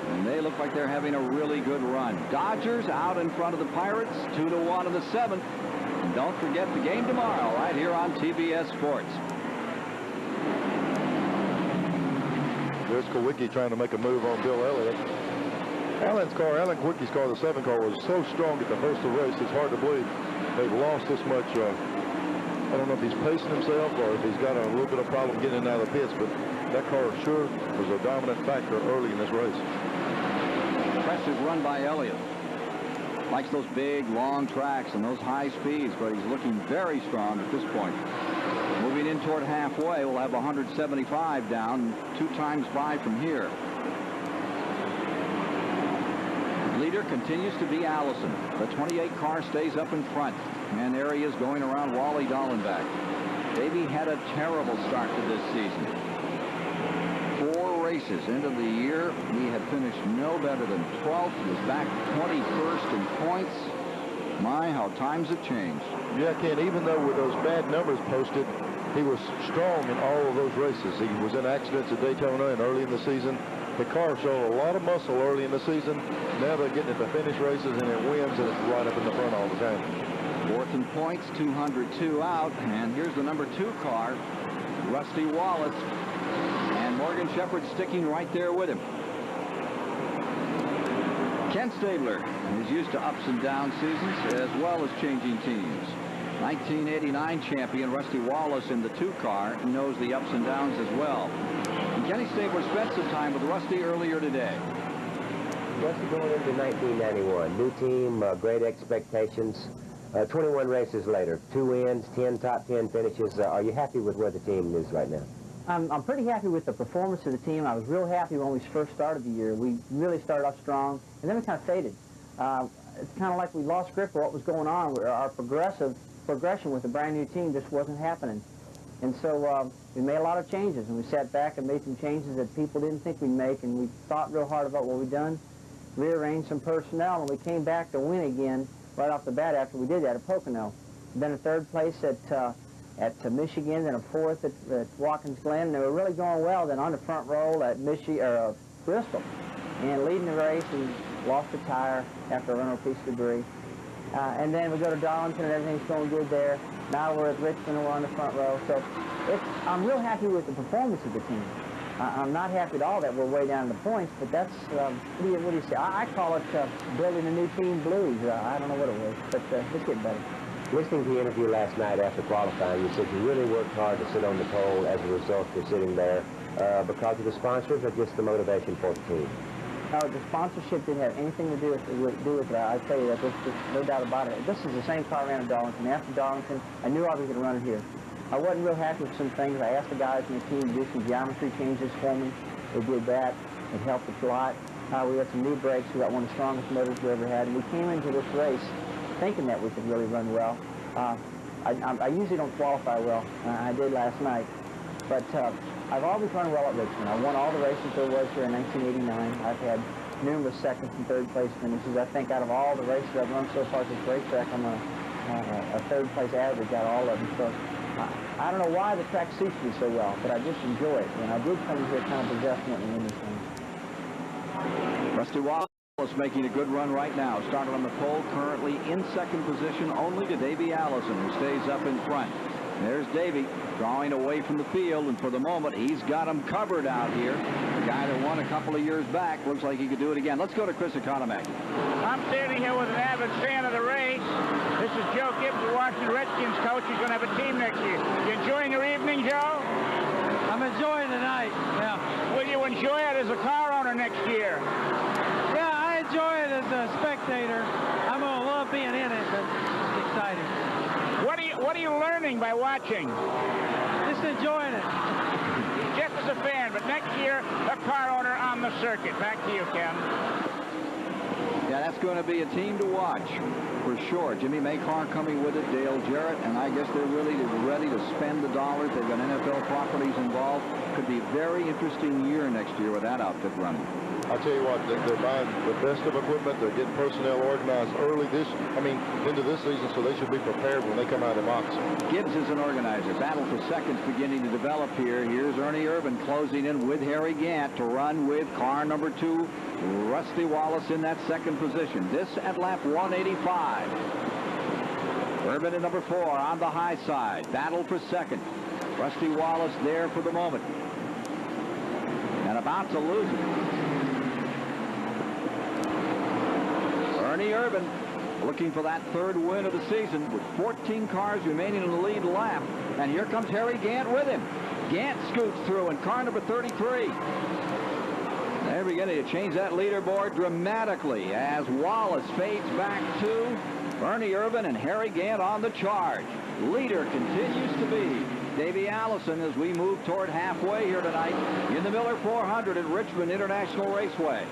And they look like they're having a really good run. Dodgers out in front of the Pirates, 2-1 in the 7th. And don't forget the game tomorrow right here on TBS Sports. There's Kulwicki trying to make a move on Bill Elliott. Alan Kulwicki's car, the 7 car, was so strong at the first of the race, it's hard to believe they've lost this much. I don't know if he's pacing himself or if he's got a little bit of problem getting in and out of the pits, but that car sure was a dominant factor early in this race. Impressive run by Elliott. Likes those big, long tracks and those high speeds, but he's looking very strong at this point. Moving in toward halfway, we'll have 175 down, 2 times by from here. Leader continues to be Allison. The 28 car stays up in front, and there he is going around Wally Dallenbach. Davey had a terrible start to this season. 4 races into the year, he had finished no better than 12th. He was back 21st in points. My, how times have changed. Yeah, Ken, even though with those bad numbers posted, he was strong in all of those races. He was in accidents at Daytona and early in the season. The car showed a lot of muscle early in the season. Now they're getting at the finish races, and it wins, and it's right up in the front all the time. 4th in points, 202 out, and here's the number 2 car, Rusty Wallace, and Morgan Shepherd sticking right there with him. Ken Stabler is used to ups and down seasons as well as changing teams. 1989 champion Rusty Wallace in the 2 car knows the ups and downs as well. And Kenny Stabler spent some time with Rusty earlier today. Rusty going into 1991. New team, great expectations. 21 races later, 2 wins, 10 top 10 finishes. Are you happy with where the team is right now? I'm pretty happy with the performance of the team. I was real happy when we first started the year. We really started off strong, and then we kind of faded. It's kind of like we lost grip of what was going on. Our progression with a brand new team just wasn't happening. And so we made a lot of changes, and we sat back and made some changes that people didn't think we'd make, and we thought real hard about what we'd done, rearranged some personnel, and we came back to win again right off the bat after we did that at Pocono. Then a 3rd place at Michigan, then a 4th at Watkins Glen, and they were really going well. Then on the front roll at Bristol, and leading the race, and lost a tire after a runner piece of debris. And then we go to Darlington, and everything's going good there. Now we're at Richmond, and we're on the front row. So I'm real happy with the performance of the team. I'm not happy at all that we're way down in the points, but that's, what do you say? I call it building a new team blues. I don't know what it was, but it's getting better. Listening to your interview last night after qualifying, you said you really worked hard to sit on the pole. As a result, you're sitting there because of the sponsors or just the motivation for the team? The sponsorship didn't have anything to do with it. I tell you that, there's no doubt about it. This is the same car I ran at Darlington. After Darlington, I knew I was going to run it here. I wasn't real happy with some things. I asked the guys in the team to do some geometry changes for me. They did that. It helped a lot. We had some new brakes. We got one of the strongest motors we ever had. And we came into this race thinking that we could really run well. I usually don't qualify well. I did last night. But I've always run well at Richmond. I won all the races there was here in 1989. I've had numerous second and third place finishes. I think out of all the races I've run so far at this racetrack, I'm a third place average out of all of them. So I don't know why the track suits me so well, but I just enjoy it. And I did come here kind of possessed wanting to win this thing. Rusty Wallace making a good run right now. Started on the pole, currently in second position only to Davey Allison, who stays up in front. There's Davey drawing away from the field, and for the moment, he's got him covered out here. The guy that won a couple of years back looks like he could do it again. Let's go to Chris Economack. I'm standing here with an avid fan of the race. This is Joe Gibbs, the Washington Redskins coach. He's going to have a team next year. You enjoying your evening, Joe? I'm enjoying the night, yeah. Will you enjoy it as a car owner next year? Yeah, I enjoy it as a spectator. I'm going to love being in it, but it's exciting. What are you learning by watching? Just enjoying it. Just as a fan, but next year, a car owner on the circuit. Back to you, Ken. Yeah, that's going to be a team to watch for sure. Jimmy Maycar coming with it, Dale Jarrett, and I guess they're really ready to spend the dollars. They've got NFL properties involved. Could be a very interesting year next year with that outfit running. I'll tell you what, they're buying the best of equipment. They're getting personnel organized early into this season, so they should be prepared when they come out of the box. Gibbs is an organizer. Battle for seconds beginning to develop here. Here's Ernie Irvin closing in with Harry Gant to run with car number 2, Rusty Wallace in that second position. This at lap 185. Irvin at number 4 on the high side. Battle for second. Rusty Wallace there for the moment. And about to lose it. Ernie Irvin looking for that third win of the season with 14 cars remaining in the lead lap. And here comes Harry Gant with him. Gant scoots through in car number 33. They're beginning to change that leaderboard dramatically as Wallace fades back to Ernie Irvin and Harry Gant on the charge. Leader continues to be Davey Allison as we move toward halfway here tonight in the Miller 400 at Richmond International Raceway.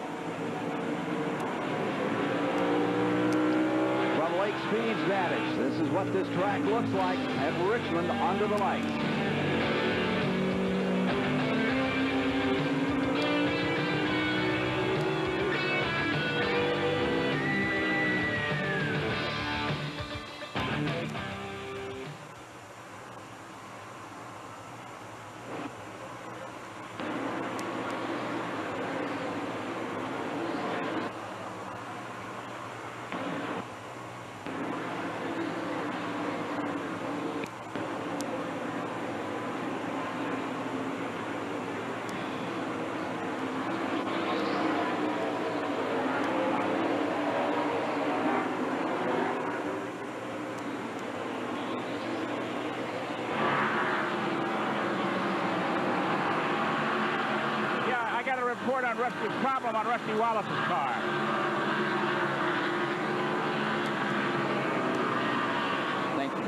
Lake Speed's vantage. This is what this track looks like at Richmond under the lights. Report on Rusty's problem on Rusty Wallace's car. Thank you.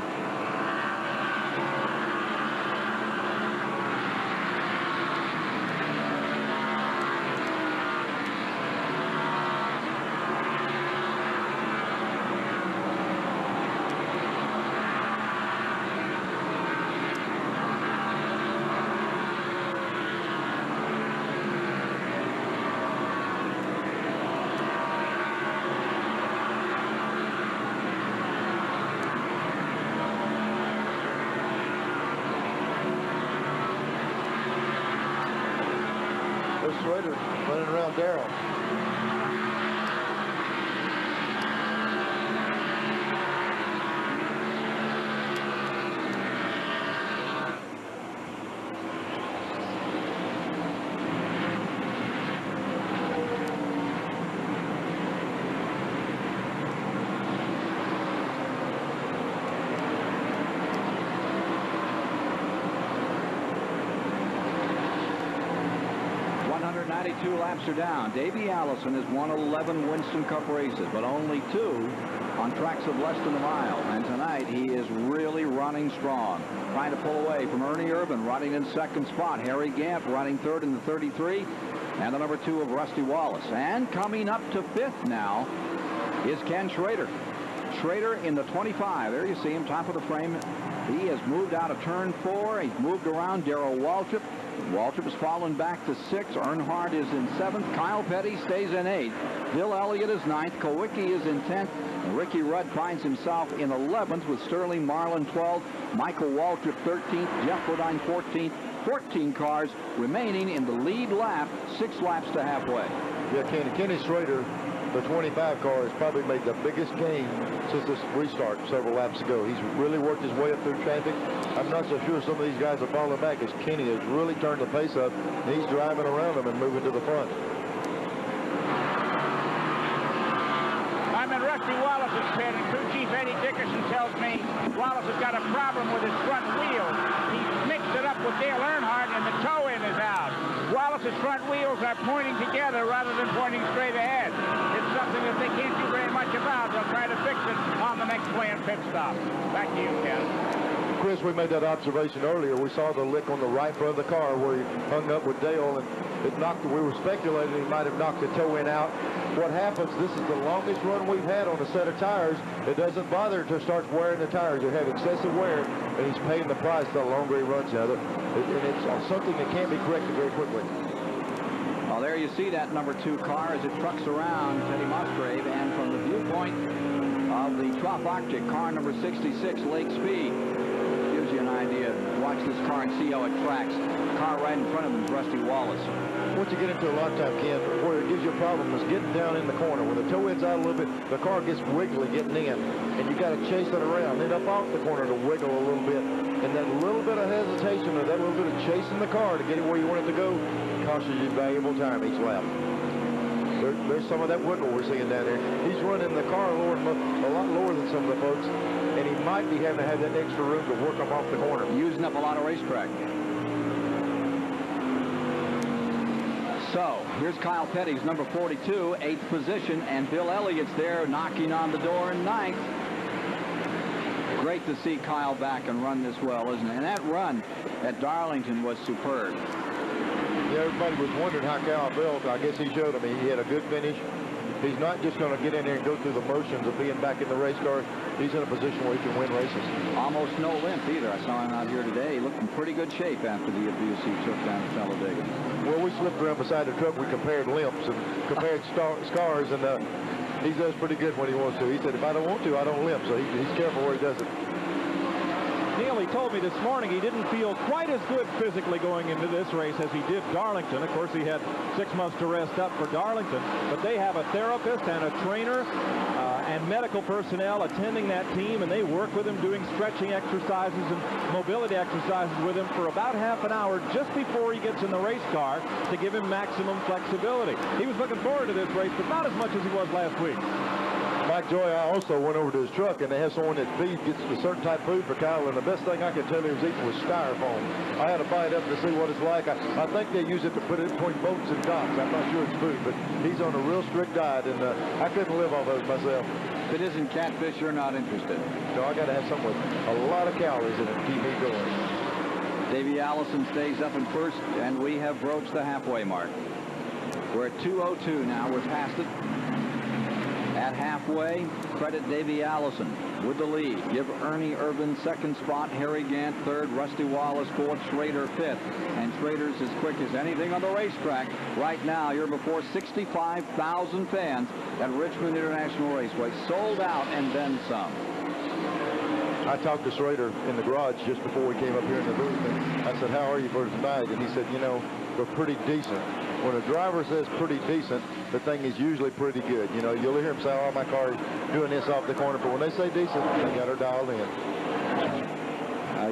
Schrader running around Darrell. 92 laps are down. Davey Allison has won 11 Winston Cup races, but only 2 on tracks of less than a mile. And tonight he is really running strong. Trying to pull away from Ernie Irvin, running in second spot. Harry Gant running third in the 33. And the number 2 of Rusty Wallace. And coming up to 5th now is Ken Schrader. Schrader in the 25. There you see him, top of the frame. He has moved out of turn 4. He's moved around Darrell Waltrip. Waltrip has fallen back to 6. Earnhardt is in 7th. Kyle Petty stays in 8th. Bill Elliott is 9th. Kowicki is in 10th. And Ricky Rudd finds himself in 11th with Sterling Marlin 12th. Michael Waltrip 13th. Jeff Bodine 14th. 14 cars remaining in the lead lap, 6 laps to halfway. Yeah, Kenny Schrader, the 25 car, has probably made the biggest gain since this restart several laps ago. He's really worked his way up through traffic. I'm not so sure some of these guys are falling back as Kenny has really turned the pace up. And he's driving around them and moving to the front. I'm in Rusty Wallace's pit, and crew chief Eddie Dickerson tells me Wallace has got a problem with his front wheel. He mixed it up with Dale Earnhardt, and the toe-in is out. Wallace's front wheels are pointing together rather than pointing straight ahead. It's something that they can't do very much about. They'll try to fix it on the next planned pit stop. Back to you, Ken. Chris, we made that observation earlier. We saw the lick on the right front of the car where he hung up with Dale, and it knocked. We were speculating he might have knocked the toe-in out. What happens, this is the longest run we've had on a set of tires. It doesn't bother to start wearing the tires. They have excessive wear, and he's paying the price the longer he runs now. And it's something that can't be corrected very quickly. Well, there you see that number 2 car as it trucks around Teddy Musgrave, and from the viewpoint of the Trop Arctic, car number 66, Lake Speed, gives you an idea. Watch this car and see how it tracks. The car right in front of him is Rusty Wallace. What you get into a lot of time, Ken, where it gives you a problem is getting down in the corner. When the toe end's out a little bit, the car gets wiggly getting in, and you got to chase it around, then up off the corner to wiggle a little bit. And that little bit of hesitation or that little bit of chasing the car to get it where you want it to go costs you valuable time each lap. There's some of that wiggle we're seeing down there. He's running the car lower, a lot lower than some of the folks, and he might be having to have that extra room to work him off the corner. Using up a lot of racetrack. So, here's Kyle Petty's number 42, 8th position, and Bill Elliott's there knocking on the door in 9th. Great to see Kyle back and run this well, isn't it? And that run at Darlington was superb. Yeah, everybody was wondering how Kyle felt. I guess he showed him. He had a good finish. He's not just going to get in there and go through the motions of being back in the race car. He's in a position where he can win races. Almost no limp either. I saw him out here today. He looked in pretty good shape after the abuse he took down at Talladega. Well, we slipped around beside the truck. We compared limps and compared scars, and he does pretty good when he wants to. He said, if I don't want to, I don't limp. So he's careful where he does it. Neil, he told me this morning he didn't feel quite as good physically going into this race as he did Darlington. Of course, he had 6 months to rest up for Darlington, but they have a therapist and a trainer and medical personnel attending that team, and they work with him doing stretching exercises and mobility exercises with him for about half an hour just before he gets in the race car to give him maximum flexibility. He was looking forward to this race, but not as much as he was last week. Mike Joy, I also went over to his truck, and they have someone that gets a certain type of food for Kyle, and the best thing I could tell him was eating was styrofoam. I had to buy it up to see what it's like. I think they use it to put it between boats and docks. I'm not sure it's food, but he's on a real strict diet, and I couldn't live off those myself. If it isn't catfish, you're not interested. No, I got to have something with a lot of calories in it to keep me going. Davey Allison stays up in first, and we have broached the halfway mark. We're at 2:02 now. We're past it. At halfway, credit Davey Allison with the lead. Give Ernie Irvin second spot, Harry Gant third, Rusty Wallace fourth, Schrader fifth. And Schrader's as quick as anything on the racetrack. Right now, you're before 65,000 fans at Richmond International Raceway. Sold out and then some. I talked to Schrader in the garage just before we came up here in the booth, and I said, how are you for tonight? And he said, you know, we're pretty decent. When a driver says pretty decent, the thing is usually pretty good. You know, you'll hear him say, oh, my car's doing this off the corner. But when they say decent, they got her dialed in.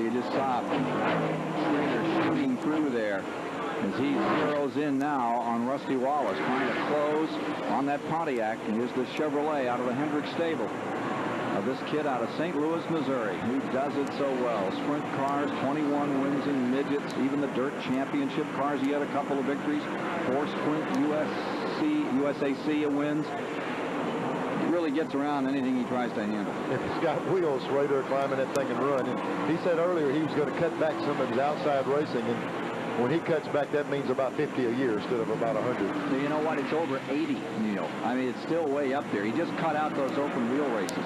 You just saw Schrader shooting through there as he zeroes in now on Rusty Wallace, trying to close on that Pontiac. And here's the Chevrolet out of the Hendrick stable. This kid out of St. Louis, Missouri, who does it so well. Sprint cars, 21 wins in midgets, even the dirt championship cars. He had a couple of victories. 4 sprint USAC wins. He really gets around anything he tries to handle. If he's got wheels, Rader climbing that thing and run. And he said earlier he was going to cut back some of his outside racing, and when he cuts back, that means about 50 a year instead of about 100. So you know what? It's over 80, Neil. I mean, it's still way up there. He just cut out those open wheel races.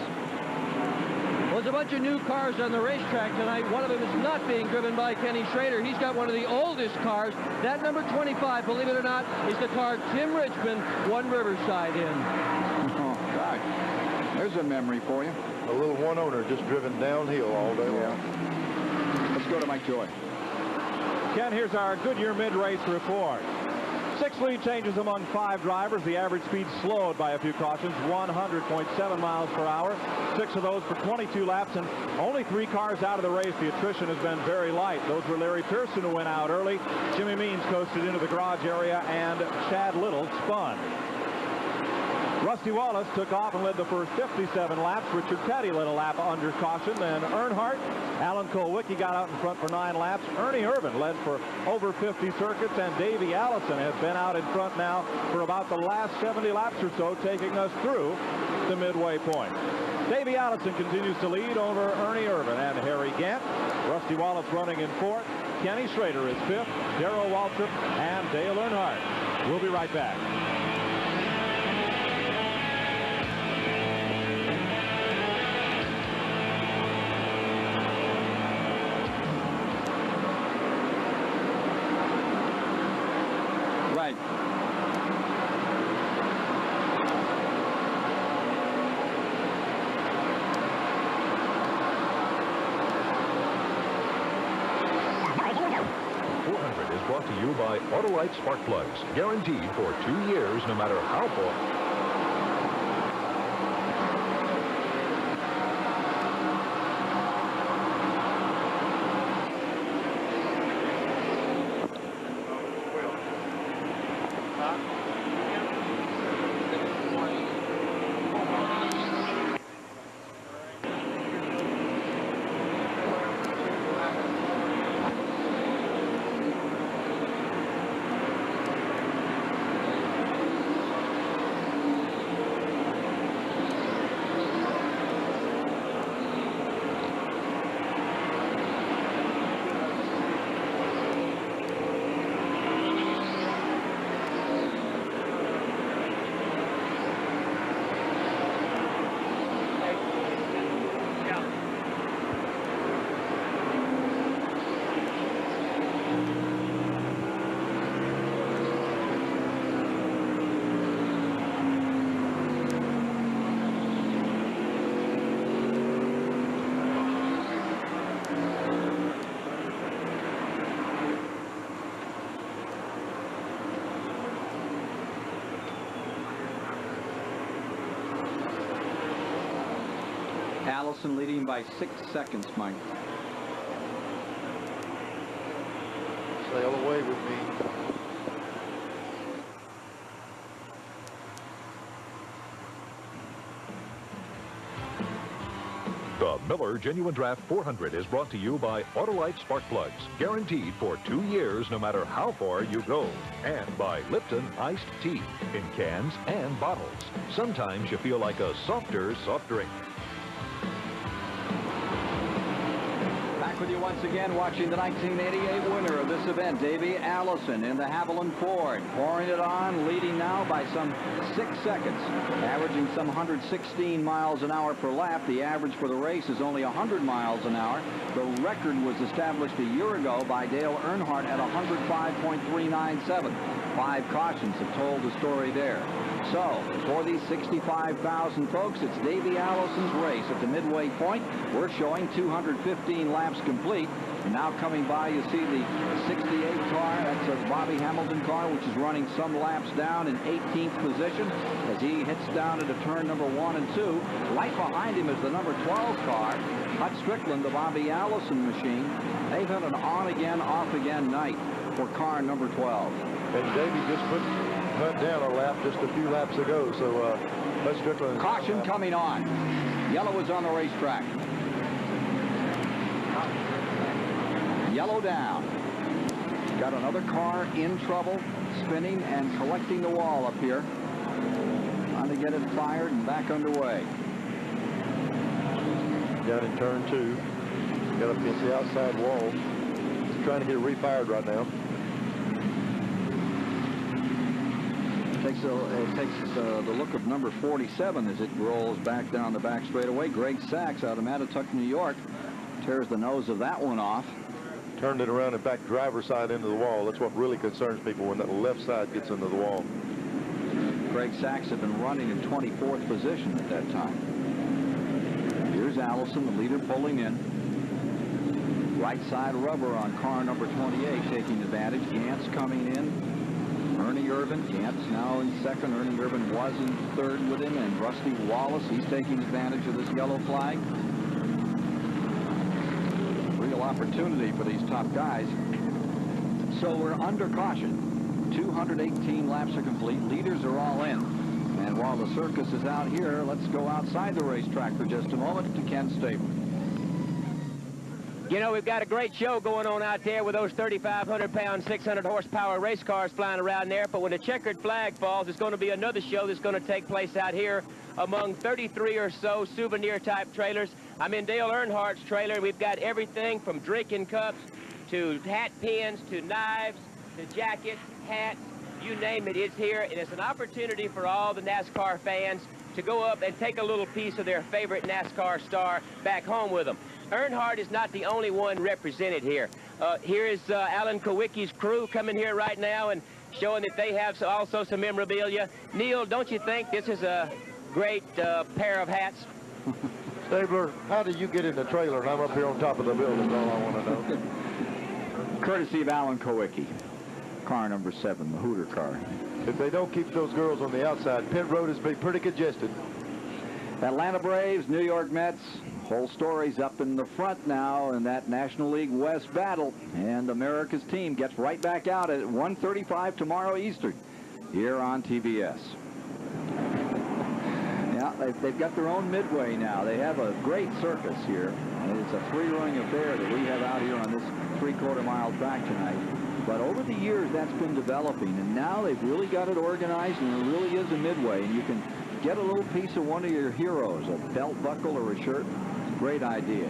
Well, there's a bunch of new cars on the racetrack tonight. One of them is not being driven by Kenny Schrader. He's got one of the oldest cars. That number 25, believe it or not, is the car Tim Richmond won Riverside in. Oh, God. There's a memory for you. A little one owner just driven downhill all day long. Let's go to Mike Joy. Ken, here's our Goodyear mid-race report. 6 lead changes among 5 drivers. The average speed slowed by a few cautions, 100.7 miles per hour. 6 of those for 22 laps, and only 3 cars out of the race. The attrition has been very light. Those were Larry Pearson, who went out early. Jimmy Means coasted into the garage area, and Chad Little spun. Rusty Wallace took off and led the first 57 laps. Richard Petty led a lap under caution. Then Earnhardt, Alan Kulwicki got out in front for 9 laps. Ernie Irvin led for over 50 circuits, and Davey Allison has been out in front now for about the last 70 laps or so, taking us through the midway point. Davey Allison continues to lead over Ernie Irvin and Harry Gant. Rusty Wallace running in 4th. Kenny Schrader is 5th. Darrell Waltrip and Dale Earnhardt. We'll be right back. Right. Is brought to you by Autolite Spark Plugs, guaranteed for 2 years, no matter how far. Allison leading by 6 seconds, Mike. Sail away with me. The Miller Genuine Draft 400 is brought to you by Autolite Spark Plugs, guaranteed for 2 years, no matter how far you go. And by Lipton Iced Tea, in cans and bottles. Sometimes you feel like a softer soft drink. Back with you once again, watching the 1988 winner of this event, Davey Allison in the Haviland Ford. Pouring it on, leading now by some 6 seconds, averaging some 116 miles an hour per lap. The average for the race is only 100 miles an hour. The record was established a year ago by Dale Earnhardt at 105.397. 5 cautions have told the story there. So, for these 65,000 folks, it's Davey Allison's race at the midway point. We're showing 215 laps complete. And now coming by, you see the 68 car. That's a Bobby Hamilton car, which is running some laps down in 18th position as he hits down into turn number 1 and 2. Right behind him is the number 12 car, Hut Strickland, the Bobby Allison machine. They've had an on-again, off-again night for car number 12. And Davey just put Hunt down a lap just a few laps ago, so Hut Strickland... Caution coming on. Yellow is on the racetrack. Yellow down. Got another car in trouble, spinning and collecting the wall up here. Trying to get it fired and back underway. Down in turn 2. Got up against the outside wall. He's trying to get it refired right now. It takes the look of number 47 as it rolls back down the back straightaway. Greg Sachs out of Mattatuck, New York, tears the nose of that one off. Turned it around and back driver's side into the wall. That's what really concerns people when that left side gets into the wall. Greg Sachs had been running in 24th position at that time. Here's Allison, the leader, pulling in. Right side rubber on car number 28, taking advantage. Gantz coming in. Ernie Irvin, Gantz now in second. Ernie Irvin was in third with him, and Rusty Wallace, he's taking advantage of this yellow flag. Real opportunity for these top guys. So we're under caution. 218 laps are complete. Leaders are all in. And while the circus is out here, let's go outside the racetrack for just a moment to Ken Stabler. You know, we've got a great show going on out there with those 3,500-pound, 600-horsepower race cars flying around there. But when the checkered flag falls, it's going to be another show that's going to take place out here among 33 or so souvenir-type trailers. I'm in Dale Earnhardt's trailer. We've got everything from drinking cups to hat pins to knives to jackets, hats, you name it, it's here. And it's an opportunity for all the NASCAR fans to go up and take a little piece of their favorite NASCAR star back home with them. Earnhardt is not the only one represented here. Here is Alan Kowicki's crew coming here right now and showing that they have also some memorabilia. Neil, don't you think this is a great pair of hats? Stabler, how did you get in the trailer and I'm up here on top of the building? All I want to know. Courtesy of Alan Kowicki. Car number 7, the Hooter car. If they don't keep those girls on the outside, pit road has been pretty congested. Atlanta Braves, New York Mets. Whole story's up in the front now in that National League West battle. And America's team gets right back out at 1:35 tomorrow Eastern here on TBS. Yeah, they've got their own midway now. They have a great circus here. And it's a three-ring affair that we have out here on this 3/4-mile track tonight. But over the years, that's been developing. And now they've really got it organized, and there really is a midway. And you can get a little piece of one of your heroes, a belt buckle or a shirt. Great idea.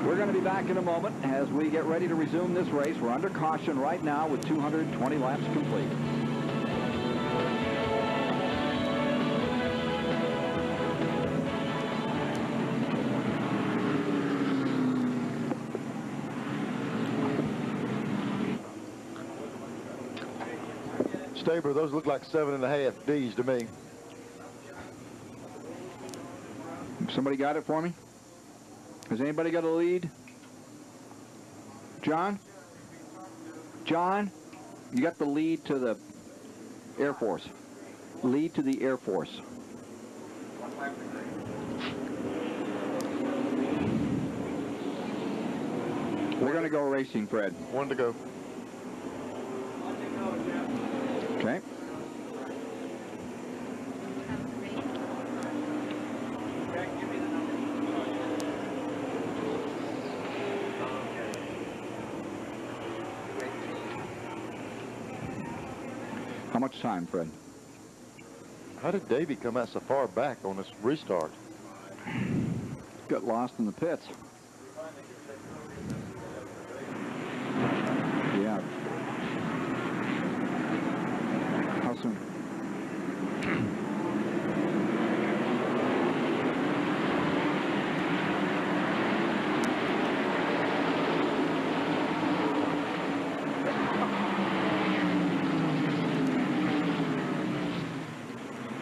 We're going to be back in a moment as we get ready to resume this race. We're under caution right now with 220 laps complete. Stabler, those look like 7.5 Ds to me. Somebody got it for me? Has anybody got a lead? John? John? You got the lead to the Air Force. Lead to the Air Force. We're going to go racing, Fred. One to go. Okay. How much time, Fred? How did Davey come out so far back on this restart? Got lost in the pits. Yeah. How soon?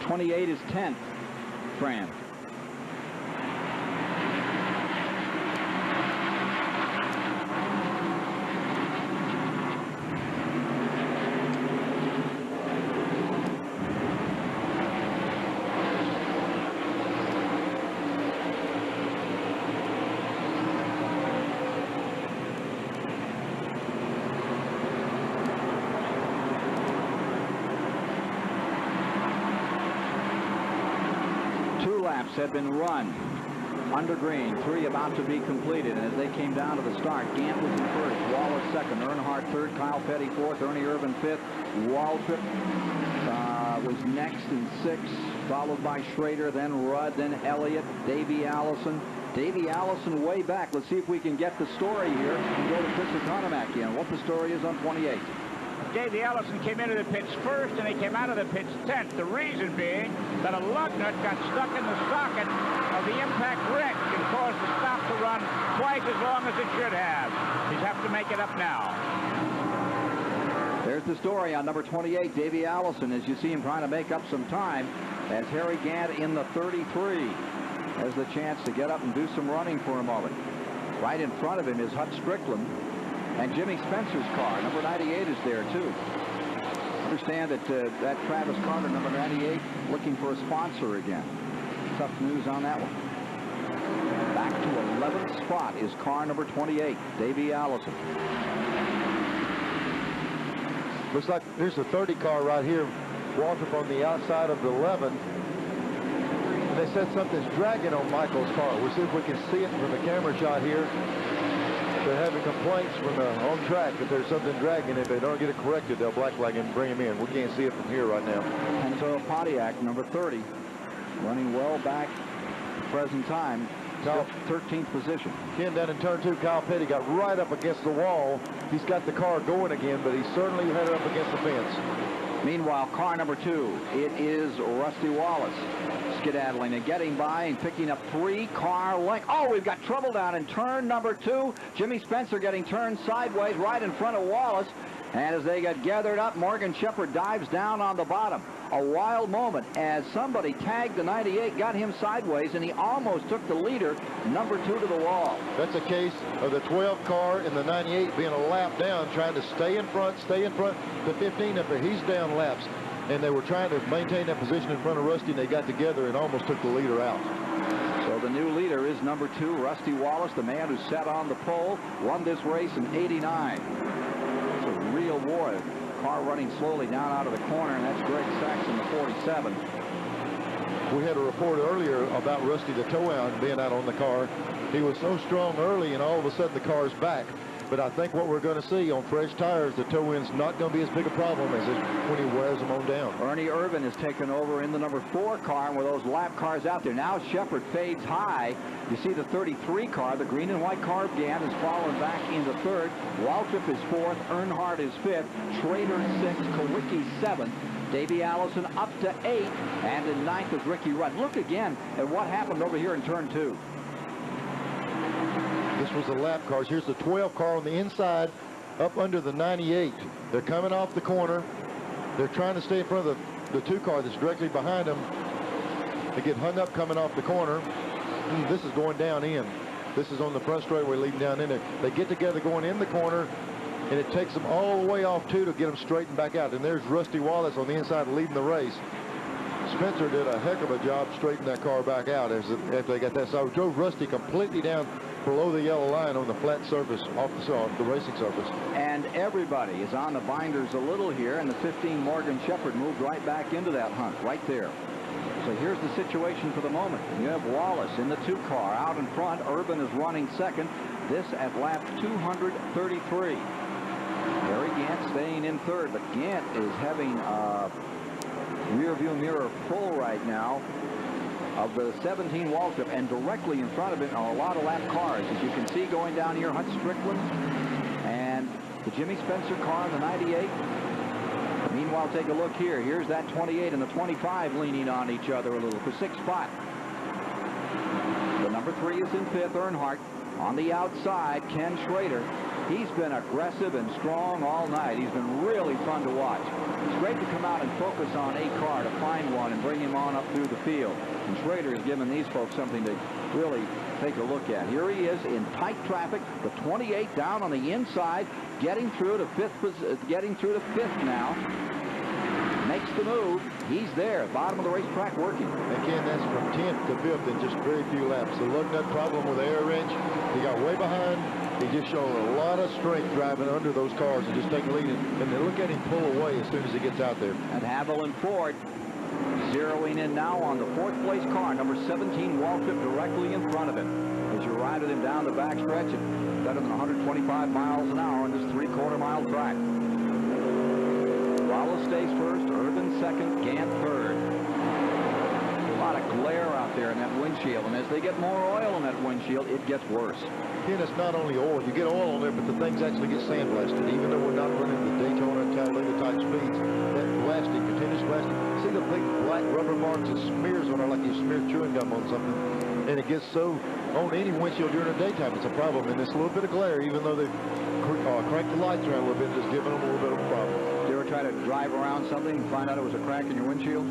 '28 is 10th, Fran. laps had been run. Under green, 3 about to be completed. And as they came down to the start, Gant was in first, Wallace second, Earnhardt third, Kyle Petty fourth, Ernie Irvin fifth. Waltrip was next in sixth, followed by Schrader, then Rudd, then Elliott, Davey Allison. Davey Allison way back. Let's see if we can get the story here and go to Chris Economack and what the story is on 28. Davey Allison came into the pits first, and he came out of the pits 10th. The reason being that a lug nut got stuck in the socket of the impact wrench and caused the stop to run twice as long as it should have. He's have to make it up now. There's the story on number 28, Davey Allison, as you see him trying to make up some time, as Harry Gant in the 33 has the chance to get up and do some running for a moment. Right in front of him is Hut Strickland. And Jimmy Spencer's car, number 98, is there, too. Understand that that Travis Carter, number 98, looking for a sponsor again. Tough news on that one. Back to 11th spot is car number 28, Davey Allison. Looks like there's the 30 car right here. Waltrip on the outside of the 11. And they said something's dragging on Michael's car. We'll see if we can see it from the camera shot here. They're having complaints from the on track that there's something dragging. If they don't get it corrected, they'll black flag and bring him in. We can't see it from here right now. And so Pontiac, number 30, running well back present time. 13th position. Ken, down in turn 2, Kyle Petty got right up against the wall. He's got the car going again, but he certainly had it up against the fence. Meanwhile, car number 2, it is Rusty Wallace. Skedaddling and getting by and picking up 3-car length. Oh, we've got trouble down in turn number 2. Jimmy Spencer getting turned sideways right in front of Wallace. And as they get gathered up, Morgan Shepherd dives down on the bottom. A wild moment as somebody tagged the 98, got him sideways, and he almost took the leader, number 2, to the wall. That's a case of the 12 car and the 98 being a lap down, trying to stay in front. The 15 up there, he's down laps. And they were trying to maintain that position in front of Rusty, and they got together and almost took the leader out. So the new leader is number 2, Rusty Wallace, the man who sat on the pole, won this race in '89. It's a real war. Car running slowly down out of the corner, and that's Greg Sachs in the 47. We had a report earlier about Rusty the tow-hound being out on the car. He was so strong early, and all of a sudden the car's back. But I think what we're going to see on fresh tires, the toe end's not going to be as big a problem as it when he wears them on down. Ernie Irvin has taken over in the number 4 car, and with those lap cars out there. Now Shepherd fades high. You see the 33 car, the green and white car of Gant, is fallen back into 3rd. Waltrip is 4th. Earnhardt is 5th. Schrader 6th. Kowicki 7th. Davey Allison up to 8th. And in 9th is Ricky Rudd. Look again at what happened over here in turn 2. This was the lap cars. Here's the 12 car on the inside, up under the 98. They're coming off the corner. They're trying to stay in front of the 2 car that's directly behind them. They get hung up coming off the corner. This is going down in. This is on the front straightaway leading down in there. They get together going in the corner, and it takes them all the way off 2 to get them straightened back out. And there's Rusty Wallace on the inside leading the race. Spencer did a heck of a job straightening that car back out after they got that. So I drove Rusty completely down below the yellow line on the flat surface off the racing surface. And everybody is on the binders a little here, and the 15 Morgan Shepherd moved right back into that hunt right there. So here's the situation for the moment. You have Wallace in the 2 car out in front. Urban is running 2nd. This at lap 233. Harry Gant staying in 3rd, but Gant is having rear view mirror full right now of the 17 Waltrip, and directly in front of it are a lot of lap cars. As you can see going down here, Hut Strickland and the Jimmy Spencer car in the 98. Meanwhile, take a look here. Here's that 28 and the 25 leaning on each other a little for 6th spot. The number 3 is in 5th, Earnhardt. On the outside, Ken Schrader. He's been aggressive and strong all night. He's been really fun to watch. It's great to come out and focus on a car, to find one and bring him on up through the field. And Schrader has given these folks something to really take a look at. Here he is in tight traffic. The 28 down on the inside, getting through to 5th now. Makes the move. He's there, bottom of the racetrack working. Again, that's from 10th to 5th in just very few laps. The lug nut problem with the air wrench, he got way behind. He just showed a lot of strength driving under those cars and just taking lead. And then look at him pull away as soon as he gets out there. And Haviland Ford Zeroing in now on the fourth place car, number 17, Waltrip, directly in front of him. As you ride with him down the backstretch at better than 125 miles an hour on this 3/4 mile track. Wallace stays first, Irvin second, Gant third. A lot of glare out there in that windshield, and as they get more oil in that windshield, it gets worse. Again, it's not only oil. You get oil on there, but the things actually get sandblasted. Even though we're not running the Daytona and Talladega type speeds, that blasting, continuous blasting. See the big black rubber marks it smears on there like you smear chewing gum on something. And it gets so on any windshield during the daytime, it's a problem. And it's a little bit of glare, even though they crank the lights around a little bit, just giving them a little bit of a problem. Did you ever try to drive around something and find out it was a crack in your windshield?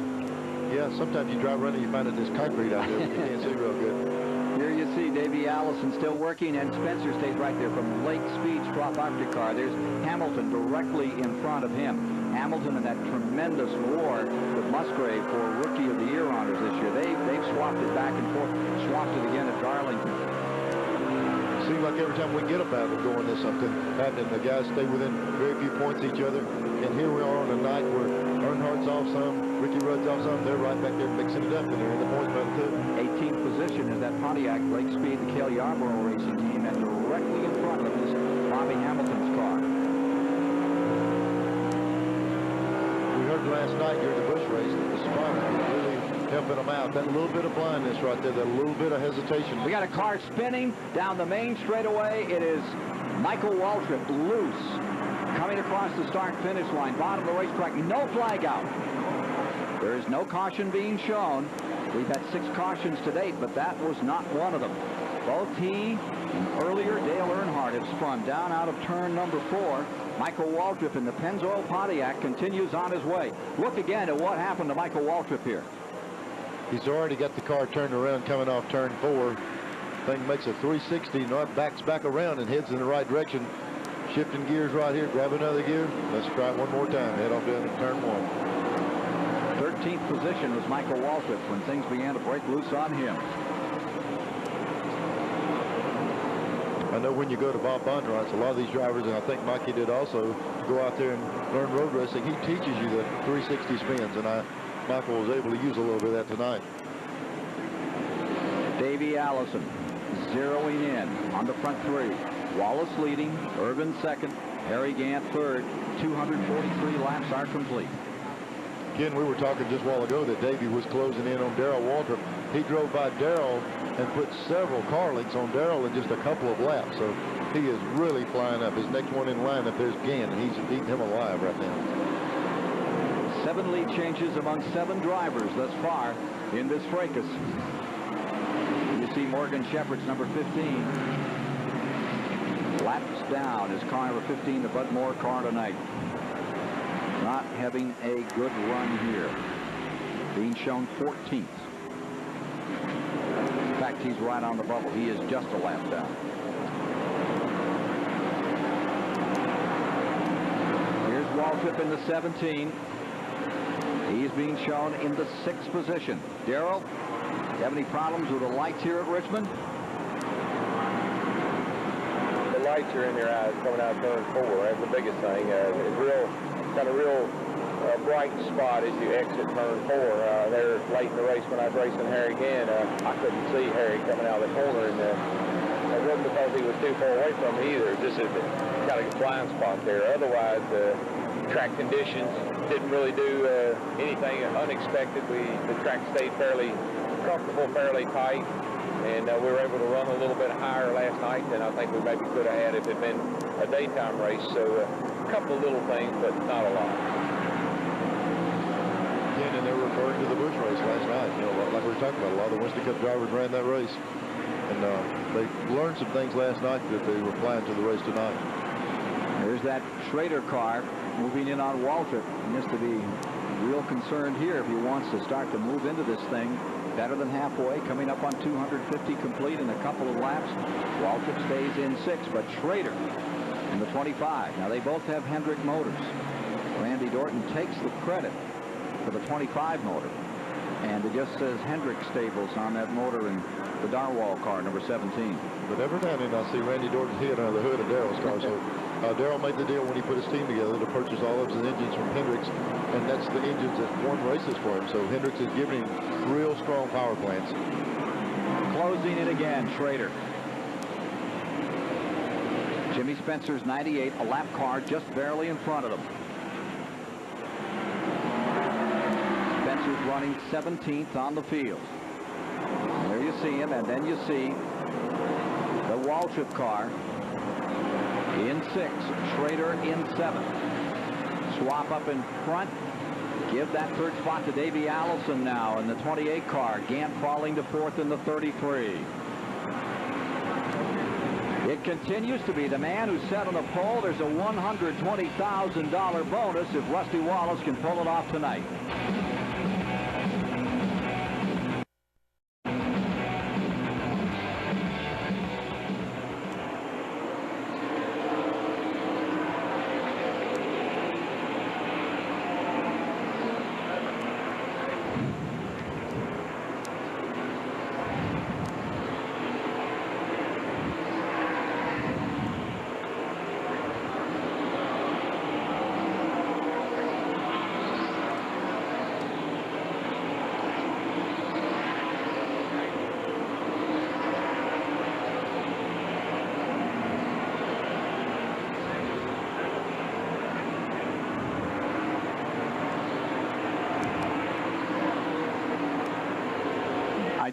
Yeah, sometimes you drive around and you find that there's concrete out there. You can't see real good. Here you see Davey Allison still working, and Spencer stays right there from Lake Speed's Trop-Octa car. There's Hamilton directly in front of him. Hamilton in that tremendous war with Musgrave for Rookie of the Year honors this year. They've swapped it back and forth, swapped it again at Darlington. Seems like every time we get a battle going, there's something happening. The guys stay within very few points each other. And here we are on a night where Earnhardt's off some, Ricky Rudd's off some. They're right back there mixing it up, and they're in the points battle too. 18th position is that Pontiac Lake Speed, the Cale Yarborough racing team, and directly in front of is Bobby Hamilton's car. We heard last night during the Busch race that the spotter was really helping them out. That little bit of blindness right there, that little bit of hesitation. We got a car spinning down the main straightaway. It is Michael Waltrip loose, coming across the start-finish line, bottom of the racetrack, no flag out. There is no caution being shown. We've had 6 cautions to date, but that was not one of them. Both he and earlier Dale Earnhardt have spun down out of turn number 4. Michael Waltrip in the Pennzoil Pontiac continues on his way. Look again at what happened to Michael Waltrip here. He's already got the car turned around coming off turn 4. Thing makes a 360, backs back around and heads in the right direction. Shifting gears right here, grab another gear. Let's try it one more time. Head off down to turn 1. 13th position was Michael Waltrip when things began to break loose on him. I know when you go to Bob Bondurant's, a lot of these drivers, and I think Mikey did also, go out there and learn road racing. He teaches you the 360 spins, and Michael was able to use a little bit of that tonight. Davey Allison zeroing in on the front 3. Wallace leading, Irvin second, Harry Gant third. 243 laps are complete. Again, we were talking just a while ago that Davey was closing in on Darrell Waltrip. He drove by Darrell and put several car links on Darrell in just a couple of laps. So he is really flying up. His next one in line up there's Gant, and he's eating him alive right now. 7 lead changes among 7 drivers thus far in this fracas. You see Morgan Shepherd's number 15. Laps down is car number 15, the Bud Moore car tonight. Not having a good run here. Being shown 14th. In fact, he's right on the bubble. He is just a lap down. Here's Waltrip in the 17. He's being shown in the 6th position. Darrell, you have any problems with the lights here at Richmond? The lights are in your eyes coming out of turn 4. That's the biggest thing. It's got a real bright spot as you exit turn 4. There late in the race when I was racing Harry again, I couldn't see Harry coming out of the corner, and it wasn't because he was too far away from me either. Just got a blind spot there. Otherwise, track conditions didn't really do anything unexpected. The track stayed fairly comfortable, fairly tight, and we were able to run a little bit higher last night than I think we maybe could have had if it had been a daytime race. So a couple of little things, but not a lot. Again, and they were referring to the Busch race last night. You know, like we were talking about, a lot of the Winston Cup drivers ran that race, and they learned some things last night that they were applying to the race tonight. There's that Schrader car moving in on Waltrip. He has to be real concerned here if he wants to start to move into this thing better than halfway, coming up on 250 complete in a couple of laps. Waltrip stays in 6th, but Schrader in the 25. Now they both have Hendrick motors. Randy Dorton takes the credit for the 25 motor, and it just says Hendrick Stables on that motor in the Darwall car, number 17. But every now and then I see Randy Dorton's head under the hood of Darrell's car, so Darrell made the deal when he put his team together to purchase all of his engines from Hendricks, and that's the engines that won races for him. So Hendricks is giving him real strong power plants. Closing it again, Schrader. Jimmy Spencer's 98, a lap car just barely in front of them. Spencer's running 17th on the field. There you see him, and then you see the Waltrip car in 6th, Schrader in 7th. Swap up in front. Give that 3rd spot to Davey Allison now in the 28 car. Gant falling to 4th in the 33. It continues to be the man who's set on the pole. There's a $120,000 bonus if Rusty Wallace can pull it off tonight.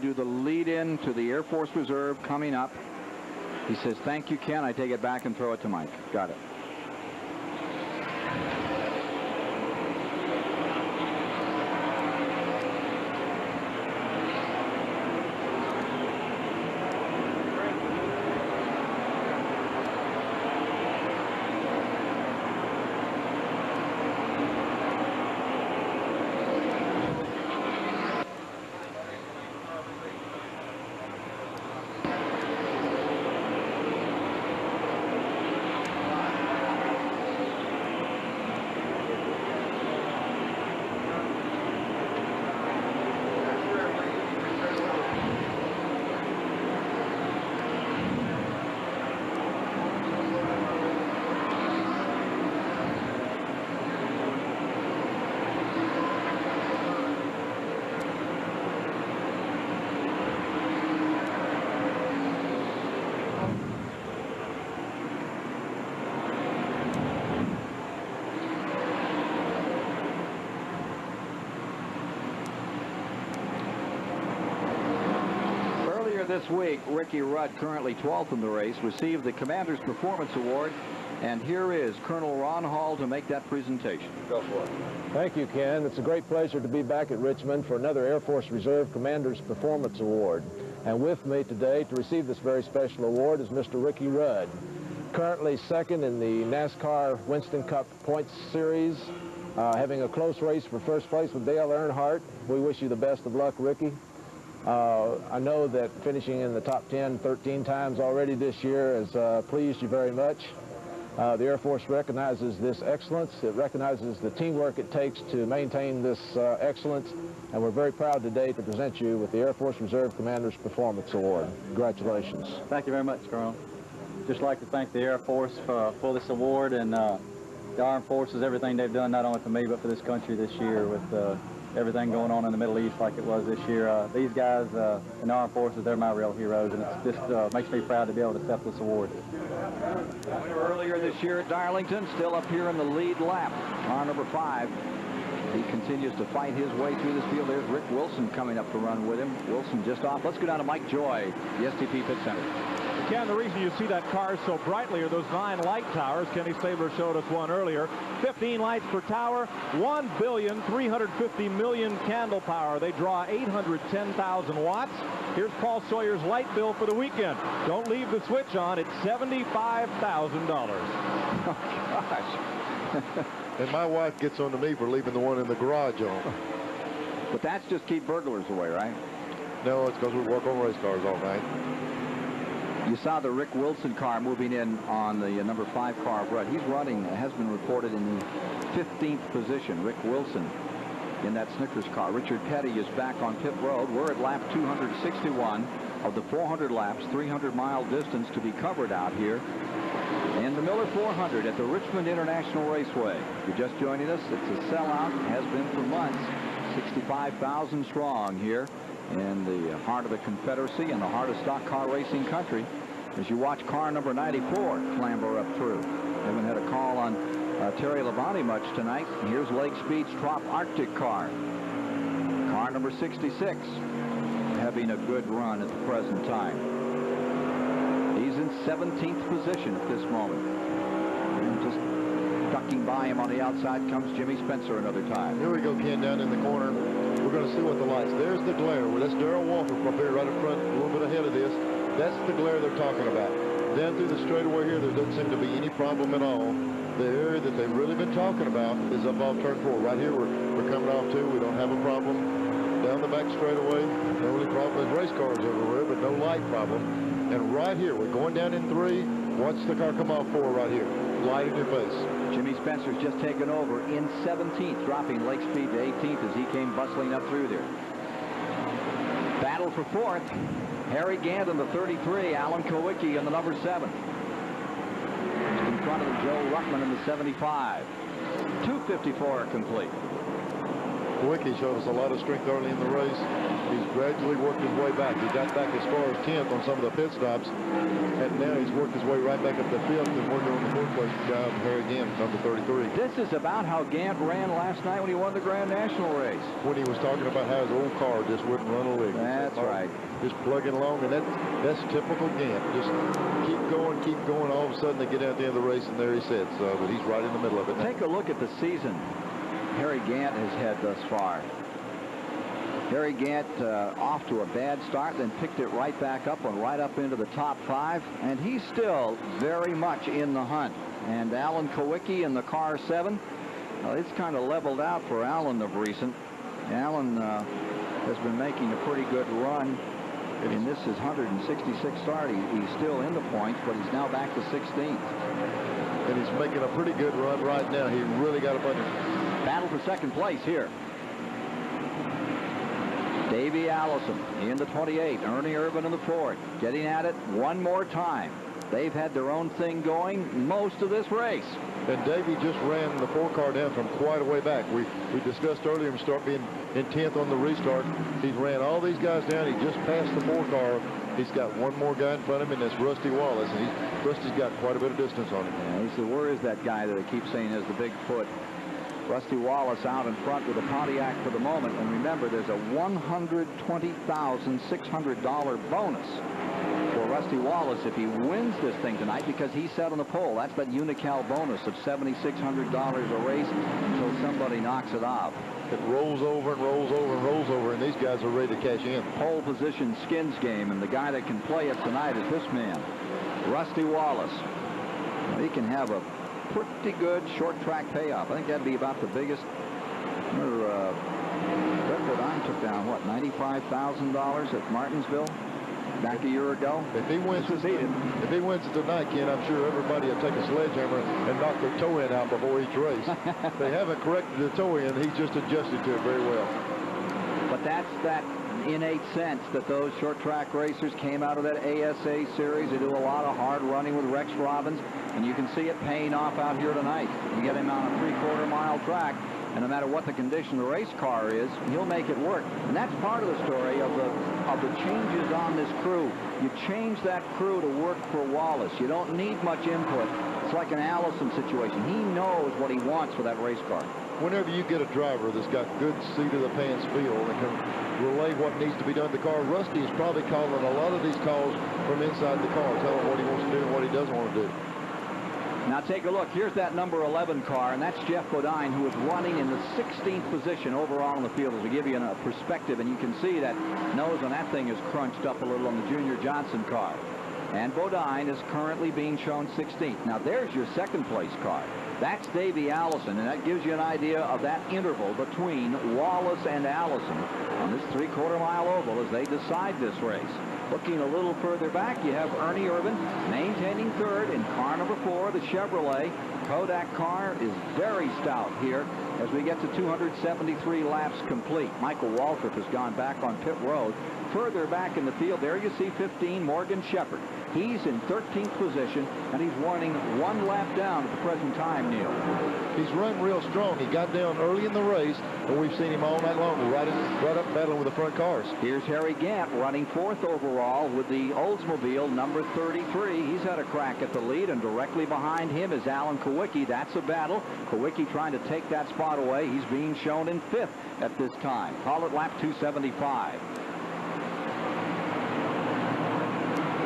Do the lead-in to the Air Force Reserve coming up. He says, thank you, Ken. I take it back and throw it to Mike. Got it. This week, Ricky Rudd, currently 12th in the race, received the Commander's Performance Award, and here is Colonel Ron Hall to make that presentation. Go for it. Thank you, Ken. It's a great pleasure to be back at Richmond for another Air Force Reserve Commander's Performance Award. And with me today to receive this very special award is Mr. Ricky Rudd, currently 2nd in the NASCAR Winston Cup Points Series, having a close race for first place with Dale Earnhardt. We wish you the best of luck, Ricky. I know that finishing in the top 10 13 times already this year has pleased you very much. The Air Force recognizes this excellence. It recognizes the teamwork it takes to maintain this excellence, and we're very proud today to present you with the Air Force Reserve Commander's Performance Award. Congratulations. Thank you very much, Colonel. Just like to thank the Air Force for this award, and the Armed Forces, everything they've done, not only for me, but for this country this year with everything going on in the Middle East like it was this year. These guys in the Armed Forces, they're my real heroes, and it just makes me proud to be able to accept this award. Earlier this year at Darlington, still up here in the lead lap, car number 5. He continues to fight his way through this field. There's Rick Wilson coming up to run with him. Wilson just off. Let's go down to Mike Joy, the STP Pit Center. Ken, the reason you see that car so brightly are those 9 light towers. Kenny Stabler showed us one earlier. 15 lights per tower, 1,350,000,000 candle power. They draw 810,000 watts. Here's Paul Sawyer's light bill for the weekend. Don't leave the switch on. It's $75,000. Oh, gosh. And my wife gets on to me for leaving the one in the garage on. But that's just keep burglars away, right? No, it's because we work on race cars all night. You saw the Rick Wilson car moving in on the number 5 car of Rudd. He's running, has been reported in the 15th position. Rick Wilson in that Snickers car. Richard Petty is back on pit road. We're at lap 261 of the 400 laps, 300-mile distance to be covered out here. in the Miller 400 at the Richmond International Raceway. If you're just joining us, it's a sellout, has been for months. 65,000 strong here in the heart of the Confederacy and the heart of stock car racing country as you watch car number 94 clamber up through. Haven't had a call on Terry Labonte much tonight. Here's Lake Speed's Trop Arctic car. Car number 66 having a good run at the present time. He's in 17th position at this moment. And just ducking by him on the outside comes Jimmy Spencer another time. Here we go, Ken, down in the corner. We're going to see what the lights. There's the glare. Well, that's Darrell Walker up here right up front, a little bit ahead of this. That's the glare they're talking about. Down through the straightaway here, there doesn't seem to be any problem at all. The area that they've really been talking about is up off turn 4. Right here, we're coming off 2. We don't have a problem. Down the back straightaway, the only problem is race cars everywhere, but no light problem. And right here, we're going down in 3. Watch the car come off 4 right here. Light in your face. Jimmy Spencer's just taken over in 17th, dropping Lake Speed to 18th as he came bustling up through there. Battle for 4th. Harry Gant in the 33, Alan Kowicki in the number 7. Just in front of the Joe Ruckman in the 75. 254 complete. Kowicki showed us a lot of strength early in the race. He's gradually worked his way back. He got back as far as 10th on some of the pit stops. And now he's worked his way right back up to 5th and working on the 4th place job. Harry Gant, number 33. This is about how Gant ran last night when he won the Grand National race. When he was talking about how his old car just wouldn't run a lick. That's right. Just plugging along, and that's typical Gant. Just keep going. All of a sudden they get out at the end of the race, and there he sits. But he's right in the middle of it now. Take a look at the season Harry Gant has had thus far. Harry Gant off to a bad start, then picked it right back up and right up into the top 5, and he's still very much in the hunt. And Alan Kowicki in the car 7, it's kind of leveled out for Alan of recent. Alan has been making a pretty good run. And this is 166 start. He's still in the points, but he's now back to 16th. And he's making a pretty good run right now. He really got a bunch of... Battle for second place here. Davey Allison in the 28. Ernie Irvin in the 4th. Getting at it one more time. They've had their own thing going most of this race. And Davey just ran the 4 car down from quite a way back. We discussed earlier him start being in 10th on the restart. He's ran all these guys down. He just passed the 4 car. He's got one more guy in front of him, and that's Rusty Wallace. And Rusty's got quite a bit of distance on him. Yeah, he said, where is that guy that I keep saying has the big foot? Rusty Wallace out in front with a Pontiac for the moment. And remember, there's a $120,600 bonus for Rusty Wallace if he wins this thing tonight, because he sat on the pole. That's that Unical bonus of $7,600 a race until somebody knocks it off. It rolls over and rolls over and rolls over, and these guys are ready to cash in. Pole position skins game, and the guy that can play it tonight is this man, Rusty Wallace. He can have a pretty good short track payoff. I think that'd be about the biggest. Brett Bodine took down, what, $95,000 at Martinsville back a year ago? If he wins it tonight, Ken, I'm sure everybody will take a sledgehammer and knock their toe in out before each race. They haven't corrected the toe in. He's just adjusted to it very well. But that's that innate sense that those short track racers came out of that ASA series. They do a lot of hard running with Rex Robbins, and you can see it paying off out here tonight. You get him on a 3/4 mile track, and no matter what the condition of the race car is, he'll make it work. And that's part of the story of the changes on this crew. You change that crew to work for Wallace. You don't need much input. It's like an Allison situation. He knows what he wants for that race car. Whenever you get a driver that's got good seat-of-the-pants feel and can relay what needs to be done to the car, Rusty is probably calling a lot of these calls from inside the car, telling what he wants to do and what he doesn't want to do. Now take a look. Here's that number 11 car, and that's Jeff Bodine, who is running in the 16th position overall in the field, as we give you a perspective. And you can see that nose on that thing is crunched up a little on the Junior Johnson car. And Bodine is currently being shown 16th. Now there's your second place car. That's Davey Allison, and that gives you an idea of that interval between Wallace and Allison on this 3/4 mile oval as they decide this race. Looking a little further back, you have Ernie Irvin maintaining 3rd in car number 4, the Chevrolet. Kodak car is very stout here as we get to 273 laps complete. Michael Waltrip has gone back on pit road. Further back in the field, there you see 15, Morgan Shepherd. He's in 13th position, and he's running 1 lap down at the present time, Neil. He's run real strong. He got down early in the race, and we've seen him all night long right up battling with the front cars. Here's Harry Gant running 4th overall with the Oldsmobile number 33. He's had a crack at the lead, and directly behind him is Alan Kowicki. That's a battle. Kowicki trying to take that spot away. He's being shown in 5th at this time. Call it lap 275.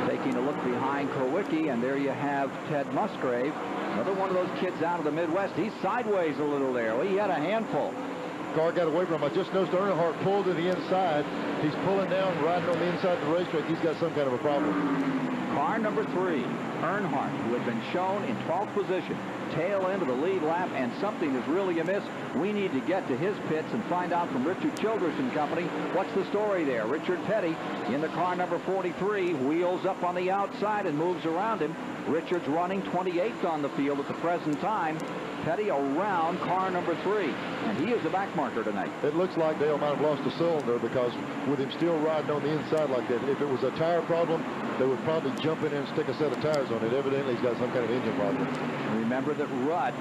Taking a look behind Kowicki, and there you have Ted Musgrave, another one of those kids out of the Midwest. He's sideways a little there. Well, he had a handful. Car got away from him. I just noticed Earnhardt pulled to the inside. He's pulling down, riding on the inside of the racetrack. He's got some kind of a problem. Car number 3, Earnhardt, who had been shown in 12th position, tail end of the lead lap, and something is really amiss. We need to get to his pits and find out from Richard Childress and company what's the story there. Richard Petty in the car number 43, wheels up on the outside and moves around him. Richard's running 28th on the field at the present time. Petty around car number 3, and he is the back marker tonight. It looks like Dale might have lost a cylinder, because with him still riding on the inside like that, if it was a tire problem, they would probably jump in there and stick a set of tires on it. Evidently, he's got some kind of engine problem. Remember that Rudd,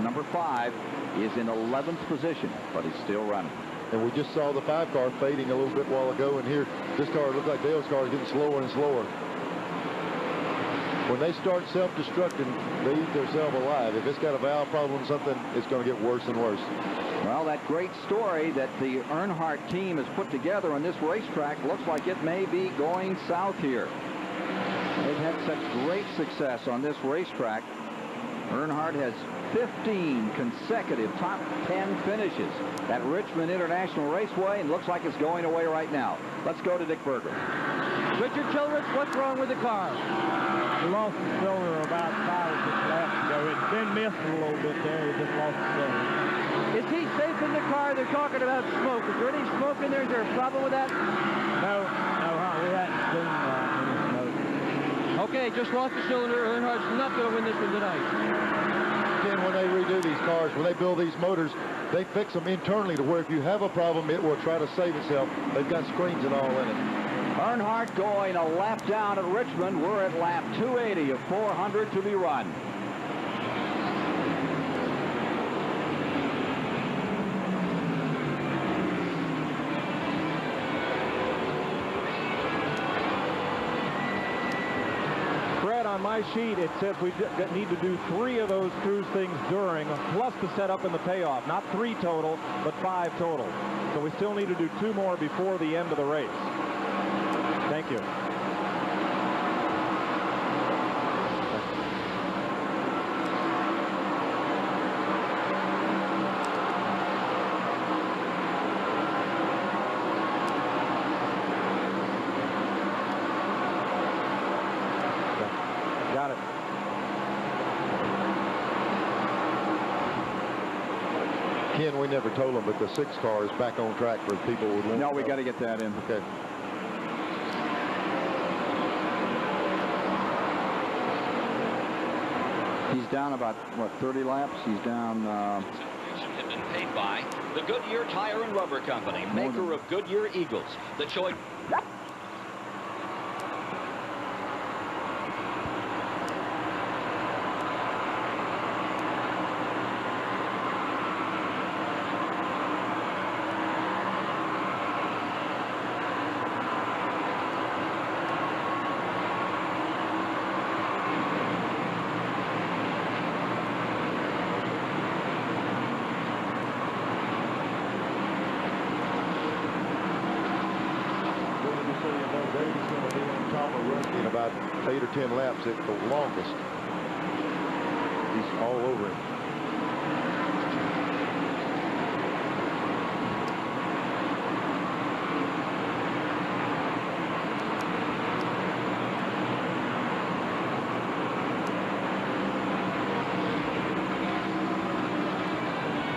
number 5, is in 11th position, but he's still running. And we just saw the 5 car fading a little bit while ago, and here, this car looks like Dale's car is getting slower and slower. When they start self-destructing, they eat themselves alive. If it's got a valve problem or something, it's going to get worse and worse. Well, that great story that the Earnhardt team has put together on this racetrack looks like it may be going south here. They've had such great success on this racetrack. Earnhardt has 15 consecutive top 10 finishes at Richmond International Raceway, and looks like it's going away right now. Let's go to Dick Berger. Richard Childress, what's wrong with the car? We lost the cylinder about 5 or 6 laps ago. It's been missing a little bit there. We just lost the cylinder. Is he safe in the car? They're talking about smoke. Is there any smoke in there? Is there a problem with that? No, we hadn't seen any smoke. Okay, just lost the cylinder. Earnhardt's not going to win this one tonight. Again, when they redo these cars, when they build these motors, they fix them internally to where if you have a problem, it will try to save itself. They've got screens and all in it. Earnhardt going a lap down at Richmond. We're at lap 280 of 400 to be run. On my sheet, it says we need to do 3 of those cruise things during, plus the setup and the payoff. Not 3 total, but 5 total. So we still need to do 2 more before the end of the race. Thank you. Ken, we never told them, but the 6 car is back on track for people who want. No, we got to get that in. Okay. He's down about, what, 30 laps? He's down... Have been paid by the Goodyear Tire and Rubber Company, maker of Goodyear Eagles. The choice... In about 8 or 10 laps at the longest. He's all over him.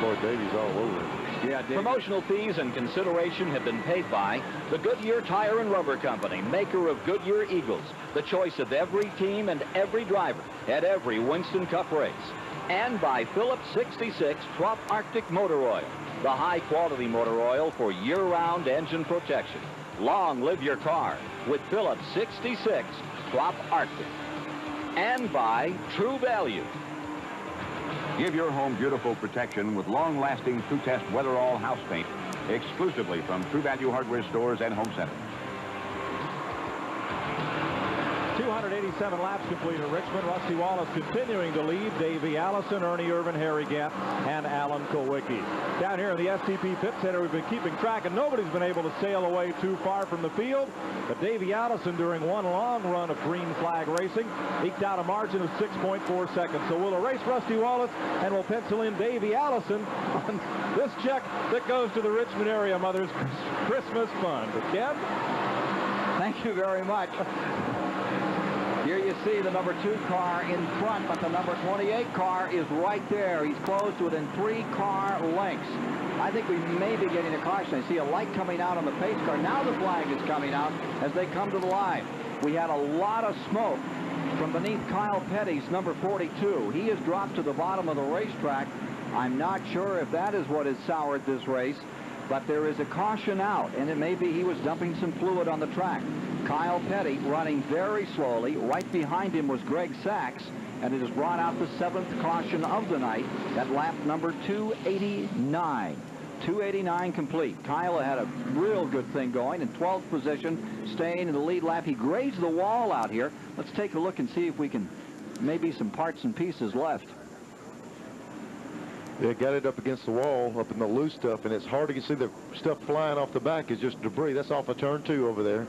Boy, Davies all over him. Yeah, Promotional fees and consideration have been paid by the Goodyear Tire and Rubber Company, maker of Goodyear Eagles, the choice of every team and every driver at every Winston Cup race, and by Phillips 66 Trop Arctic Motor Oil, the high-quality motor oil for year-round engine protection. Long live your car. with Phillips 66 Crop Arctic. And by True Value. Give your home beautiful protection with long-lasting True Test Weatherall house paint exclusively from True Value hardware stores and home centers. 287 laps complete at Richmond. Rusty Wallace continuing to lead. Davey Allison, Ernie Irvin, Harry Gant, and Alan Kulwicki. Down here in the STP Pit Center, we've been keeping track, and nobody's been able to sail away too far from the field. But Davey Allison, during one long run of green flag racing, eked out a margin of 6.4 seconds. So we'll erase Rusty Wallace, and we'll pencil in Davey Allison on this check that goes to the Richmond Area Mothers Christmas Fund. Ken? Thank you very much. Here you see the number 2 car in front, but the number 28 car is right there. He's close to within 3 car lengths. I think we may be getting a caution. I see a light coming out on the pace car. Now the flag is coming out as they come to the line. We had a lot of smoke from beneath Kyle Petty's number 42. He has dropped to the bottom of the racetrack. I'm not sure if that is what has soured this race, but there is a caution out, and it may be he was dumping some fluid on the track. Kyle Petty running very slowly. Right behind him was Greg Sachs, and it has brought out the 7th caution of the night at lap number 289. 289 complete. Kyle had a real good thing going in 12th position, staying in the lead lap. He grazed the wall out here. Let's take a look and see if we can, maybe some parts and pieces left. They got it up against the wall, up in the loose stuff, and it's hard to see the stuff flying off the back. Is just debris. That's off of turn 2 over there.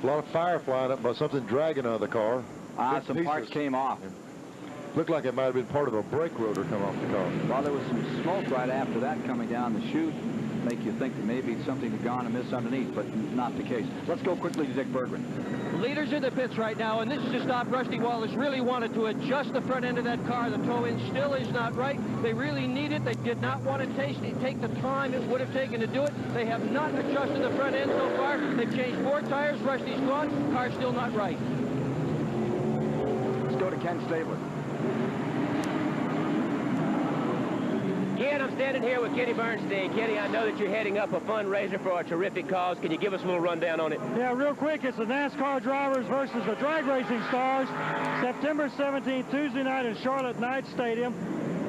A lot of fire flying up by something dragging out of the car. Some parts came off. Looked like it might have been part of a brake rotor come off the car. Well, there was some smoke right after that coming down the chute. Make you think that maybe something had gone amiss underneath, but not the case. Let's go quickly to Dick Berggren. Leaders in the pits right now, and this is to stop Rusty Wallace. Really wanted to adjust the front end of that car. The toe-in still is not right. They really need it. They did not want to take the time it would have taken to do it. They have not adjusted the front end so far. They've changed 4 tires. Rusty's gone. Car's still not right. Let's go to Ken Stabler. Ken, I'm standing here with Kenny Bernstein. Kenny, I know that you're heading up a fundraiser for a terrific cause. Can you give us a little rundown on it? Yeah, real quick, it's the NASCAR drivers versus the drag racing stars. September 17th, Tuesday night in Charlotte Knight Stadium.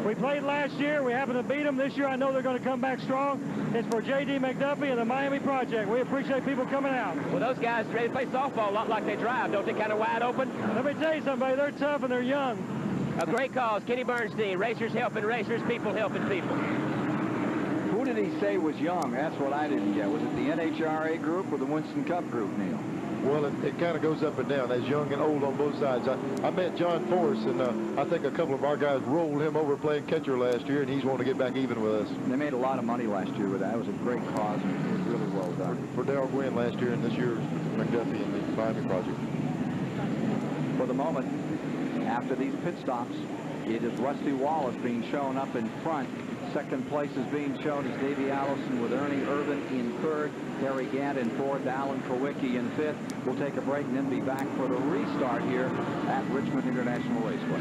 We played last year. We happened to beat them. This year, I know they're going to come back strong. It's for J.D. McDuffie and the Miami Project. We appreciate people coming out. Well, those guys ready to play softball a lot like they drive. Don't they kind of wide open? Let me tell you something, they're tough and they're young. A great cause. Kenny Bernstein, racers helping racers, people helping people. Who did he say was young? That's what I didn't get. Was it the NHRA group or the Winston Cup group, Neil? Well, it kind of goes up and down. There's young and old on both sides. I met John Forrest, and I think a couple of our guys rolled him over playing catcher last year, and he's wanting to get back even with us. They made a lot of money last year with that. It was a great cause, and it was really well done. For Darrell Gwynn last year, and this year's McDuffie and the Miami Project. For the moment, after these pit stops, it is Rusty Wallace being shown up in front. Second place is being shown as Davey Allison with Ernie Irvin in 3rd, Harry Gant in 4th, Alan Kulwicki in 5th. We'll take a break and then be back for the restart here at Richmond International Raceway.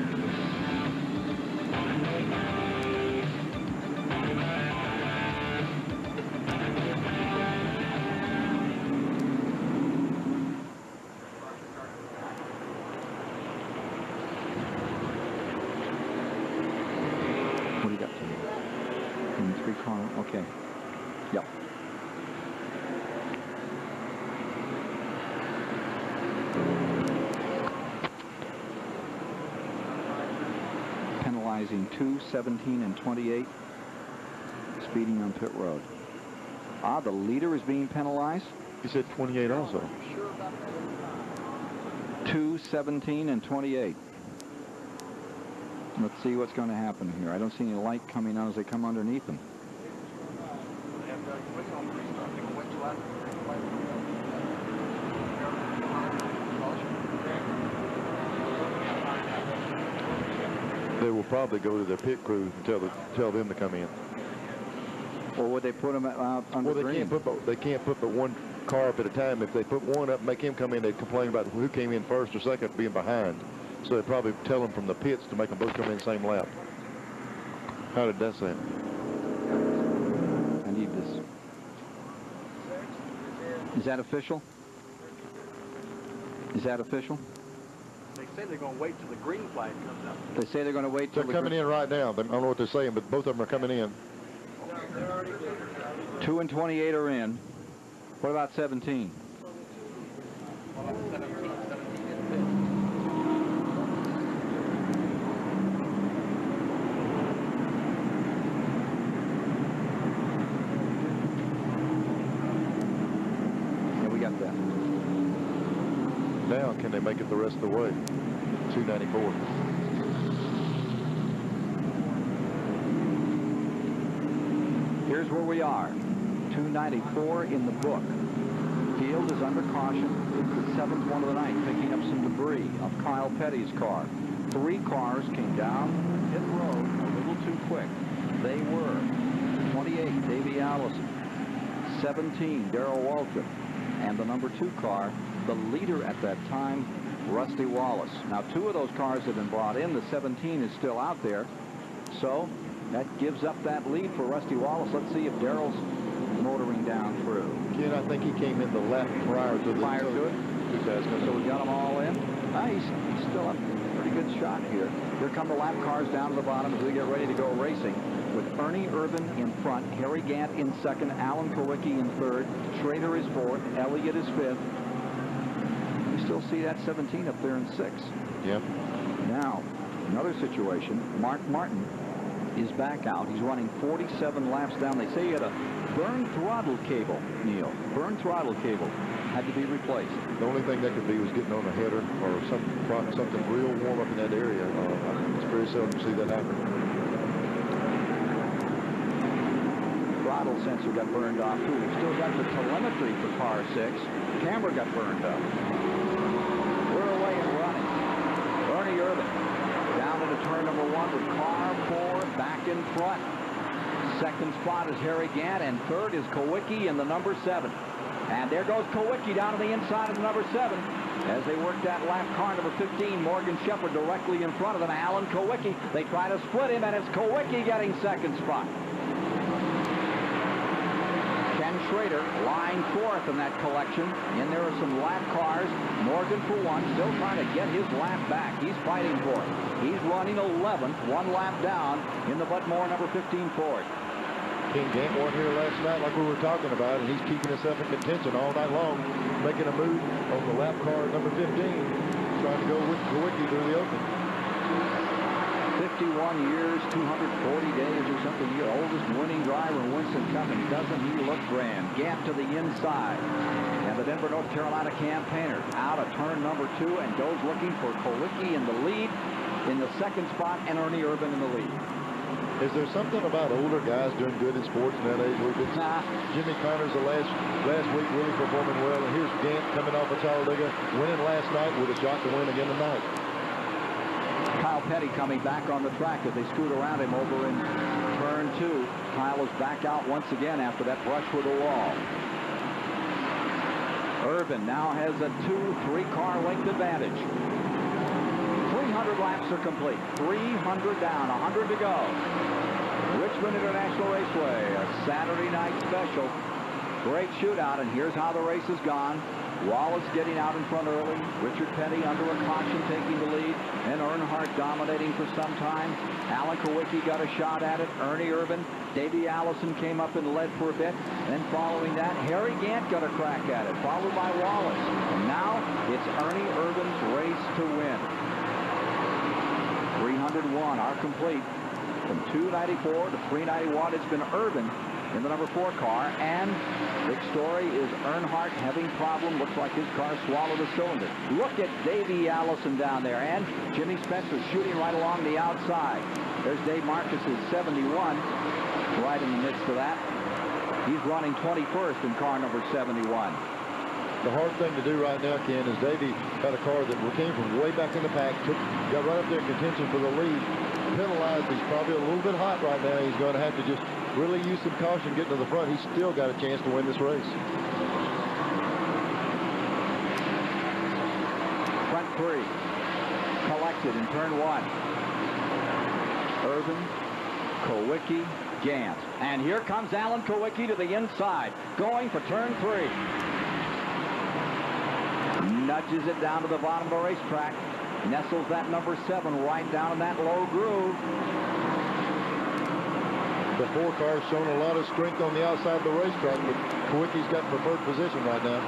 Okay. Yep. Penalizing 2, 17, and 28. Speeding on pit road. The leader is being penalized. He said 28 also. 2, 17, and 28. Let's see what's going to happen here. I don't see any light coming on as they come underneath them. They will probably go to their pit crew and tell them to come in. Or would they put them out under well, green? They can't put but one car up at a time. If they put one up, make him come in, they'd complain about who came in first or second being behind. So they'd probably tell them from the pits to make them both come in the same lap. How did that sound? I need this. Is that official? Is that official? They say they're going to wait till the green flag comes up. They say they're going to wait till they're coming in right now. I don't know what they're saying, but both of them are coming in. 2 and 28 are in. What about 17? Yeah, we got that. Now, can they make it the rest of the way? 294. Here's where we are. 294 in the book. Field is under caution. It's the 7th one of the night, picking up some debris of Kyle Petty's car. 3 cars came down pit road a little too quick. They were 28, Davey Allison, 17, Darrell Waltrip, and the number 2 car, the leader at that time, Rusty Wallace. Now, 2 of those cars have been brought in. The 17 is still out there. So that gives up that lead for Rusty Wallace. Let's see if Darrell's motoring down through. Again, I think he came in the lap prior to it. So we got them all in. He's still up. Pretty good shot here. Here come the lap cars down to the bottom as we get ready to go racing, with Ernie Irvin in front, Harry Gant in second, Alan Kowicki in third, Schrader is fourth, Elliott is fifth. You still see that 17 up there in sixth. Yep. Now, another situation. Mark Martin is back out. He's running 47 laps down. They say he had a burned throttle cable, Neil. Burned throttle cable had to be replaced. The only thing that could be was getting on a header or something real warm up in that area. It's very seldom to see that happen. Throttle sensor got burned off too. We've still got the telemetry for car 6. Camera got burned up. We're away and running. Ernie Irvin down into turn number 1 with car 4 back in front. Second spot is Harry Gant, and third is Kowicki in the number 7. And there goes Kowicki down to the inside of the number 7. As they work that lap, car number 15, Morgan Shepherd directly in front of them. Alan Kowicki. They try to split him, and it's Kowicki getting second spot. Ken Schrader lying 4th in that collection. And there are some lap cars. Morgan, for one, still trying to get his lap back. He's fighting for it. He's running 11th, 1 lap down in the Bud Moore number 15 Ford. King Gant won here last night like we were talking about, and he's keeping himself in contention all night long, making a move on the lap car number 15, trying to go with Kowicki through the open. 51 years, 240 days or something. The oldest winning driver in Winston Cup, and doesn't he look grand? Gant to the inside. And the Denver, North Carolina campaigner out of turn number 2 and goes looking for Kowicki in the lead in the second spot, and Ernie Irvin in the lead. Is there something about older guys doing good in sports in that age? Jimmy Connors the last week really performing well, and here's Gant coming off of Talladega, winning last night with a shot to win again tonight. Kyle Petty coming back on the track as they scoot around him over in turn 2. Kyle is back out once again after that brush with the wall. Irvin now has a 2-3 car length advantage. 300 laps are complete. 300 down, 100 to go. Richmond International Raceway, a Saturday night special. Great shootout, and here's how the race has gone. Wallace getting out in front early. Richard Petty under a caution taking the lead. And Earnhardt dominating for some time. Alan Kowicki got a shot at it. Ernie Irvin. Davey Allison came up and led for a bit. Then following that, Harry Gant got a crack at it, followed by Wallace. And now it's Ernie Irvin's race to win. 301 are complete. From 294 to 391, it's been Irvin in the number 4 car, and big story is Earnhardt having problem. Looks like his car swallowed a cylinder. Look at Davey Allison down there, and Jimmy Spencer shooting right along the outside. There's Dave Marcus's 71 right in the midst of that. He's running 21st in car number 71. The hard thing to do right now, Ken, is Davey got a car that came from way back in the pack, got right up there in contention for the lead, penalized. He's probably a little bit hot right now. He's going to have to just really use some caution getting to the front. He's still got a chance to win this race. Front 3 collected in turn 1. Irvin, Kowicki, Gant. And here comes Alan Kowicki to the inside, going for turn 3. nudges it down to the bottom of the racetrack. Nestles that number 7 right down in that low groove. The 4 car's shown a lot of strength on the outside of the racetrack, but Kowicki's got preferred position right now.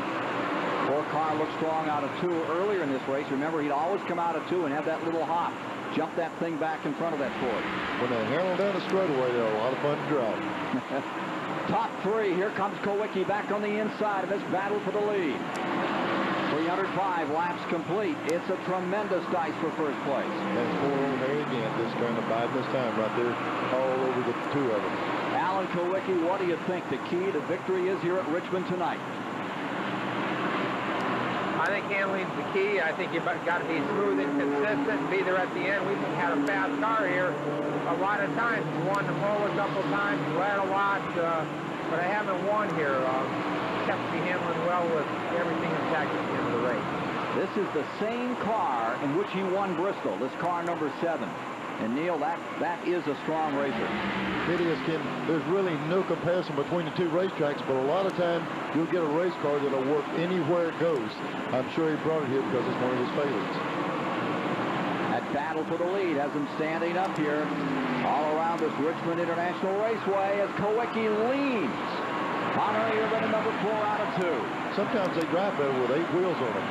4 car looked strong out of 2 earlier in this race. Remember, he'd always come out of 2 and have that little hop. Jump that thing back in front of that Ford. When they handle down the straightaway, they're a lot of fun to drive. Top 3. Here comes Kowicki back on the inside of this battle for the lead. 305 laps complete. It's a tremendous dice for first place. And poor old Harry Gant just trying to bide this time right there all over the 2 of them. Alan Kowicki, what do you think the key to victory is here at Richmond tonight? I think handling's the key. I think you've got to be smooth and consistent and be there at the end. We've had a fast car here a lot of times. We won the pole a couple times, led a lot, but I haven't won here. Kept me handling well with everything intact at the end of the race. This is the same car in which he won Bristol, this car number 7. And Neil, that is a strong racer. It is, Ken. There's really no comparison between the 2 racetracks, but a lot of times you'll get a race car that'll work anywhere it goes. I'm sure he brought it here because it's one of his favorites. That battle for the lead has him standing up here all around this Richmond International Raceway as Kowicki leads. Honor Irvin in number 4 out of 2. Sometimes they drive better with 8 wheels on them.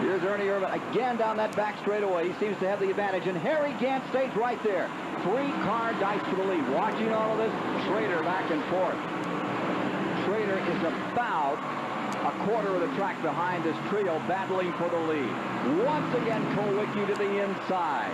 Here's Ernie Irvin again down that back straightaway. He seems to have the advantage, and Harry Gant stays right there. 3-car dice for the lead. Watching all of this, Schrader back and forth. Schrader is about a quarter of the track behind this trio, battling for the lead. Once again, Kowicki to the inside.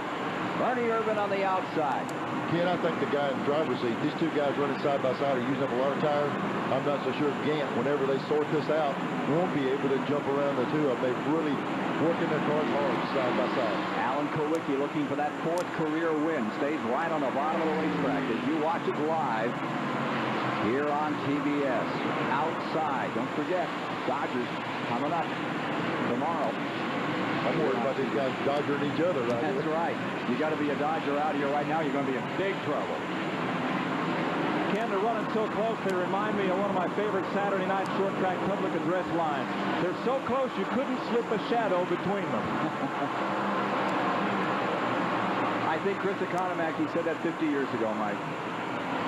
Ernie Irvin on the outside. Ken, I think the guy in the driver's seat, these 2 guys running side by side are using up a lot of tires. I'm not so sure Gant, whenever they sort this out, won't be able to jump around the 2 of them. They're really working their cars hard side by side. Alan Kowicki looking for that 4th career win. Stays right on the bottom of the racetrack as you watch it live here on TBS. Outside, don't forget, Dodgers coming up tomorrow. I'm worried about these guys dodgering each other right That's here. right. You got to be a Dodger out here right now. You're going to be in big trouble. Ken, they're running so close, they remind me of one of my favorite Saturday night short track public address lines. They're so close you couldn't slip a shadow between them. I think Chris Economaki said that 50 years ago, Mike.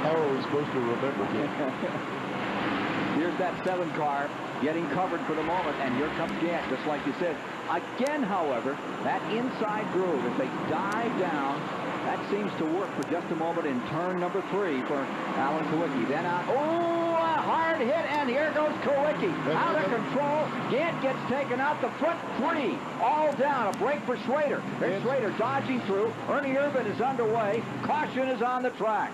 How are we supposed to remember him? Here's that 7 car getting covered for the moment, and here comes Gant, just like you said. Again, however, that inside groove, if they dive down, that seems to work for just a moment in turn number 3 for Alan Kowicki. Then out, a hard hit, and here goes Kowicki. Out of control. Gant gets taken out. The front 3 all down. A break for Schrader. There's Schrader dodging through. Ernie Irvin is underway. Caution is on the track.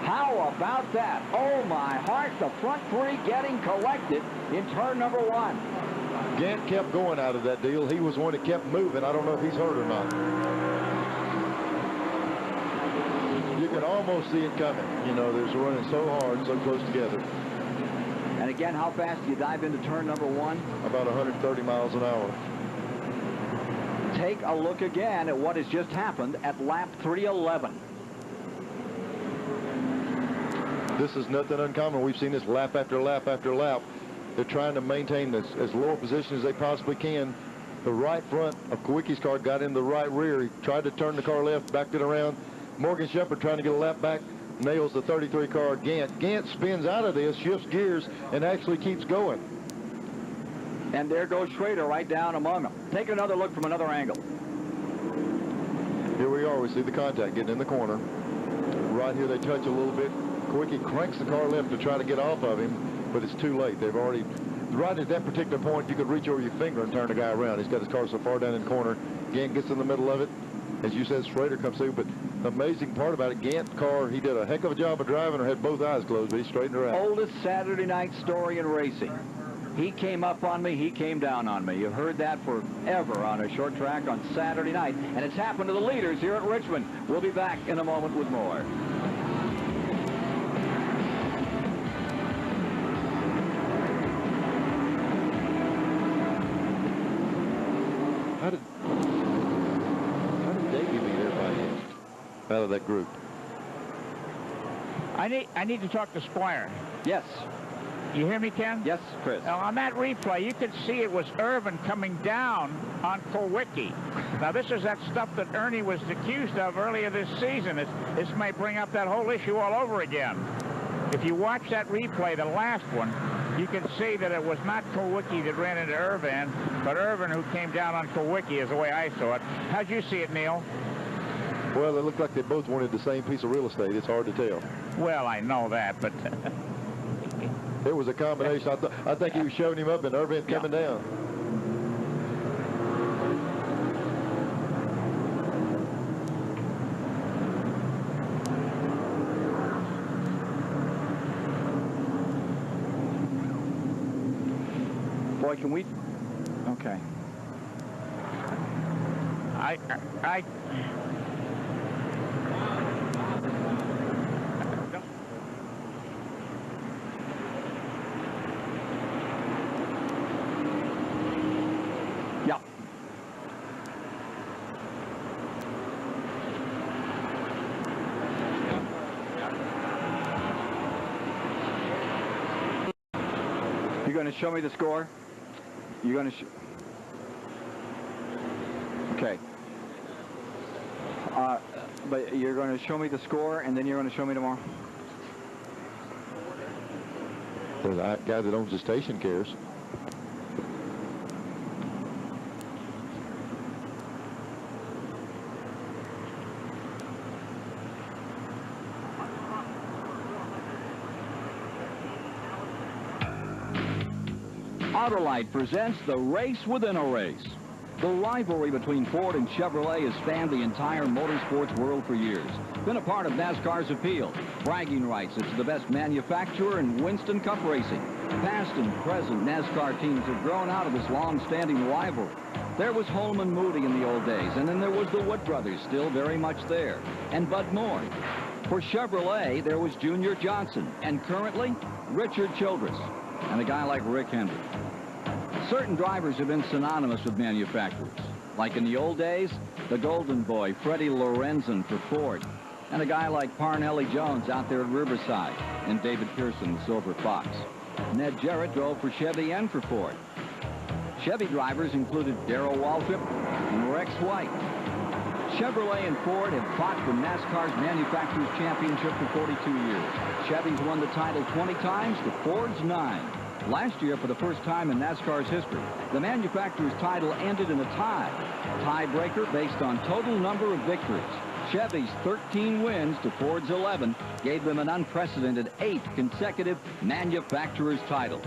How about that? Oh, my heart. The front 3 getting collected in turn number 1. Gant kept going out of that deal. He was one that kept moving. I don't know if he's hurt or not. You can almost see it coming. You know, they're running so hard, so close together. And again, how fast do you dive into turn number 1? About 130 miles an hour. Take a look again at what has just happened at lap 311. This is nothing uncommon. We've seen this lap after lap after lap. They're trying to maintain this as low a position as they possibly can. The right front of Kowicki's car got in the right rear. He tried to turn the car left, backed it around. Morgan Shepherd trying to get a lap back, nails the 33 car Gant. Gant spins out of this, shifts gears, and actually keeps going. And there goes Schrader right down among them. Take another look from another angle. Here we are. We see the contact getting in the corner. Right here they touch a little bit. Kowicki cranks the car left to try to get off of him, but it's too late. They've already, right at that particular point, you could reach over your finger and turn the guy around. He's got his car so far down in the corner. Gant gets in the middle of it. As you said, Schrader comes through, but the amazing part about it, Gant's car, he did a heck of a job of driving or had both eyes closed, but he straightened her out. Oldest Saturday night story in racing. He came up on me, he came down on me. You've heard that forever on a short track on Saturday night, and it's happened to the leaders here at Richmond. We'll be back in a moment with more. How did Davey beat everybody out of that group? I need to talk to Squire. Yes. You hear me, Ken? Yes, Chris. Now, on that replay, you could see it was Irvin coming down on Kulwicki. Now, this is that stuff that Ernie was accused of earlier this season. This may bring up that whole issue all over again. If you watch that replay, the last one, you can see that it was not Kulwicki that ran into Irvin, but Irvin who came down on Kulwicki is the way I saw it. How'd you see it, Neil? Well, it looked like they both wanted the same piece of real estate. It's hard to tell. Well, I know that, but... It was a combination. I think he was showing him up and Irvin coming down. Boy, can we... Okay. I Yeah. You're going to show me the score? You're going to okay. But you're going to show me the score, and then you're going to show me tomorrow? The guy that owns the station cares. Autolite presents the race within a race. The rivalry between Ford and Chevrolet has spanned the entire motorsports world for years. Been a part of NASCAR's appeal. Bragging rights, it's the best manufacturer in Winston Cup racing. Past and present NASCAR teams have grown out of this long-standing rivalry. There was Holman Moody in the old days, and then there was the Wood brothers, still very much there, and Bud Moore. For Chevrolet, there was Junior Johnson, and currently, Richard Childress, and a guy like Rick Hendrick. Certain drivers have been synonymous with manufacturers. Like in the old days, the Golden Boy, Freddie Lorenzen for Ford, and a guy like Parnelli Jones out there at Riverside, and David Pearson, the Silver Fox. Ned Jarrett drove for Chevy and for Ford. Chevy drivers included Darrell Waltrip and Rex White. Chevrolet and Ford have fought for NASCAR's Manufacturers Championship for 42 years. Chevy's won the title 20 times, the Ford's 9. Last year, for the first time in NASCAR's history, the manufacturer's title ended in a tie. Tiebreaker based on total number of victories. Chevy's 13 wins to Ford's 11 gave them an unprecedented 8th consecutive manufacturer's title.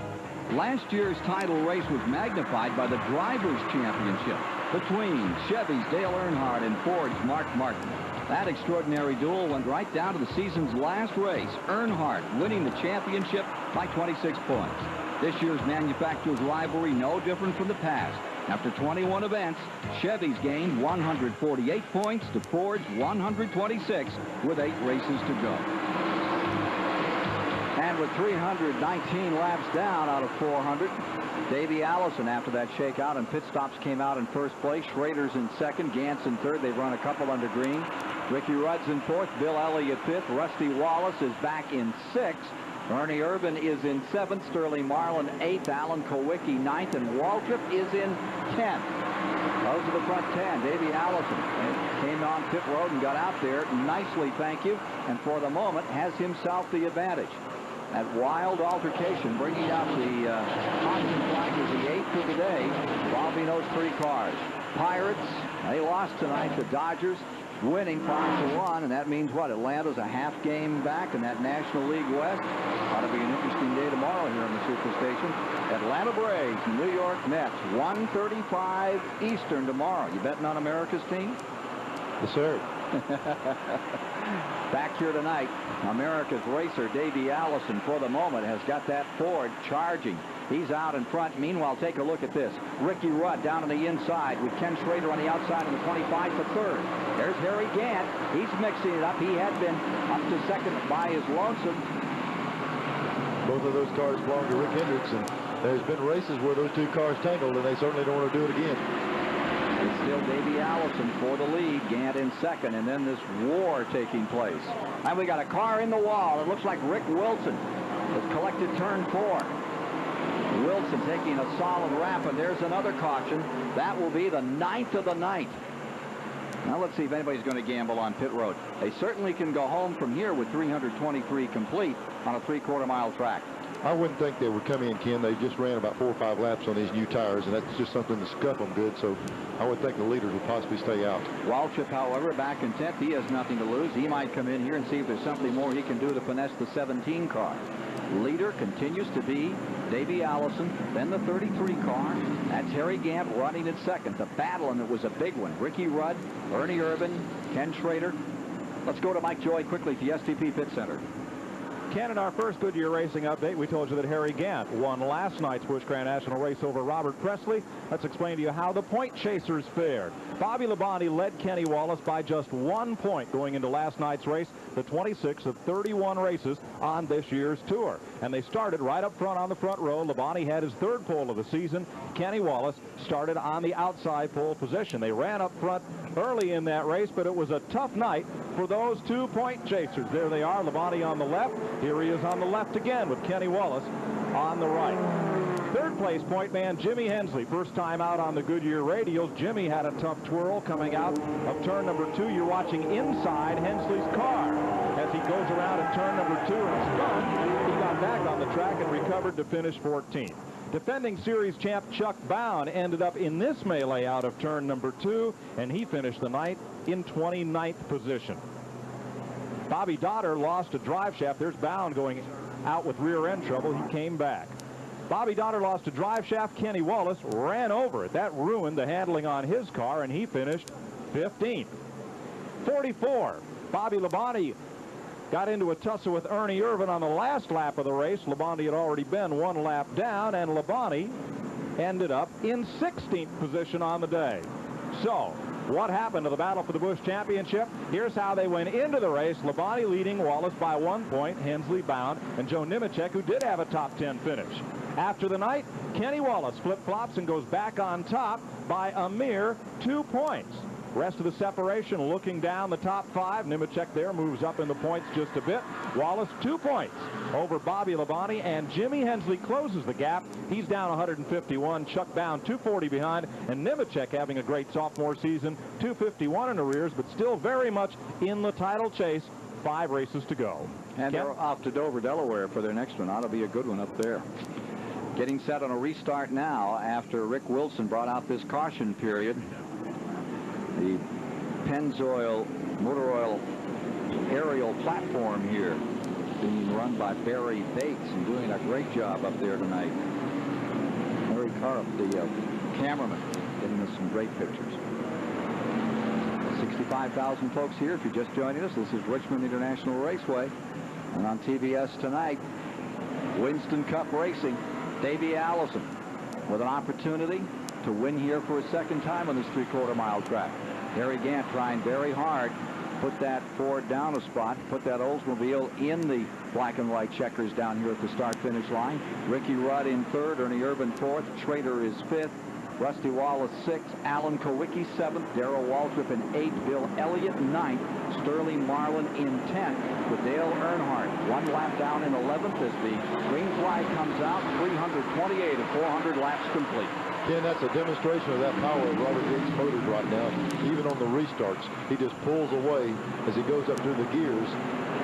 Last year's title race was magnified by the Drivers' Championship between Chevy's Dale Earnhardt and Ford's Mark Martin. That extraordinary duel went right down to the season's last race, Earnhardt winning the championship by 26 points. This year's manufacturer's rivalry no different from the past. After 21 events, Chevy's gained 148 points to Ford's 126 with 8 races to go. And with 319 laps down out of 400, Davey Allison, after that shakeout and pit stops, came out in first place. Schrader's in second, Gantz in third. They've run a couple under green. Ricky Rudd's in fourth, Bill Elliott fifth. Rusty Wallace is back in sixth. Ernie Irvin is in seventh, Sterling Marlin eighth, Alan Kulwicki ninth, and Waltrip is in 10th. Those are the front 10. Davey Allison came on pit road and got out there nicely, thank you, and for the moment has himself the advantage. That wild altercation bringing out the Hodgson flag as the 8th of the day involving those 3 cars. Pirates, they lost tonight. The Dodgers winning 5-1, and that means what? Atlanta's a half game back in that National League West. Ought to be an interesting day tomorrow here on the Superstation. Atlanta Braves, New York Mets, 1:35 Eastern tomorrow. You betting on America's team? Yes, sir. Back here tonight, America's racer Davey Allison, for the moment, has got that Ford charging. He's out in front. Meanwhile, take a look at this. Ricky Rudd down on the inside with Ken Schrader on the outside on the 25 for third. There's Harry Gant. He's mixing it up. He had been up to second by his lonesome. Both of those cars belong to Rick Hendricks, and there's been races where those 2 cars tangled, and they certainly don't want to do it again. It's still Davey Allison for the lead, Gant in second, and then this war taking place. And we got a car in the wall. It looks like Rick Wilson has collected turn 4. Wilson taking a solid wrap, and there's another caution. That will be the 9th of the night. Now let's see if anybody's going to gamble on pit road. They certainly can go home from here with 323 complete on a 3/4 mile track. I wouldn't think they would come in, Ken. They just ran about 4 or 5 laps on these new tires, and that's just something to scuff them good. So I would think the leaders would possibly stay out. Waltrip, however, back in 10th. He has nothing to lose. He might come in here and see if there's something more he can do to finesse the 17 car. Leader continues to be Davey Allison, then the 33 car. That's Harry Gant running in second. The battle, and it was a big one. Ricky Rudd, Ernie Irvin, Ken Schrader. Let's go to Mike Joy quickly at the STP Pit Center. Ken, in our first Goodyear Racing update, we told you that Harry Gant won last night's Busch Grand National race over Robert Presley. Let's explain to you how the point chasers fared. Bobby Labonte led Kenny Wallace by just 1 point going into last night's race, the 26th of 31 races on this year's tour. And they started right up front on the front row. Labonte had his 3rd pole of the season. Kenny Wallace started on the outside pole position. They ran up front early in that race, but it was a tough night for those 2 point chasers. There they are, Labonte on the left. Here he is on the left again with Kenny Wallace on the right. 3rd place point man Jimmy Hensley, first time out on the Goodyear radials. Jimmy had a tough twirl coming out of turn number 2. You're watching inside Hensley's car as he goes around at turn number 2 and spun. He got back on the track and recovered to finish 14th. Defending series champ Chuck Bown ended up in this melee out of turn number 2, and he finished the night in 29th position. Bobby Dotter lost a drive shaft. There's Bound going out with rear end trouble. He came back. Bobby Dotter lost a drive shaft. Kenny Wallace ran over it. That ruined the handling on his car, and he finished 15th. 44. Bobby Labonte got into a tussle with Ernie Irvin on the last lap of the race. Labonte had already been 1 lap down, and Labonte ended up in 16th position on the day. So what happened to the battle for the Busch Championship? Here's how they went into the race. Labonte leading Wallace by 1 point, Hensley, Bound, and Joe Nemechek, who did have a top 10 finish. After the night, Kenny Wallace flip-flops and goes back on top by a mere 2 points. Rest of the separation looking down the top 5. Nemechek there moves up in the points just a bit. Wallace 2 points over Bobby Labonte, and Jimmy Hensley closes the gap. He's down 151. Chuck Bound 240 behind, and Nemechek having a great sophomore season, 251 in arrears, but still very much in the title chase. 5 races to go. And they're off to Dover, Delaware for their next one. Ought to be a good one up there. Getting set on a restart now after Rick Wilson brought out this caution period. The Pennzoil motor oil aerial platform here being run by Barry Bates and doing a great job up there tonight. Larry Carp, the cameraman, getting us some great pictures. 65,000 folks here. If you're just joining us, this is Richmond International Raceway. And on TBS tonight, Winston Cup Racing, Davey Allison with an opportunity to win here for a 2nd time on this 3/4 mile track. Harry Gant trying very hard, put that Ford down a spot, put that Oldsmobile in the black and white checkers down here at the start-finish line. Ricky Rudd in 3rd, Ernie Irvin 4th, Schrader is 5th, Rusty Wallace 6th, Alan Kowicki 7th, Darrell Waltrip in 8th, Bill Elliott 9th, Sterling Marlin in 10th, with Dale Earnhardt 1 lap down in 11th as the green flag comes out. 328 of 400 laps complete. Ken, that's a demonstration of that power of Robert Yates' motors right now. Even on the restarts, he just pulls away as he goes up through the gears.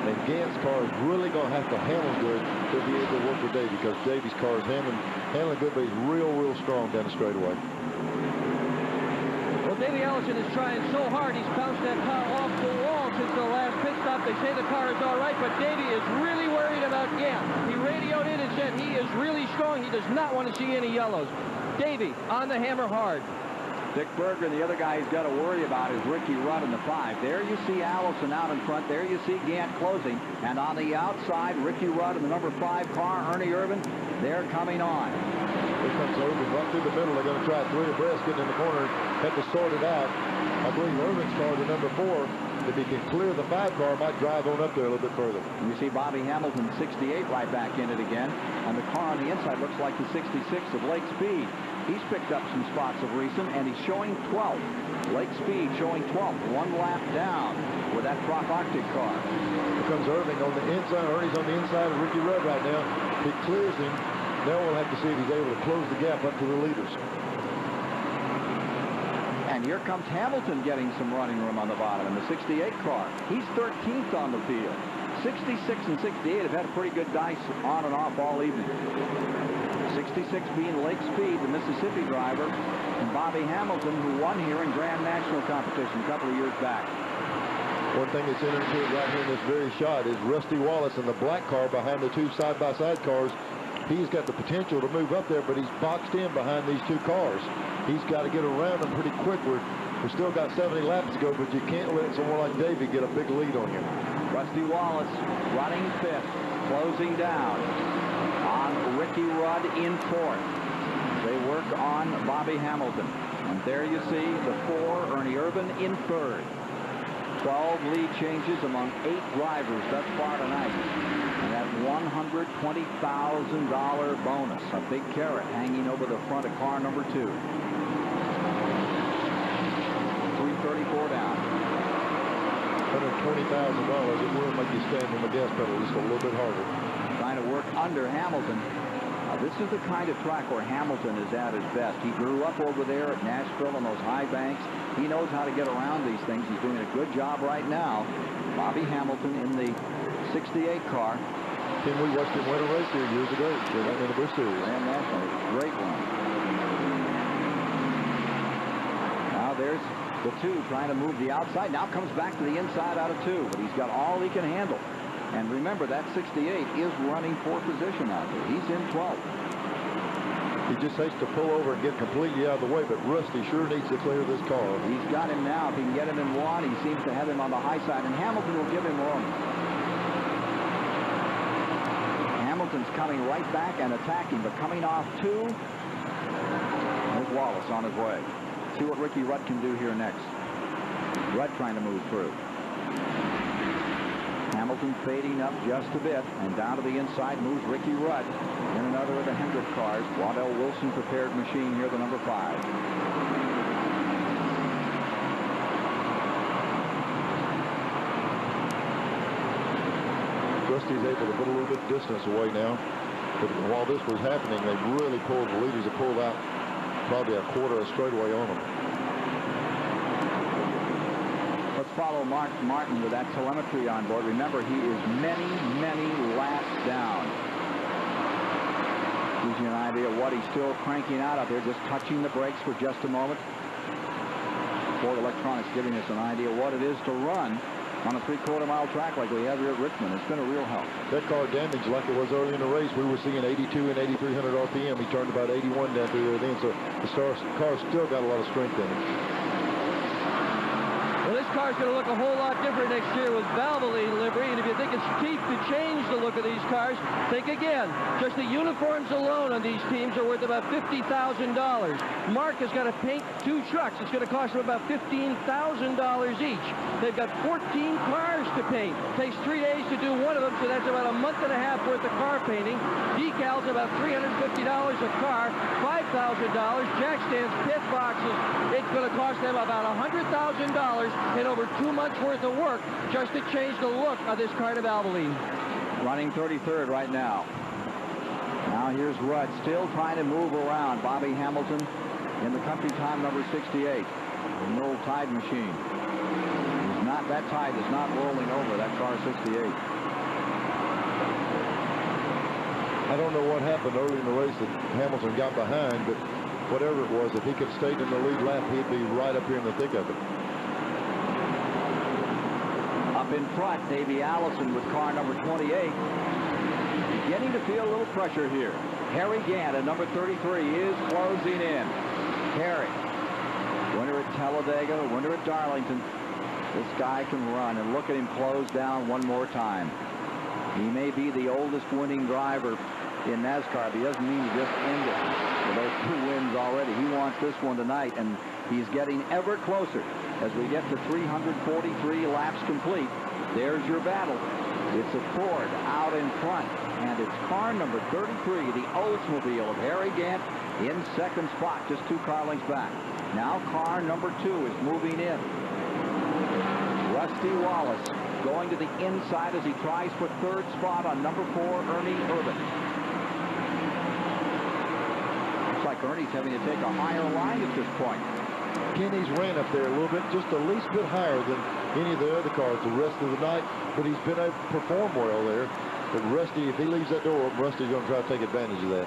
And Gant's car is really going to have to handle good to be able to work with Davey, because Davey's car is handling good, but he's real strong down the straightaway. Well, Davey Allison is trying so hard. He's bounced that car off the wall since the last pit stop. They say the car is all right, but Davey is really worried about Gant. He radioed in and said he is really strong. He does not want to see any yellows. Davey on the hammer hard. Dick Berger, the other guy he's got to worry about is Ricky Rudd in the 5. There you see Allison out in front. There you see Gant closing. And on the outside, Ricky Rudd in the number 5 car, Ernie Irvin, they're coming on. Here comes Irvin right through the middle. They're going to try 3 abreast, getting in the corner. Have to sort it out. I believe Irvin's car, the number 4, if he can clear the 5 car, might drive on up there a little bit further. And you see Bobby Hamilton, 68, right back in it again. And the car on the inside looks like the 66 of Lake Speed. He's picked up some spots of recent, and he's showing 12th. Lake Speed showing 12th, 1 lap down with that Proc Arctic car. Here comes Irving on the inside. Ernie's on the inside of Ricky Rudd right now. He clears him. Now we'll have to see if he's able to close the gap up to the leaders. And here comes Hamilton getting some running room on the bottom in the 68 car. He's 13th on the field. 66 and 68 have had a pretty good dice on and off all evening. 66 being Lake Speed, the Mississippi driver, and Bobby Hamilton, who won here in Grand National competition a couple of years back. One thing that's entered right here in this very shot is Rusty Wallace in the black car behind the two side-by-side cars. He's got the potential to move up there, but he's boxed in behind these two cars. He's got to get around them pretty quick. We've still got 70 laps to go, but you can't let someone like Davey get a big lead on you. Rusty Wallace running fifth, closing down on Ricky Rudd in fourth. They work on Bobby Hamilton. And there you see the 4, Ernie Irvin in third. 12 lead changes among 8 drivers thus far tonight. And that $120,000 bonus, a big carrot hanging over the front of car number 2. 334 down. $120,000. It will make you stand on the gas pedal just a little bit harder. Trying to work under Hamilton. This is the kind of track where Hamilton is at his best. He grew up over there at Nashville on those high banks. He knows how to get around these things. He's doing a good job right now. Bobby Hamilton in the 68 car. Tim, we watched him win a race here years ago. They went in the Busch Series. Grand National. Great one. Now there's the 2 trying to move the outside. Now comes back to the inside out of 2, but he's got all he can handle. And remember, that 68 is running for position out there. He's in 12th. He just has to pull over and get completely out of the way, but Rusty sure needs to clear this car. He's got him now. If he can get him in 1, he seems to have him on the high side, and Hamilton will give him room. Hamilton's coming right back and attacking, but coming off 2, there's Wallace on his way. See what Ricky Rudd can do here next. Rudd trying to move through. Hamilton fading up just a bit, and down to the inside moves Ricky Rudd in another of the Hendrick cars. Waddell Wilson prepared machine here, the number 5. Rusty's able to put a little bit of distance away now. But while this was happening, they really pulled, the leaders have pulled out probably a quarter of straightaway on them. Follow Mark Martin with that telemetry on board. Remember, he is many, many laps down. Gives you an idea of what he's still cranking out there, just touching the brakes for just a moment. Ford Electronics giving us an idea of what it is to run on a 3/4-mile track like we have here at Richmond. It's been a real help. That car damaged like it was early in the race. We were seeing 82 and 8,300 RPM. He turned about 81 down through there then, so the car's still got a lot of strength in it. Well, this car's going to look a whole lot different next year with Valvoline livery, and if you think it's cheap to change the look of these cars, think again. Just the uniforms alone on these teams are worth about $50,000. Mark has got to paint 2 trucks. It's going to cost him about $15,000 each. They've got 14 cars to paint. It takes 3 days to do one of them, so that's about a month and a half worth of car painting. Decals about $350 a car, $5,000. Jack stands, pit boxes. It's going to cost them about $100,000 and over 2 months worth of work just to change the look of this car to Valvoline. Running 33rd right now. Now here's Rudd still trying to move around Bobby Hamilton in the country time number 68. An old Tide machine. That Tide is not rolling over that car 68. I don't know what happened early in the race that Hamilton got behind, but whatever it was, if he could stay in the lead lap, he'd be right up here in the thick of it. Up in front, Davey Allison with car number 28. Beginning to feel a little pressure here. Harry Gant at number 33 is closing in. Harry, winner at Talladega, winner at Darlington. This guy can run, and look at him close down one more time. He may be the oldest winning driver in NASCAR, but he doesn't mean to just end it with those 2 wins already. He wants this one tonight, and he's getting ever closer as we get to 343 laps complete. There's your battle. It's a Ford out in front, and it's car number 33, the Oldsmobile of Harry Gant, in second spot, just 2 car lengths back. Now car number 2 is moving in. Rusty Wallace going to the inside as he tries for 3rd spot on number 4, Ernie Irvin. like Ernie's having to take a higher line at this point. Kenny's ran up there a little bit, just a least bit higher than any of the other cars the rest of the night, but he's been able to perform well there. But Rusty, if he leaves that door open, Rusty's going to try to take advantage of that.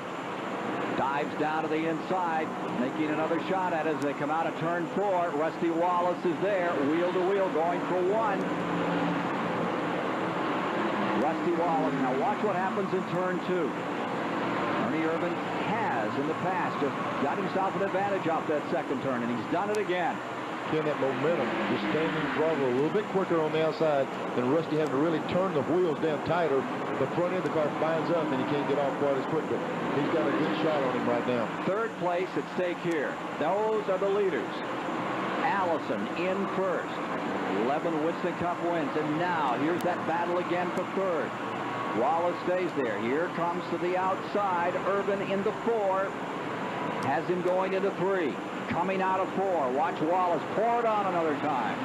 Dives down to the inside, making another shot at it as they come out of turn 4. Rusty Wallace is there, wheel to wheel, going for 1. Rusty Wallace. Now watch what happens in turn 2. Ernie Irvan has, in the past, just got himself an advantage off that second turn, and he's done it again. Again, that momentum, just standing throttle a little bit quicker on the outside than Rusty having to really turn the wheels down tighter. The front end of the car binds up and he can't get off quite as quickly. He's got a good shot on him right now. Third place at stake here. Those are the leaders. Allison in first. 11 Winston Cup wins. And now here's that battle again for third. Wallace stays there. Here comes to the outside. Irvan into 4. Has him going into 3. Coming out of 4. Watch Wallace pour it on another time.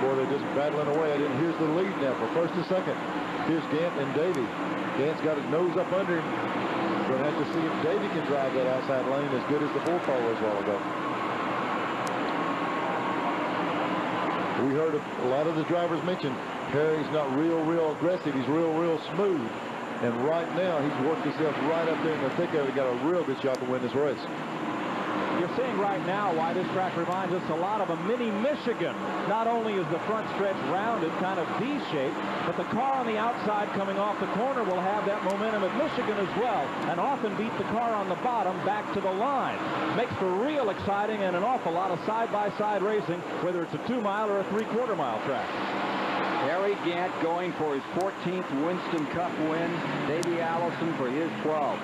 Boy, they're just battling away. And here's the lead now for first and second. Here's Gant and Davey. Gant's got his nose up under him. Going to have to see if Davey can drive that outside lane as good as the 4-car was a while ago. We heard a lot of the drivers mention Harry's not real aggressive. He's real smooth. And right now, he's worked himself right up there in the thick of it. Got a real good shot to win this race. You're seeing right now why this track reminds us a lot of a mini Michigan. Not only is the front stretch rounded, kind of V-shaped, but the car on the outside coming off the corner will have that momentum at Michigan as well, and often beat the car on the bottom back to the line. Makes for real exciting and an awful lot of side-by-side racing, whether it's a 2-mile or a 3/4 mile track. Harry Gant going for his 14th Winston Cup win. Davey Allison for his 12th.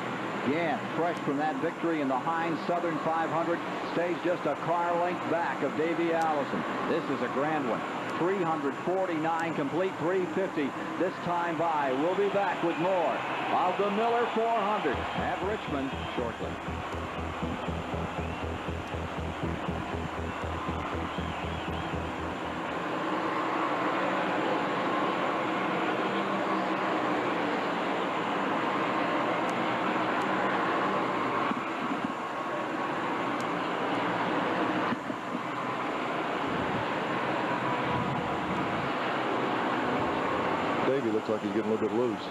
Gant, fresh from that victory in the Heinz Southern 500, stays just a car length back of Davey Allison. This is a grand one. 349 complete, 350 this time by. We'll be back with more of the Miller 400 at Richmond shortly. Davey looks like he's getting a little bit loose.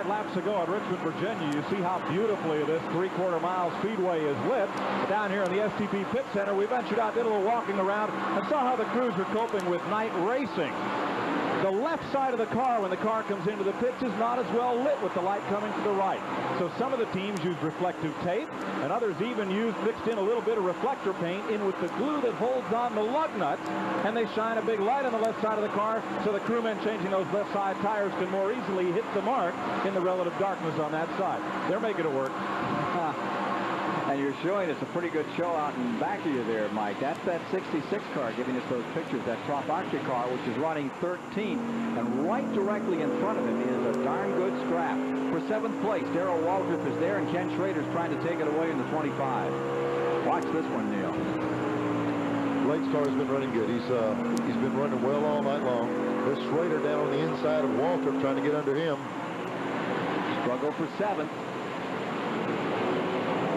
Laps ago at Richmond, Virginia, you see how beautifully this 3/4 mile speedway is lit. Down here in the STP Pit Center, we ventured out, did a little walking around, and saw how the crews are coping with night racing. The left side of the car, when the car comes into the pits, is not as well lit with the light coming to the right. So some of the teams use reflective tape, and others even mixed in a little bit of reflector paint in with the glue that holds on the lug nuts, and they shine a big light on the left side of the car so the crewmen changing those left side tires can more easily hit the mark in the relative darkness on that side. They're making it work. And you're showing us a pretty good show out in back of you there, Mike. That's that 66 car giving us those pictures, that top octa car, which is running 13th. And right directly in front of him is a darn good scrap. For 7th place, Darrell Waltrip is there, and Ken Schrader's trying to take it away in the 25. Watch this one, Neil. Blake's car has been running good. He's been running well all night long. There's Schrader down on the inside of Waltrip trying to get under him. Struggle for 7th.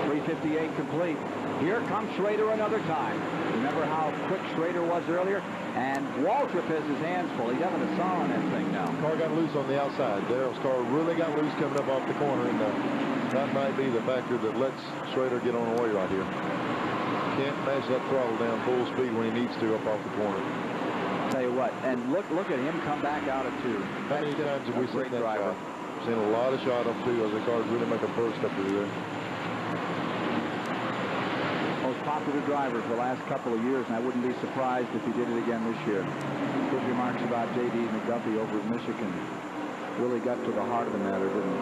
3:58 complete. Here comes Schrader another time. Remember how quick Schrader was earlier? And Waltrip has his hands full. He's having a saw on that thing now. Car got loose on the outside. Darrell's car really got loose coming up off the corner, and that might be the factor that lets Schrader get on the way right here. Can't match that throttle down full speed when he needs to up off the corner. Tell you what, and look at him come back out at 2. How many times have we seen that shot? Seen a lot of shot up 2 as the cars really make a burst up through there. Most popular driver for the last couple of years, and I wouldn't be surprised if he did it again this year. Good remarks about J.D. McDuffie over in Michigan. Really got to the heart of the matter, didn't it?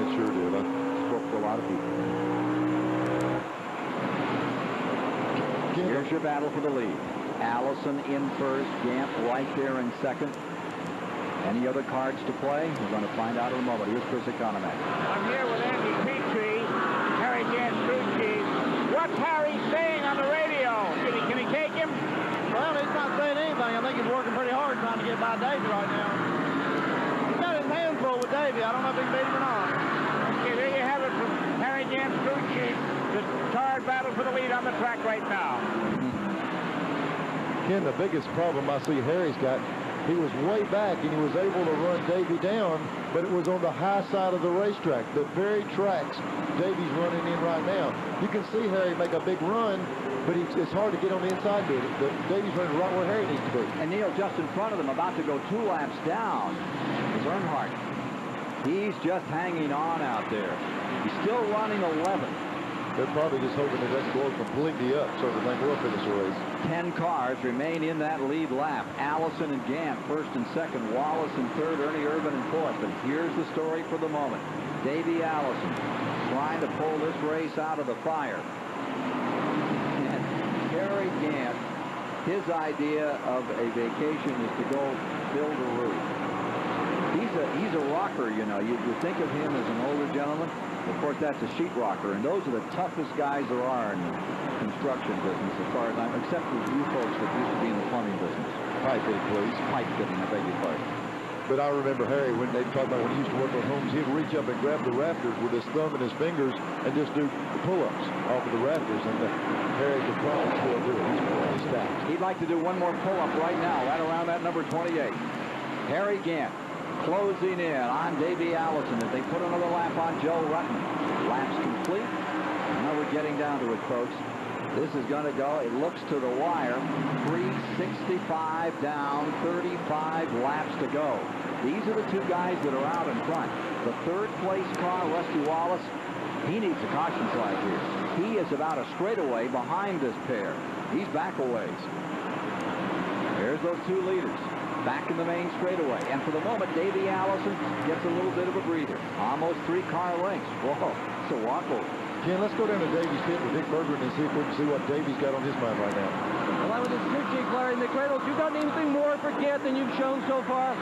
It sure did. I spoke to a lot of people. Here's your battle for the lead. Allison in first, Gant right there in second. Any other cards to play? We're going to find out in a moment. Here's Chris Economac. I'm here with Andy Petrie, Harry Gant's crew chief. What's Harry saying on the radio? Can he take him? Well, he's not saying anything. I think he's working pretty hard trying to get by Davey right now. He's got his hands full with Davey. I don't know if he can beat him or not. Okay, there you have it from Harry Gant's crew chief. The hard battle for the lead on the track right now. Ken, the biggest problem I see Harry's got, he was way back and he was able to run Davey down, but it was on the high side of the racetrack, the very tracks Davey's running in right now. You can see Harry make a big run, but it's hard to get on the inside to it. Davey's running right where Harry needs to be. And Neil, just in front of them, about to go 2 laps down, is Earnhardt. He's just hanging on out there. He's still running 11th. They're probably just hoping that doesn't go completely up so that they will finish the race. 10 cars remain in that lead lap. Allison and Gant first and second. Wallace in third. Ernie Irvin in fourth. But here's the story for the moment. Davey Allison trying to pull this race out of the fire. And Harry Gant, his idea of a vacation is to go build a roof. He's a rocker, you know. You think of him as an older gentleman. Of course, that's a sheet rocker, and those are the toughest guys there are in the construction business, as far as I'm, except for you folks that used to be in the plumbing business. Pipe fitting, please. Pipe fitting, I beg your pardon. But I remember Harry, when they talked about when he used to work on homes, he'd reach up and grab the rafters with his thumb and his fingers and just do pull-ups off of the rafters, and Harry could probably still do it. He's pretty stacked. He'd like to do one more pull-up right now, right around that number 28. Harry Gant closing in on Davey Allison as they put another lap on Joe Rutten. Laps complete. Now we're getting down to it, folks. This is going to go, it looks to the wire, 365 down, 35 laps to go. These are the 2 guys that are out in front. The 3rd place car, Rusty Wallace, he needs a caution flag here. He is about a straightaway behind this pair. He's back a ways. There's those 2 leaders. Back in the main straightaway. And for the moment, Davey Allison gets a little bit of a breather. Almost 3 car lengths. Whoa, it's a walkover. Ken, let's go down to Davey's pit with Dick Bergeron and see if we can see what Davey's got on his mind right now. Well, I was just Chief Larry McCradle. You got anything more for Kent than you've shown so far?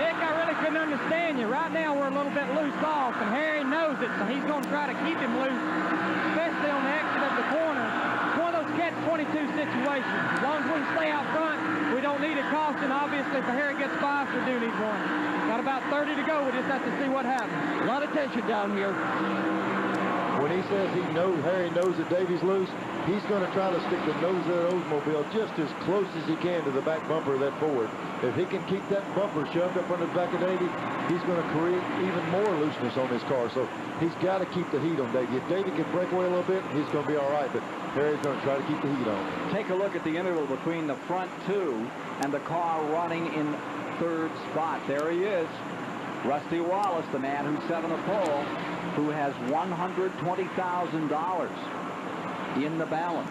Dick, I really couldn't understand you. Right now, we're a little bit loose off, and Harry knows it, so he's going to try to keep him loose, especially on the exit of the corner. It's one of those catch-22 situations. As long as we can stay out front, we don't need a caution. Obviously, if Harry gets by us, we do need one. Got about 30 to go. We just have to see what happens. A lot of tension down here. When he says Harry knows that Davey's loose, he's going to try to stick the nose of that Oldsmobile just as close as he can to the back bumper of that Ford. If he can keep that bumper shoved up under the back of Davey, he's going to create even more looseness on his car. So he's got to keep the heat on Davey. If Davey can break away a little bit, he's going to be all right. But Harry's going to try to keep the heat on. Take a look at the interval between the front 2 and the car running in 3rd spot. There he is. Rusty Wallace, the man who set on the pole, who has $120,000 in the balance.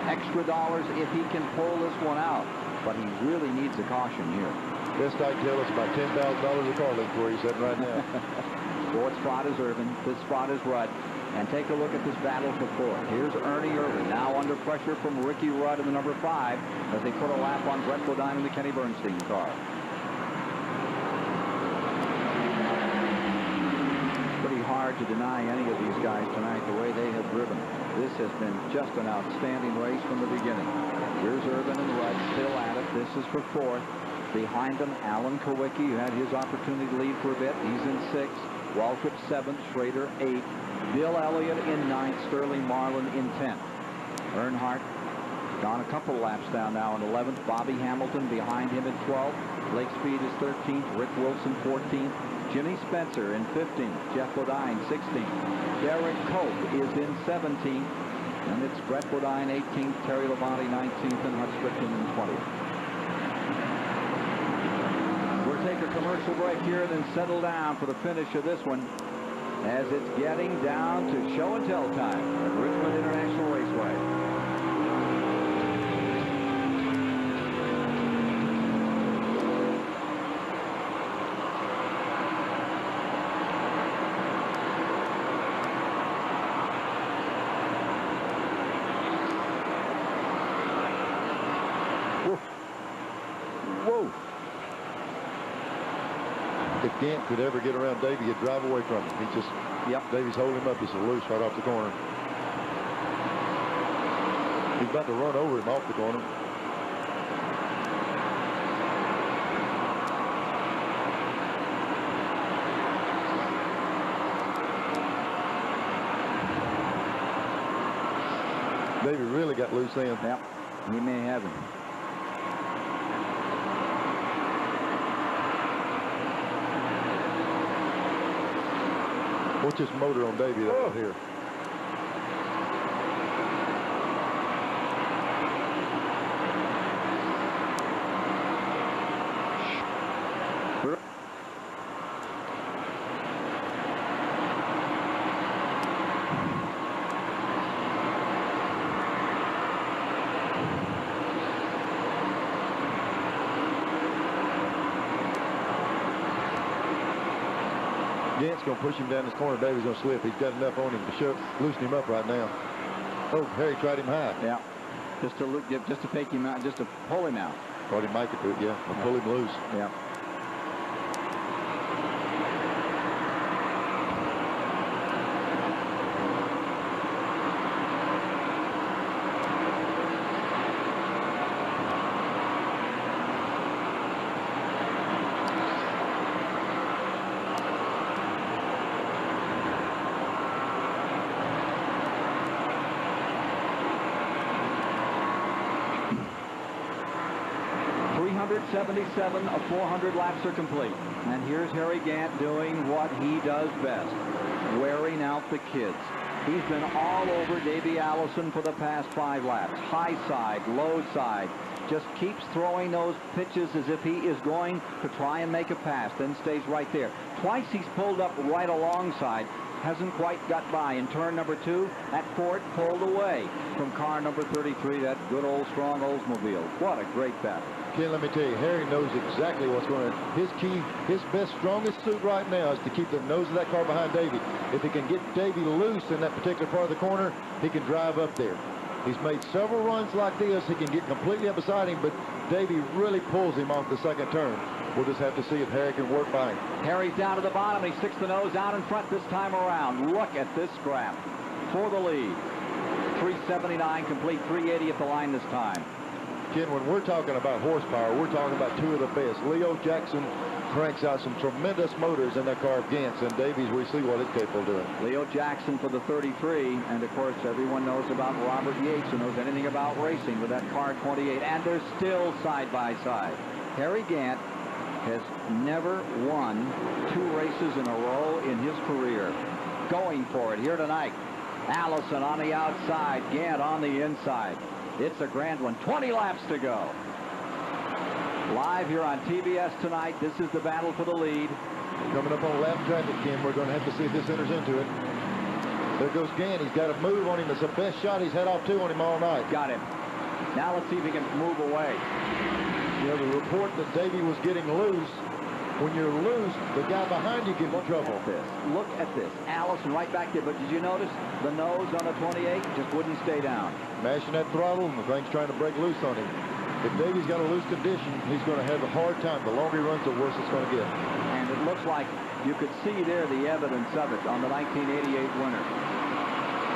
Extra dollars if he can pull this one out. But he really needs a caution here. Best I can tell, it's about $10,000 a car length where he's sitting right now. Fourth spot is Irvin. Fifth spot is Rudd. And take a look at this battle for fourth. Here's Ernie Irvin, now under pressure from Ricky Rudd in the number 5 as they put a lap on Brett Bodine in the Kenny Bernstein car. Pretty hard to deny any of these guys tonight the way they have driven. This has been just an outstanding race from the beginning. Here's Irvin and Rudd still at it. This is for fourth. Behind them, Alan Kowicki, who had his opportunity to lead for a bit. He's in 6th. Waltrip 7th. Schrader 8th. Bill Elliott in 9th. Sterling Marlin in 10th. Earnhardt gone a couple laps down now in 11th. Bobby Hamilton behind him in 12th. Blake Speed is 13th. Rick Wilson 14th. Jimmy Spencer in 15th. Jeff Bodine 16th. Derek Cope is in 17th. And it's Brett Bodine 18th. Terry Labonte 19th. And Hutch Stricklin in 20th. We'll take a commercial break here and then settle down for the finish of this one as it's getting down to show and tell time at Richmond International Raceway. Whoa. If Gant could ever get around Davey, he'd drive away from him. He just, Davey's holding him up. He's loose right off the corner. He's about to run over him off the corner. Davey really got loose then. Yep, he may have him. Watch this motor on Davey out here. Gant's going to push him down this corner. Davey's going to slip. He's got enough on him to loosen him up right now. Oh, Harry tried him high. Yeah, just to fake him out, just to pull him out. Thought he might do it, yeah. I'll pull him loose. Yeah. Of 400 laps are complete. And here's Harry Gant doing what he does best, wearing out the kids. He's been all over Davey Allison for the past 5 laps. High side, low side. Just keeps throwing those pitches as if he is going to try and make a pass, then stays right there. Twice he's pulled up right alongside. Hasn't quite got by. In turn number 2, that Ford pulled away from car number 33, that good old strong Oldsmobile. What a great battle. Ken, let me tell you, Harry knows exactly what's going on. His key, his best, strongest suit right now is to keep the nose of that car behind Davey. If he can get Davey loose in that particular part of the corner, he can drive up there. He's made several runs like this. He can get completely up beside him, but Davey really pulls him off the second turn. We'll just have to see if Harry can work by him. Harry's down to the bottom. He sticks the nose out in front this time around. Look at this scrap for the lead. 379 complete, 380 at the line this time. Ken, when we're talking about horsepower, we're talking about 2 of the best. Leo Jackson cranks out some tremendous motors in that car of Gant's, and Davies, we see what it's capable of doing. Leo Jackson for the 33, and of course everyone knows about Robert Yates who knows anything about racing with that car 28, and they're still side by side. Harry Gant has never won 2 races in a row in his career. Going for it here tonight. Allison on the outside, Gant on the inside. It's a grand one. 20 laps to go. Live here on TBS tonight. This is the battle for the lead. Coming up on lap traffic, Ken. We're going to have to see if this enters into it. There goes Gant. He's got a move on him. It's the best shot he's had off 2 on him all night. Got him. Now let's see if he can move away. You know, the report that Davey was getting loose. When you're loose, the guy behind you gets in trouble. Look at this. Allison right back there, but did you notice the nose on the 28 just wouldn't stay down? Mashing that throttle, and the thing's trying to break loose on him. If Davey's got a loose condition, he's going to have a hard time. The longer he runs, the worse it's going to get. And it looks like you could see there the evidence of it on the 1988 winner.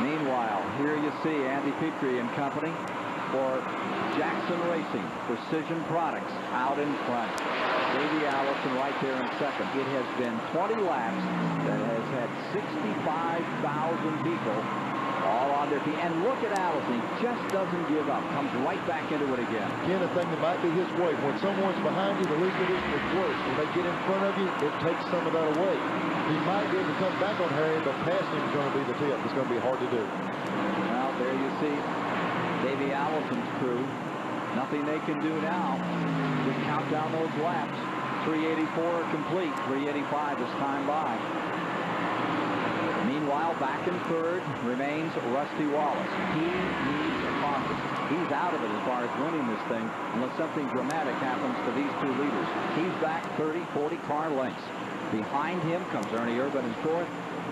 Meanwhile, here you see Andy Petrie and company for Jackson Racing, Precision Products out in front. Davey Allison right there in second. It has been 20 laps that has had 65,000 people all on their feet. And look at Allison. He just doesn't give up. Comes right back into it again. Again, the thing that might be his way. When someone's behind you, the loose condition is worse. When they get in front of you, it takes some of that away. He might be able to come back on Harry, but passing him is going to be the tip. It's going to be hard to do. Well, there you see Davey Allison's crew. Nothing they can do now. Just count down those laps. 384 complete. 385 is time by. Meanwhile, back in third remains Rusty Wallace. He needs a caution. He's out of it as far as winning this thing unless something dramatic happens to these two leaders. He's back 30, 40 car lengths. Behind him comes Ernie Urban in fourth.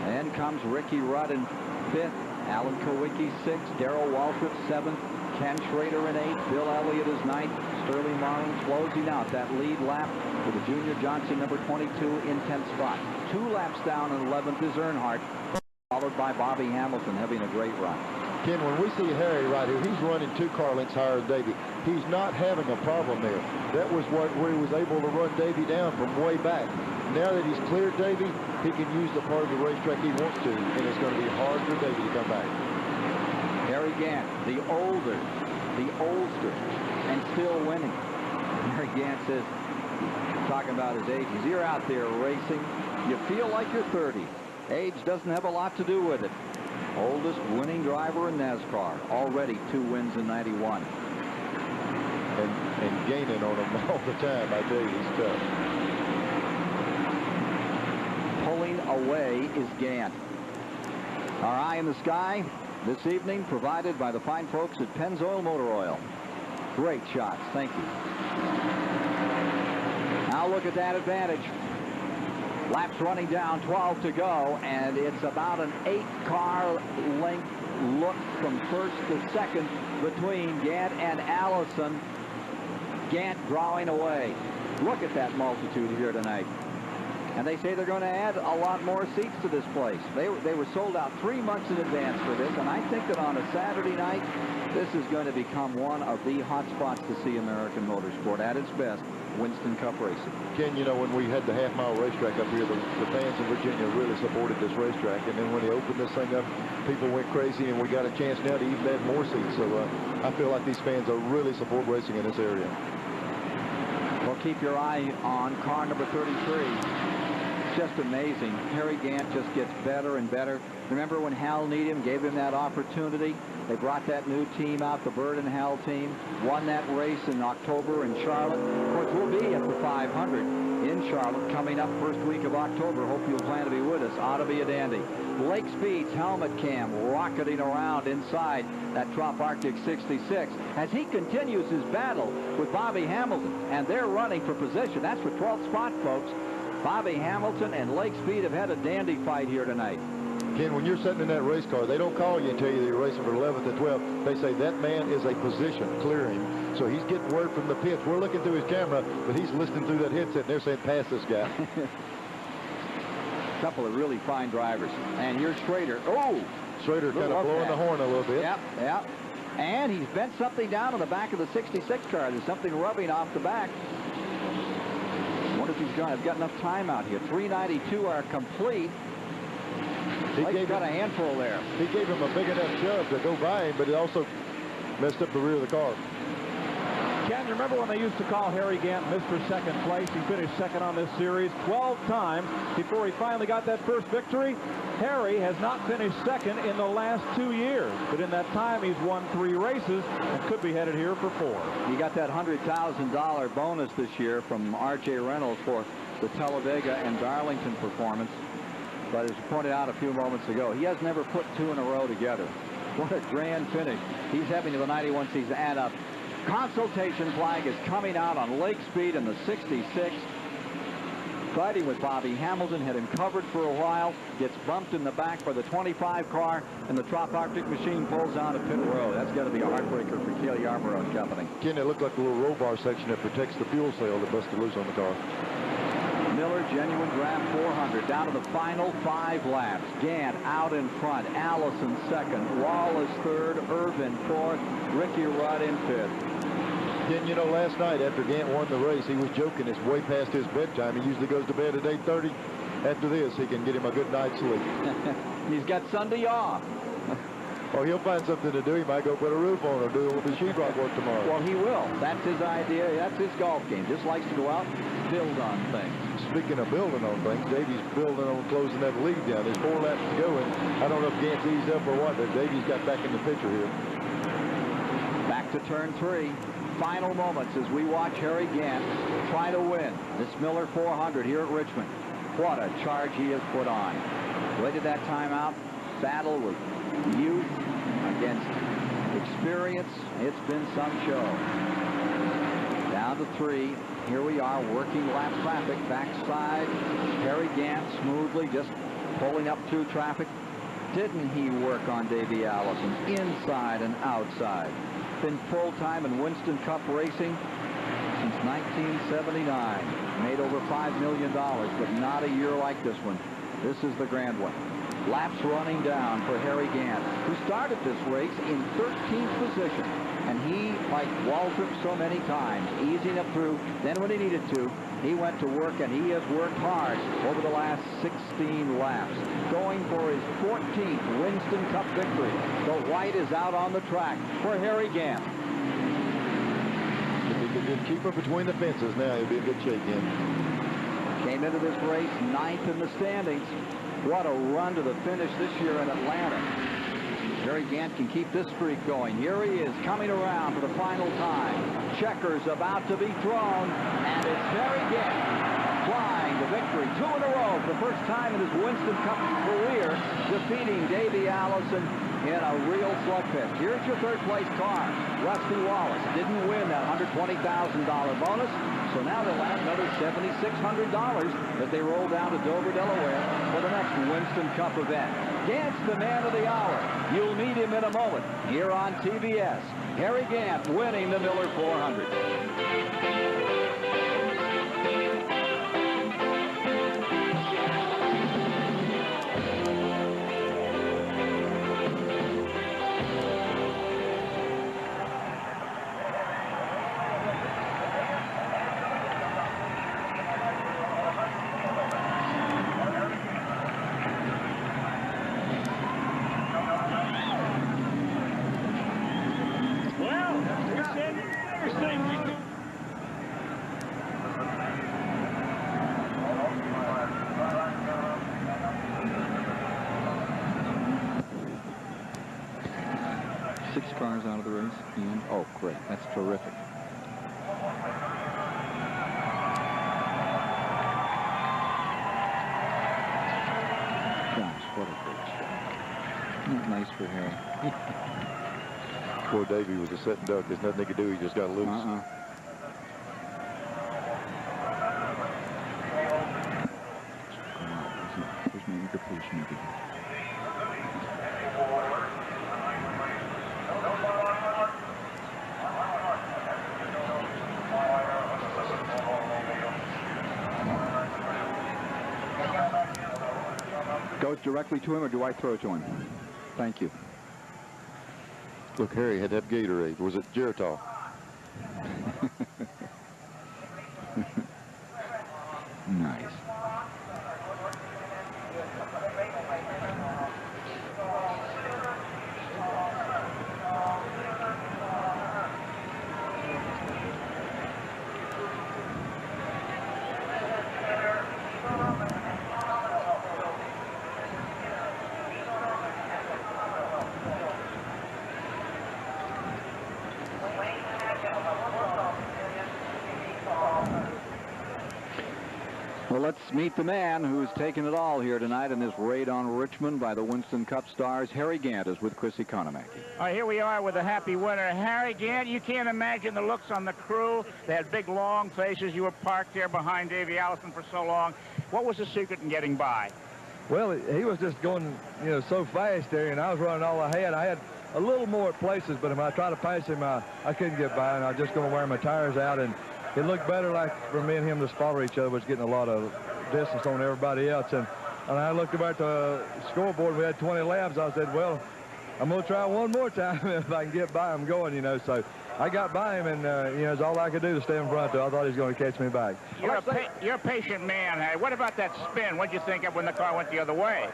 Then comes Ricky Rudd in fifth. Alan Kowicki sixth. Darrell Waltrip seventh. Ken Schrader in eighth. Bill Elliott is ninth. Sterling Marlin closing out that lead lap for the Junior Johnson number 22 in 10th spot. 2 laps down, and 11th is Earnhart, followed by Bobby Hamilton having a great run. Ken, when we see Harry right here, he's running 2 car lengths higher than Davey. He's not having a problem there. That was where he was able to run Davey down from way back. Now that he's cleared Davey, he can use the part of the racetrack he wants to, and it's going to be hard for Davey to come back. Harry Gant, the older, the oldster, and still winning. Harry Gant says, talking about his age, you're out there racing, you feel like you're 30. Age doesn't have a lot to do with it. Oldest winning driver in NASCAR, already 2 wins in 91. And gaining on him all the time, I tell you, he's tough. Pulling away is Gant. Our eye in the sky this evening provided by the fine folks at Pennzoil Motor Oil. Great shots, thank you. Now look at that advantage. Laps running down, 12 to go, and it's about an 8-car length look from first to second between Gant and Allison. Gant drawing away. Look at that multitude here tonight. And they say they're going to add a lot more seats to this place. They were sold out 3 months in advance for this, and I think that on a Saturday night, this is going to become one of the hot spots to see American motorsport at its best. Winston Cup racing. Ken, you know, when we had the half-mile racetrack up here, the fans in Virginia really supported this racetrack. And then when they opened this thing up, people went crazy, and we got a chance now to even add more seats. So I feel like these fans are really support racing in this area. Well, keep your eye on car number 33. Just amazing. Harry Gant just gets better and better. Remember when Hal Needham gave him that opportunity? They brought that new team out, the Bird and Hal team, won that race in October in Charlotte. Of course, we'll be at the 500 in Charlotte coming up first week of October. Hope you'll plan to be with us. Ought to be a dandy. Lake Speed's helmet cam rocketing around inside that Trop Arctic 66 as he continues his battle with Bobby Hamilton, and they're running for position. That's for 12th spot, folks. Bobby Hamilton and Lake Speed have had a dandy fight here tonight. Ken, when you're sitting in that race car, they don't call you and tell you that you're racing for 11th and 12th. They say that man is a position, clear him. So he's getting word from the pits. We're looking through his camera, but he's listening through that headset, and they're saying, pass this guy. A couple of really fine drivers. And here's Schrader. Oh! Schrader kind of blowing the horn a little bit. Yep, yep. And he's bent something down on the back of the 66 car. There's something rubbing off the back. Wonder if he's got enough time out here. 392 are complete. He's got a handful there. He gave him a big enough shove to go by him, but it also messed up the rear of the car. Ken, you remember when they used to call Harry Gant Mr. Second Place? He finished second on this series 12 times before he finally got that first victory. Harry has not finished second in the last 2 years, but in that time he's won 3 races and could be headed here for 4. He got that $100,000 bonus this year from R.J. Reynolds for the Talladega and Darlington performance. But as you pointed out a few moments ago, he has never put 2 in a row together. What a grand finish. He's having the 91 season add up Consultation flag is coming out on Lake Speed in the 66. Fighting with Bobby Hamilton, had him covered for a while, gets bumped in the back by the 25 car, and the Trop Arctic machine pulls down to pit row. That's got to be a heartbreaker for Cale Yarborough and company. Ken, it looked like a little roll bar section that protects the fuel cell that busted loose on the car. Miller, genuine draft 400, down to the final 5 laps. Gant out in front, Allison second, Wallace third, Irvin fourth, Ricky Rudd in fifth. Ken, you know, last night after Gant won the race, he was joking. It's way past his bedtime. He usually goes to bed at 8:30. After this, he can get him a good night's sleep. He's got Sunday off. Or he'll find something to do. He might go put a roof on or do a little bit of sheetrock work tomorrow. Well, he will. That's his idea. That's his golf game. Just likes to go out and build on things. Speaking of building on things, Davey's building on closing that lead down. There's 4 laps to go, and I don't know if Gant's eased up or what, but Davey's got back in the picture here. Back to turn 3. Final moments as we watch Harry Gant try to win this Miller 400 here at Richmond. What a charge he has put on. Waited that time out. Battle with youth against experience. It's been some show. Down to 3. Here we are, working lap traffic. Backside, Harry Gant smoothly just pulling up through traffic. Didn't he work on Davey Allison inside and outside? Been full-time in Winston Cup racing since 1979. Made over $5 million, but not a year like this one. This is the grand one. Laps running down for Harry Gant, who started this race in 13th position. And he, like Waltrip so many times, easing up through. Then when he needed to, he went to work, and he has worked hard over the last 16 laps. Going for his 14th Winston Cup victory. The white is out on the track for Harry Gant. If he could keep her between the fences now, he'll be in good shape again. Came into this race 9th in the standings. What a run to the finish this year in Atlanta. Harry Gant can keep this streak going. Here he is coming around for the final time. Checkers about to be thrown, and it's Harry Gant flying to victory. 2 in a row for the first time in his Winston Cup career, defeating Davey Allison in a real slugfest. Here's your 3rd place car. Rusty Wallace didn't win that $120,000 bonus, so now they'll add another $7,600 as they roll down to Dover, Delaware for the next Winston Cup event. Gant's the man of the hour. You'll meet him in a moment here on TBS. Harry Gant winning the Miller 400. Cars out of the race. And, oh, great. That's terrific. Gosh, what a great shot. Isn't that nice for Harry? Poor Davey was a sitting duck. There's nothing he could do. He just got loose. There's no eager push, maybe. Goes directly to him, or do I throw to him? Thank you. Look, Harry had that Gatorade. Was it Geritol? Nice. Well, let's meet the man who's taken it all here tonight in this raid on Richmond by the Winston Cup stars. Harry Gant is with Chris Economaki. Here we are with a happy winner, Harry Gant. You can't imagine the looks on the crew. They had big, long faces. You were parked there behind Davey Allison for so long. What was the secret in getting by? Well, he was just going, so fast there, and I was running all I had. I had a little more at places, but if I tried to pass him, I couldn't get by, and I was just going to wear my tires out. And it looked better like for me and him to spot each other was getting a lot of distance on everybody else. And I looked about the scoreboard. We had 20 laps. I said, well, I'm going to try one more time if I can get by him going, So I got by him, and, it's all I could do to stay in front. I thought he was going to catch me back. You're a patient man, Harry. What about that spin? What did you think of when the car went the other way?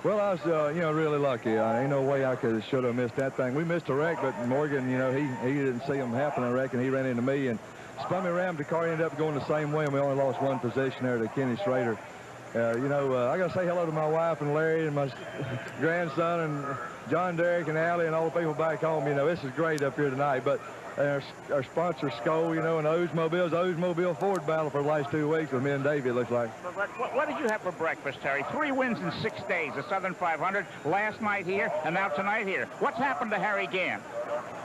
Well, I was, really lucky. Ain't no way I should have missed that thing. We missed a wreck, but Morgan, he didn't see him happen, I reckon. He ran into me and spun me around. The car ended up going the same way, and we only lost one position there to Kenny Schrader. I got to say hello to my wife and Larry and my grandson and John Derrick and Allie and all the people back home. This is great up here tonight. But our sponsor, Skoll, and Oldsmobile Ford battle for the last 2 weeks with me and Davey, it looks like. What did you have for breakfast, Terry? 3 wins in 6 days. The Southern 500, last night here, and now tonight here. What's happened to Harry Gant?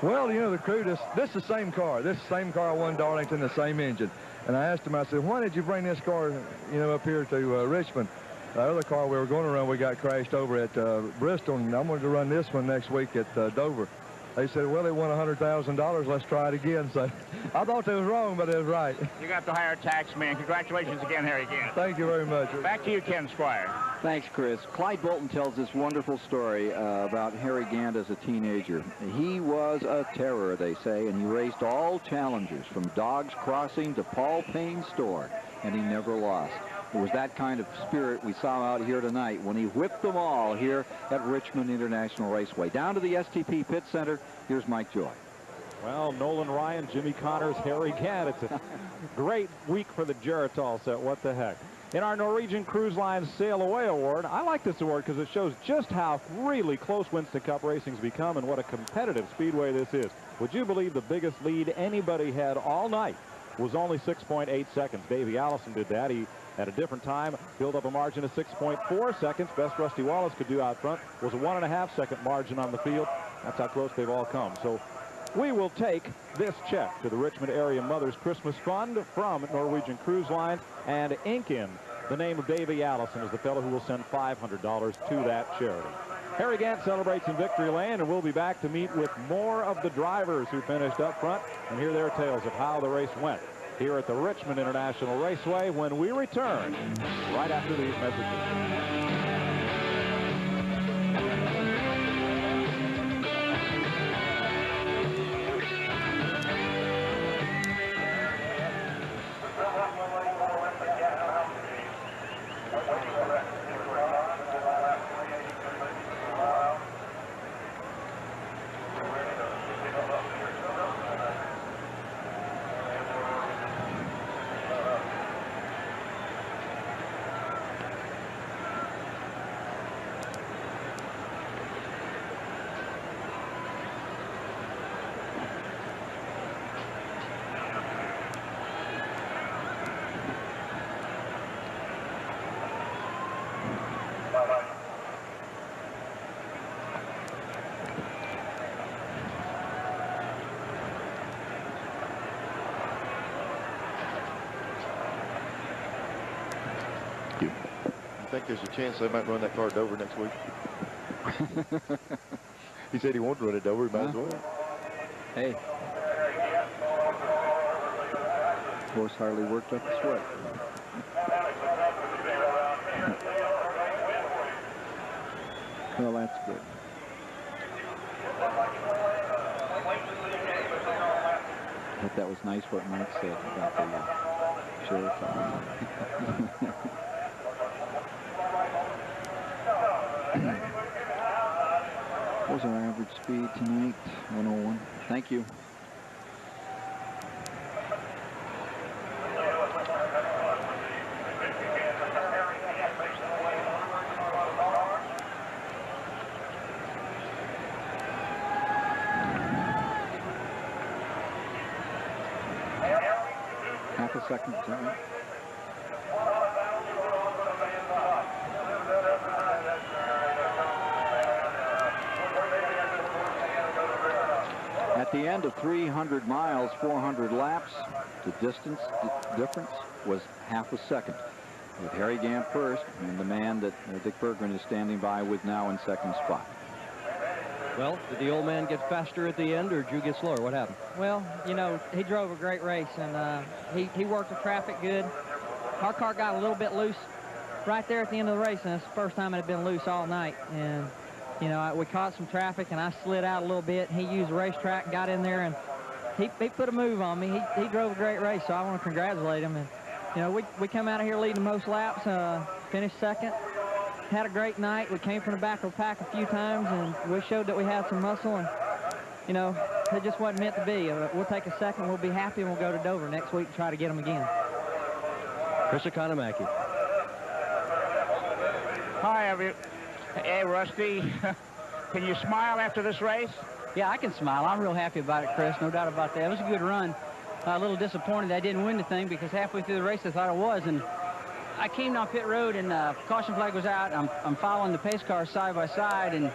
Well, the crew, this is the same car. This is the same car I won Darlington, the same engine. And I asked him, I said, why did you bring this car, up here to Richmond? The other car we were going to run, we got crashed over at Bristol, and I'm going to run this one next week at Dover. They said, well, they won $100,000. Let's try it again. So I thought they was wrong, but it was right. You got to hire a tax man. Congratulations again, Harry Gant. Thank you very much. Back to you, Ken Squire. Thanks, Chris. Clyde Bolton tells this wonderful story about Harry Gant as a teenager. He was a terror, they say, and he raced all challengers from Dogs Crossing to Paul Payne's store, and he never lost. It was that kind of spirit we saw out here tonight when he whipped them all here at Richmond International Raceway. Down to the STP Pit Center, here's Mike Joy. Well, Nolan Ryan, Jimmy Connors, Harry Gant. It's a great week for the Geritol set. What the heck? In our Norwegian Cruise Line Sail Away Award, I like this award because it shows just how really close Winston Cup racing's become and what a competitive speedway this is. Would you believe the biggest lead anybody had all night was only 6.8 seconds? Davey Allison did that. He, at a different time, built up a margin of 6.4 seconds. Best Rusty Wallace could do out front was a 1.5-second margin on the field. That's how close they've all come. So we will take this check to the Richmond Area Mothers Christmas Fund from Norwegian Cruise Line and ink in the name of Davey Allison as the fellow who will send $500 to that charity. Harry Gant celebrates in Victory Lane, and we'll be back to meet with more of the drivers who finished up front and hear their tales of how the race went here at the Richmond International Raceway when we return right after these messages. I think there's a chance they might run that car at Dover next week. He said he wanted to run it Dover. He might as well. Hey. Horse hardly worked up the sweat. Well, that's good. But that was nice what Mike said about the sheriff. What was our average speed tonight? 101. Thank you. Half a second, is that right? At the end of 300 miles, 400 laps, the distance difference was half a second, with Harry Gant first and the man that Dick Berggren is standing by with now in second spot. Well, did the old man get faster at the end, or did you get slower? What happened? Well, you know, he drove a great race, and he worked the traffic good. Our car got a little bit loose right there at the end of the race, and it's the first time it had been loose all night. And, you know, we caught some traffic, and I slid out a little bit. He used the racetrack and got in there, and he put a move on me. He drove a great race, so I want to congratulate him. And, you know, we come out of here leading the most laps, finished second. Had a great night. We came from the back of the pack a few times, and we showed that we had some muscle, and, you know, it just wasn't meant to be. We'll take a second, we'll be happy, and we'll go to Dover next week and try to get them again. Chris Economaki. Hi, hey, Rusty. Can you smile after this race? Yeah, I can smile. I'm real happy about it, Chris. No doubt about that. It was a good run. A little disappointed I didn't win the thing, because halfway through the race I thought I was, and I came down pit road, and caution flag was out. I'm following the pace cars side by side, and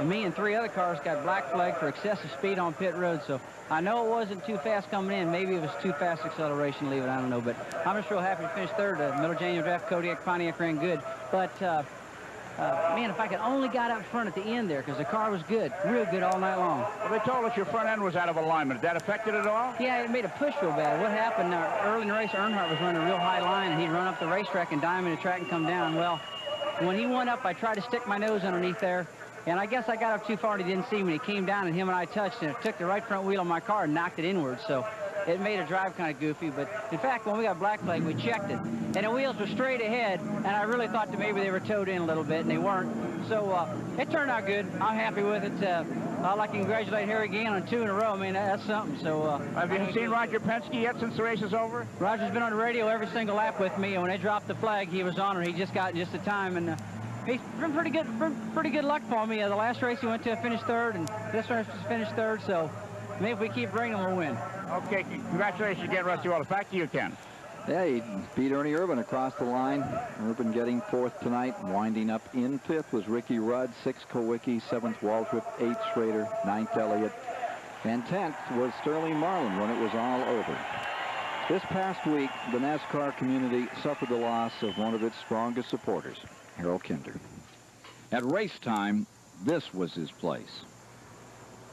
me and 3 other cars got black flag for excessive speed on pit road. So I know it wasn't too fast coming in. Maybe it was too fast acceleration leaving. I don't know. But I'm just real happy to finish third. Miller January draft Kodiak Pontiac ran good. But man, if I could only got up front at the end there, because the car was good, real good all night long. Well, they told us your front end was out of alignment. Did that affect it at all? Yeah, it made a push real bad. What happened early in the race, Earnhardt was running a real high line, and he'd run up the racetrack and diamond the track and come down. Well, when he went up, I tried to stick my nose underneath there, and I guess I got up too far and he didn't see me. He came down, and him and I touched, and it took the right front wheel on my car and knocked it inward. So it made a drive kind of goofy. But in fact, when we got black flag, we checked it, and the wheels were straight ahead, and I really thought that maybe they were towed in a little bit, and they weren't. So it turned out good. I'm happy with it. I'd like to congratulate Harry again on 2 in a row. I mean, that's something. So have you seen Roger Penske yet since the race is over? Roger's been on the radio every single lap with me, and when they dropped the flag, he was on her. He just got just the time, and he's been pretty good luck for me. The last race he went to finished third, and this race just finished third. So maybe if we keep bringing him, we'll win. Okay, congratulations again, Rusty Wallace. Back to you, Ken. Yeah, he beat Ernie Irvin across the line. Irvin getting 4th tonight. Winding up in 5th was Ricky Rudd, 6th Kowicki, 7th Waltrip, 8th Schrader, 9th Elliott, and 10th was Sterling Marlin when it was all over. This past week, the NASCAR community suffered the loss of one of its strongest supporters, Harold Kinder. At race time, this was his place.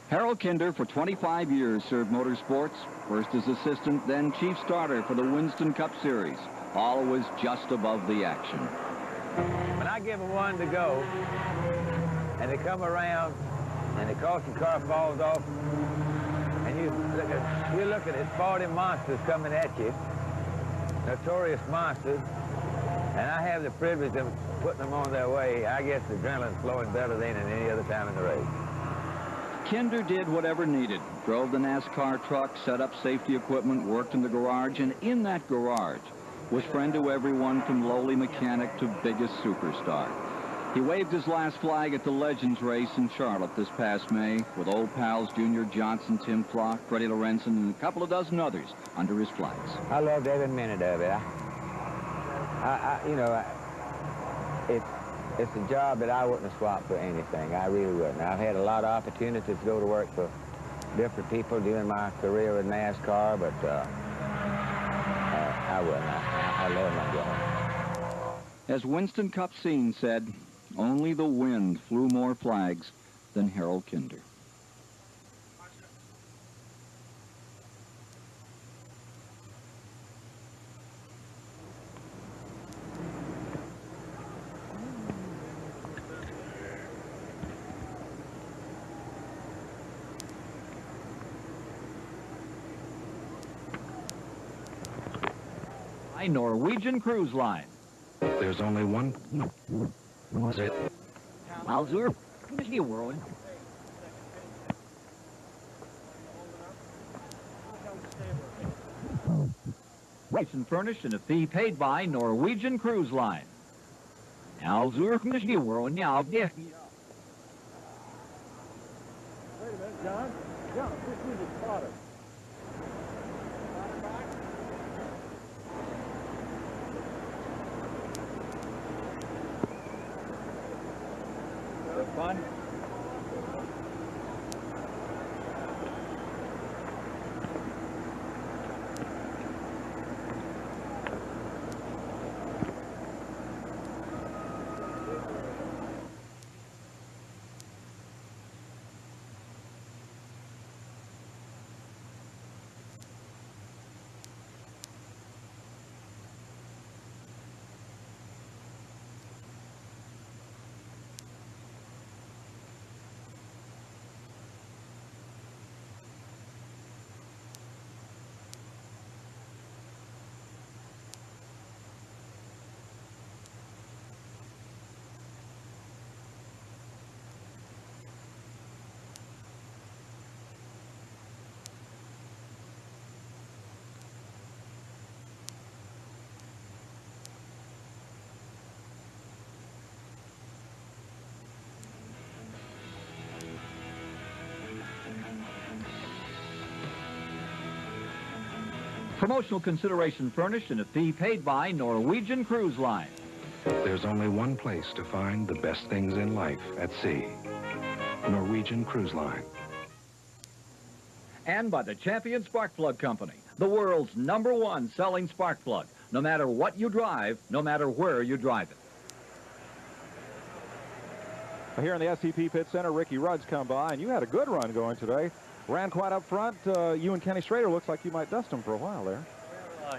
Harold Kinder, for 25 years, served motorsports, first as assistant, then chief starter for the Winston Cup Series, always just above the action. When I give them one to go, and they come around, and the caution car falls off, and you look at it, 40 monsters coming at you, notorious monsters, and I have the privilege of putting them on their way. I guess the adrenaline's flowing better than any other time in the race. Kinder did whatever needed, drove the NASCAR truck, set up safety equipment, worked in the garage, and in that garage was friend to everyone from lowly mechanic to biggest superstar. He waved his last flag at the Legends race in Charlotte this past May with old pals Junior Johnson, Tim Flock, Freddie Lorenzen, and a couple of dozen others under his flags. I loved every minute of it. It's a job that I wouldn't have swapped for anything. I really wouldn't. I've had a lot of opportunities to go to work for different people during my career with NASCAR, but I wouldn't. I love my job. As Winston Cup Scene said, only the wind flew more flags than Harold Kinder. Norwegian Cruise Line. There's only one. Was it? Mauser, give me a whirlwind. Race and furnished and a fee paid by Norwegian Cruise Line. Mauser, give me a whirlwind. Yeah, yeah. Wait a minute, John. Yeah, this is a spotter. Fun. Promotional consideration furnished and a fee paid by Norwegian Cruise Line. There's only one place to find the best things in life at sea. Norwegian Cruise Line. And by the Champion Spark Plug Company, the world's #1 selling spark plug. No matter what you drive, no matter where you drive it. Here in the SCP Pit Center, Ricky Rudd's come by, and you had a good run going today. Ran quite up front. You and Kenny Schrader looks like you might dust him for a while there.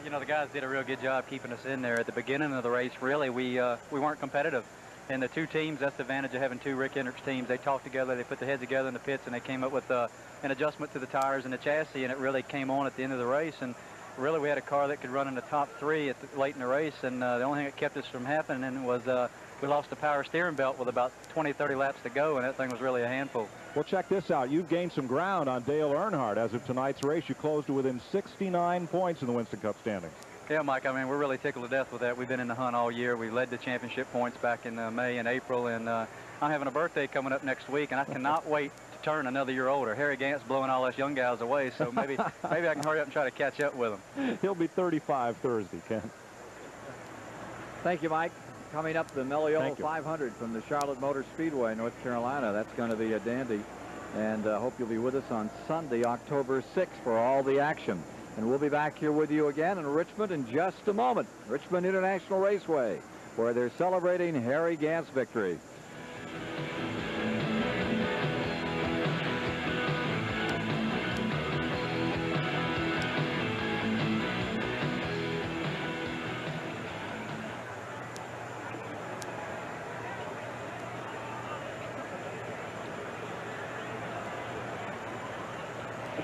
You know, the guys did a real good job keeping us in there. At the beginning of the race, really, we weren't competitive. And the two teams, that's the advantage of having two Rick Hendricks teams. They talked together, they put their heads together in the pits, and they came up with an adjustment to the tires and the chassis, and it really came on at the end of the race. And really, we had a car that could run in the top 3 late in the race, and the only thing that kept us from happening was we lost the power steering belt with about 20, 30 laps to go, and that thing was really a handful. Well, check this out. You've gained some ground on Dale Earnhardt. As of tonight's race, you closed to within 69 points in the Winston Cup standings. Yeah, Mike, I mean, we're really tickled to death with that. We've been in the hunt all year. We led the championship points back in May and April, and I'm having a birthday coming up next week, and I cannot wait to turn another year older. Harry Gant's blowing all us young guys away, so maybe I can hurry up and try to catch up with him. He'll be 35 Thursday, Ken. Thank you, Mike. Coming up, the Meliolo 500 from the Charlotte Motor Speedway, North Carolina. That's going to be a dandy. And I hope you'll be with us on Sunday, October 6th, for all the action. And we'll be back here with you again in Richmond in just a moment. Richmond International Raceway, where they're celebrating Harry Gant's victory.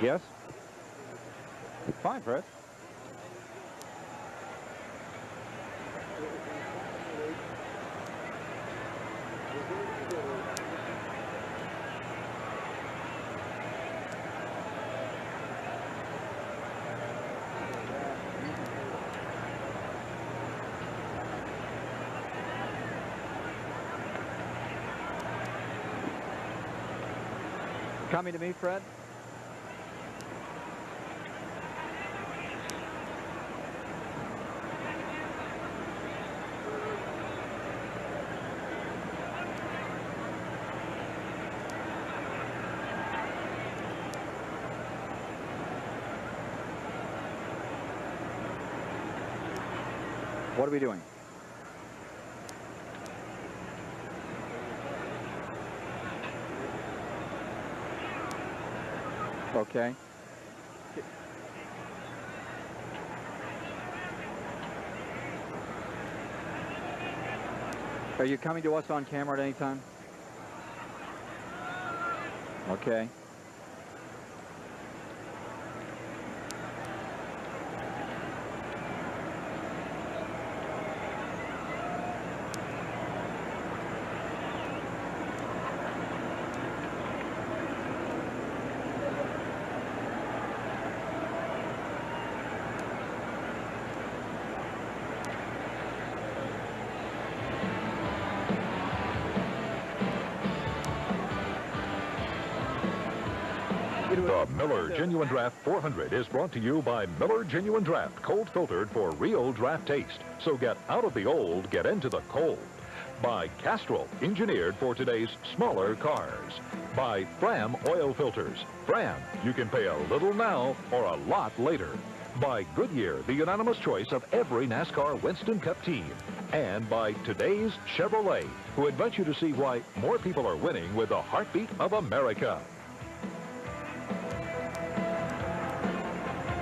Yes? Fine, Fred. Coming to me, Fred. What are we doing? Okay. Are you coming to us on camera at any time? Okay. The Miller Genuine Draft 400 is brought to you by Miller Genuine Draft, cold filtered for real draft taste. So get out of the old, get into the cold. By Castrol, engineered for today's smaller cars. By Fram Oil Filters. Fram, you can pay a little now or a lot later. By Goodyear, the unanimous choice of every NASCAR Winston Cup team. And by today's Chevrolet, who invite you to see why more people are winning with the heartbeat of America.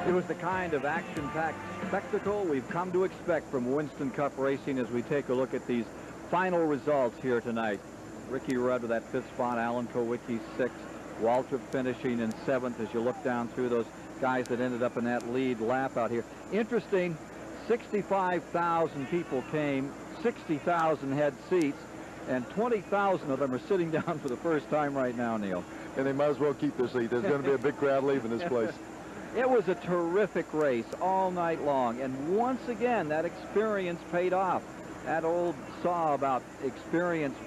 It was the kind of action-packed spectacle we've come to expect from Winston Cup racing as we take a look at these final results here tonight. Ricky Rudd with that 5th spot, Alan Kowicki 6th, Waltrip finishing in 7th as you look down through those guys that ended up in that lead lap out here. Interesting, 65,000 people came, 60,000 had seats, and 20,000 of them are sitting down for the first time right now, Neil. And they might as well keep their seat. There's going to be a big crowd leaving this place. It was a terrific race all night long, and once again, that experience paid off. That old saw about experience,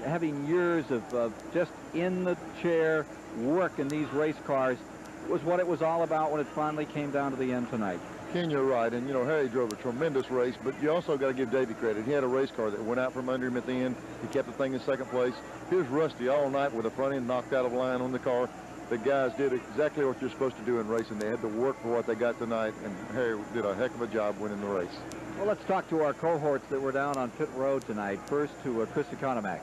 having years of just in the chair work in these race cars was what it was all about when it finally came down to the end tonight. Ken, you're right, and you know, Harry drove a tremendous race, but you also got to give Davey credit. He had a race car that went out from under him at the end. He kept the thing in second place. Here's Rusty all night with the front end knocked out of line on the car. The guys did exactly what you're supposed to do in racing. They had to work for what they got tonight, and Harry did a heck of a job winning the race. Well, let's talk to our cohorts that were down on pit road tonight. First to Chris Economaki.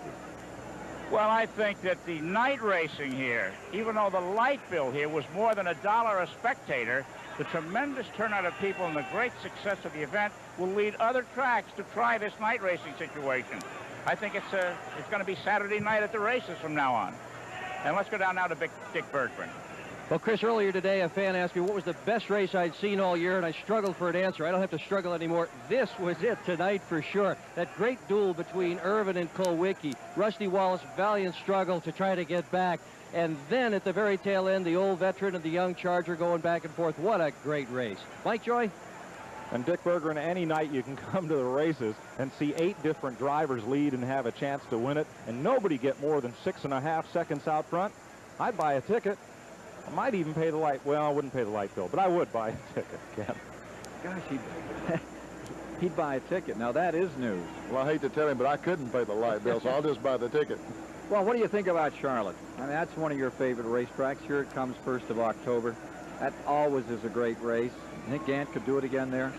Well, I think that the night racing here, even though the light bill here was more than $1 a spectator, the tremendous turnout of people and the great success of the event will lead other tracks to try this night racing situation. I think it's going to be Saturday night at the races from now on. And let's go down now to Dick Bergman. Well, Chris, earlier today, a fan asked me what was the best race I'd seen all year, and I struggled for an answer. I don't have to struggle anymore. This was it tonight for sure. That great duel between Irvin and Kulwicki. Rusty Wallace, valiant struggle to try to get back. And then at the very tail end, the old veteran and the young charger going back and forth. What a great race. Mike Joy? And Dick Berggren, any night you can come to the races and see 8 different drivers lead and have a chance to win it, and nobody get more than 6.5 seconds out front. I'd buy a ticket. I might even pay the light. Well, I wouldn't pay the light bill, but I would buy a ticket, Ken. Gosh, he'd buy a ticket. Now, that is news. Well, I hate to tell him, but I couldn't pay the light bill, so I'll just buy the ticket. Well, what do you think about Charlotte? I mean, that's one of your favorite racetracks. Here it comes 1st of October. That always is a great race. You think Gant could do it again there?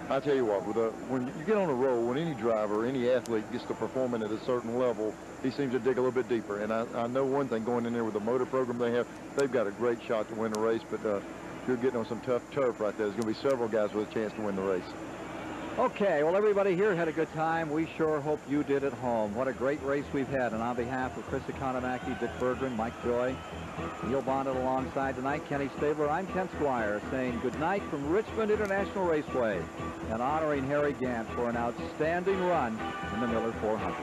I tell you what, when you get on a roll, when any driver, any athlete gets to performing at a certain level, he seems to dig a little bit deeper. And I know one thing, going in there with the motor program they have, they've got a great shot to win the race, but you're getting on some tough turf right there. There's going to be several guys with a chance to win the race. Okay, well, everybody here had a good time. We sure hope you did at home. What a great race we've had. And on behalf of Chris Economaki, Dick Berggren, Mike Joy, Neil Bonded alongside tonight, Kenny Stabler, I'm Ken Squire saying good night from Richmond International Raceway and honoring Harry Gant for an outstanding run in the Miller 400.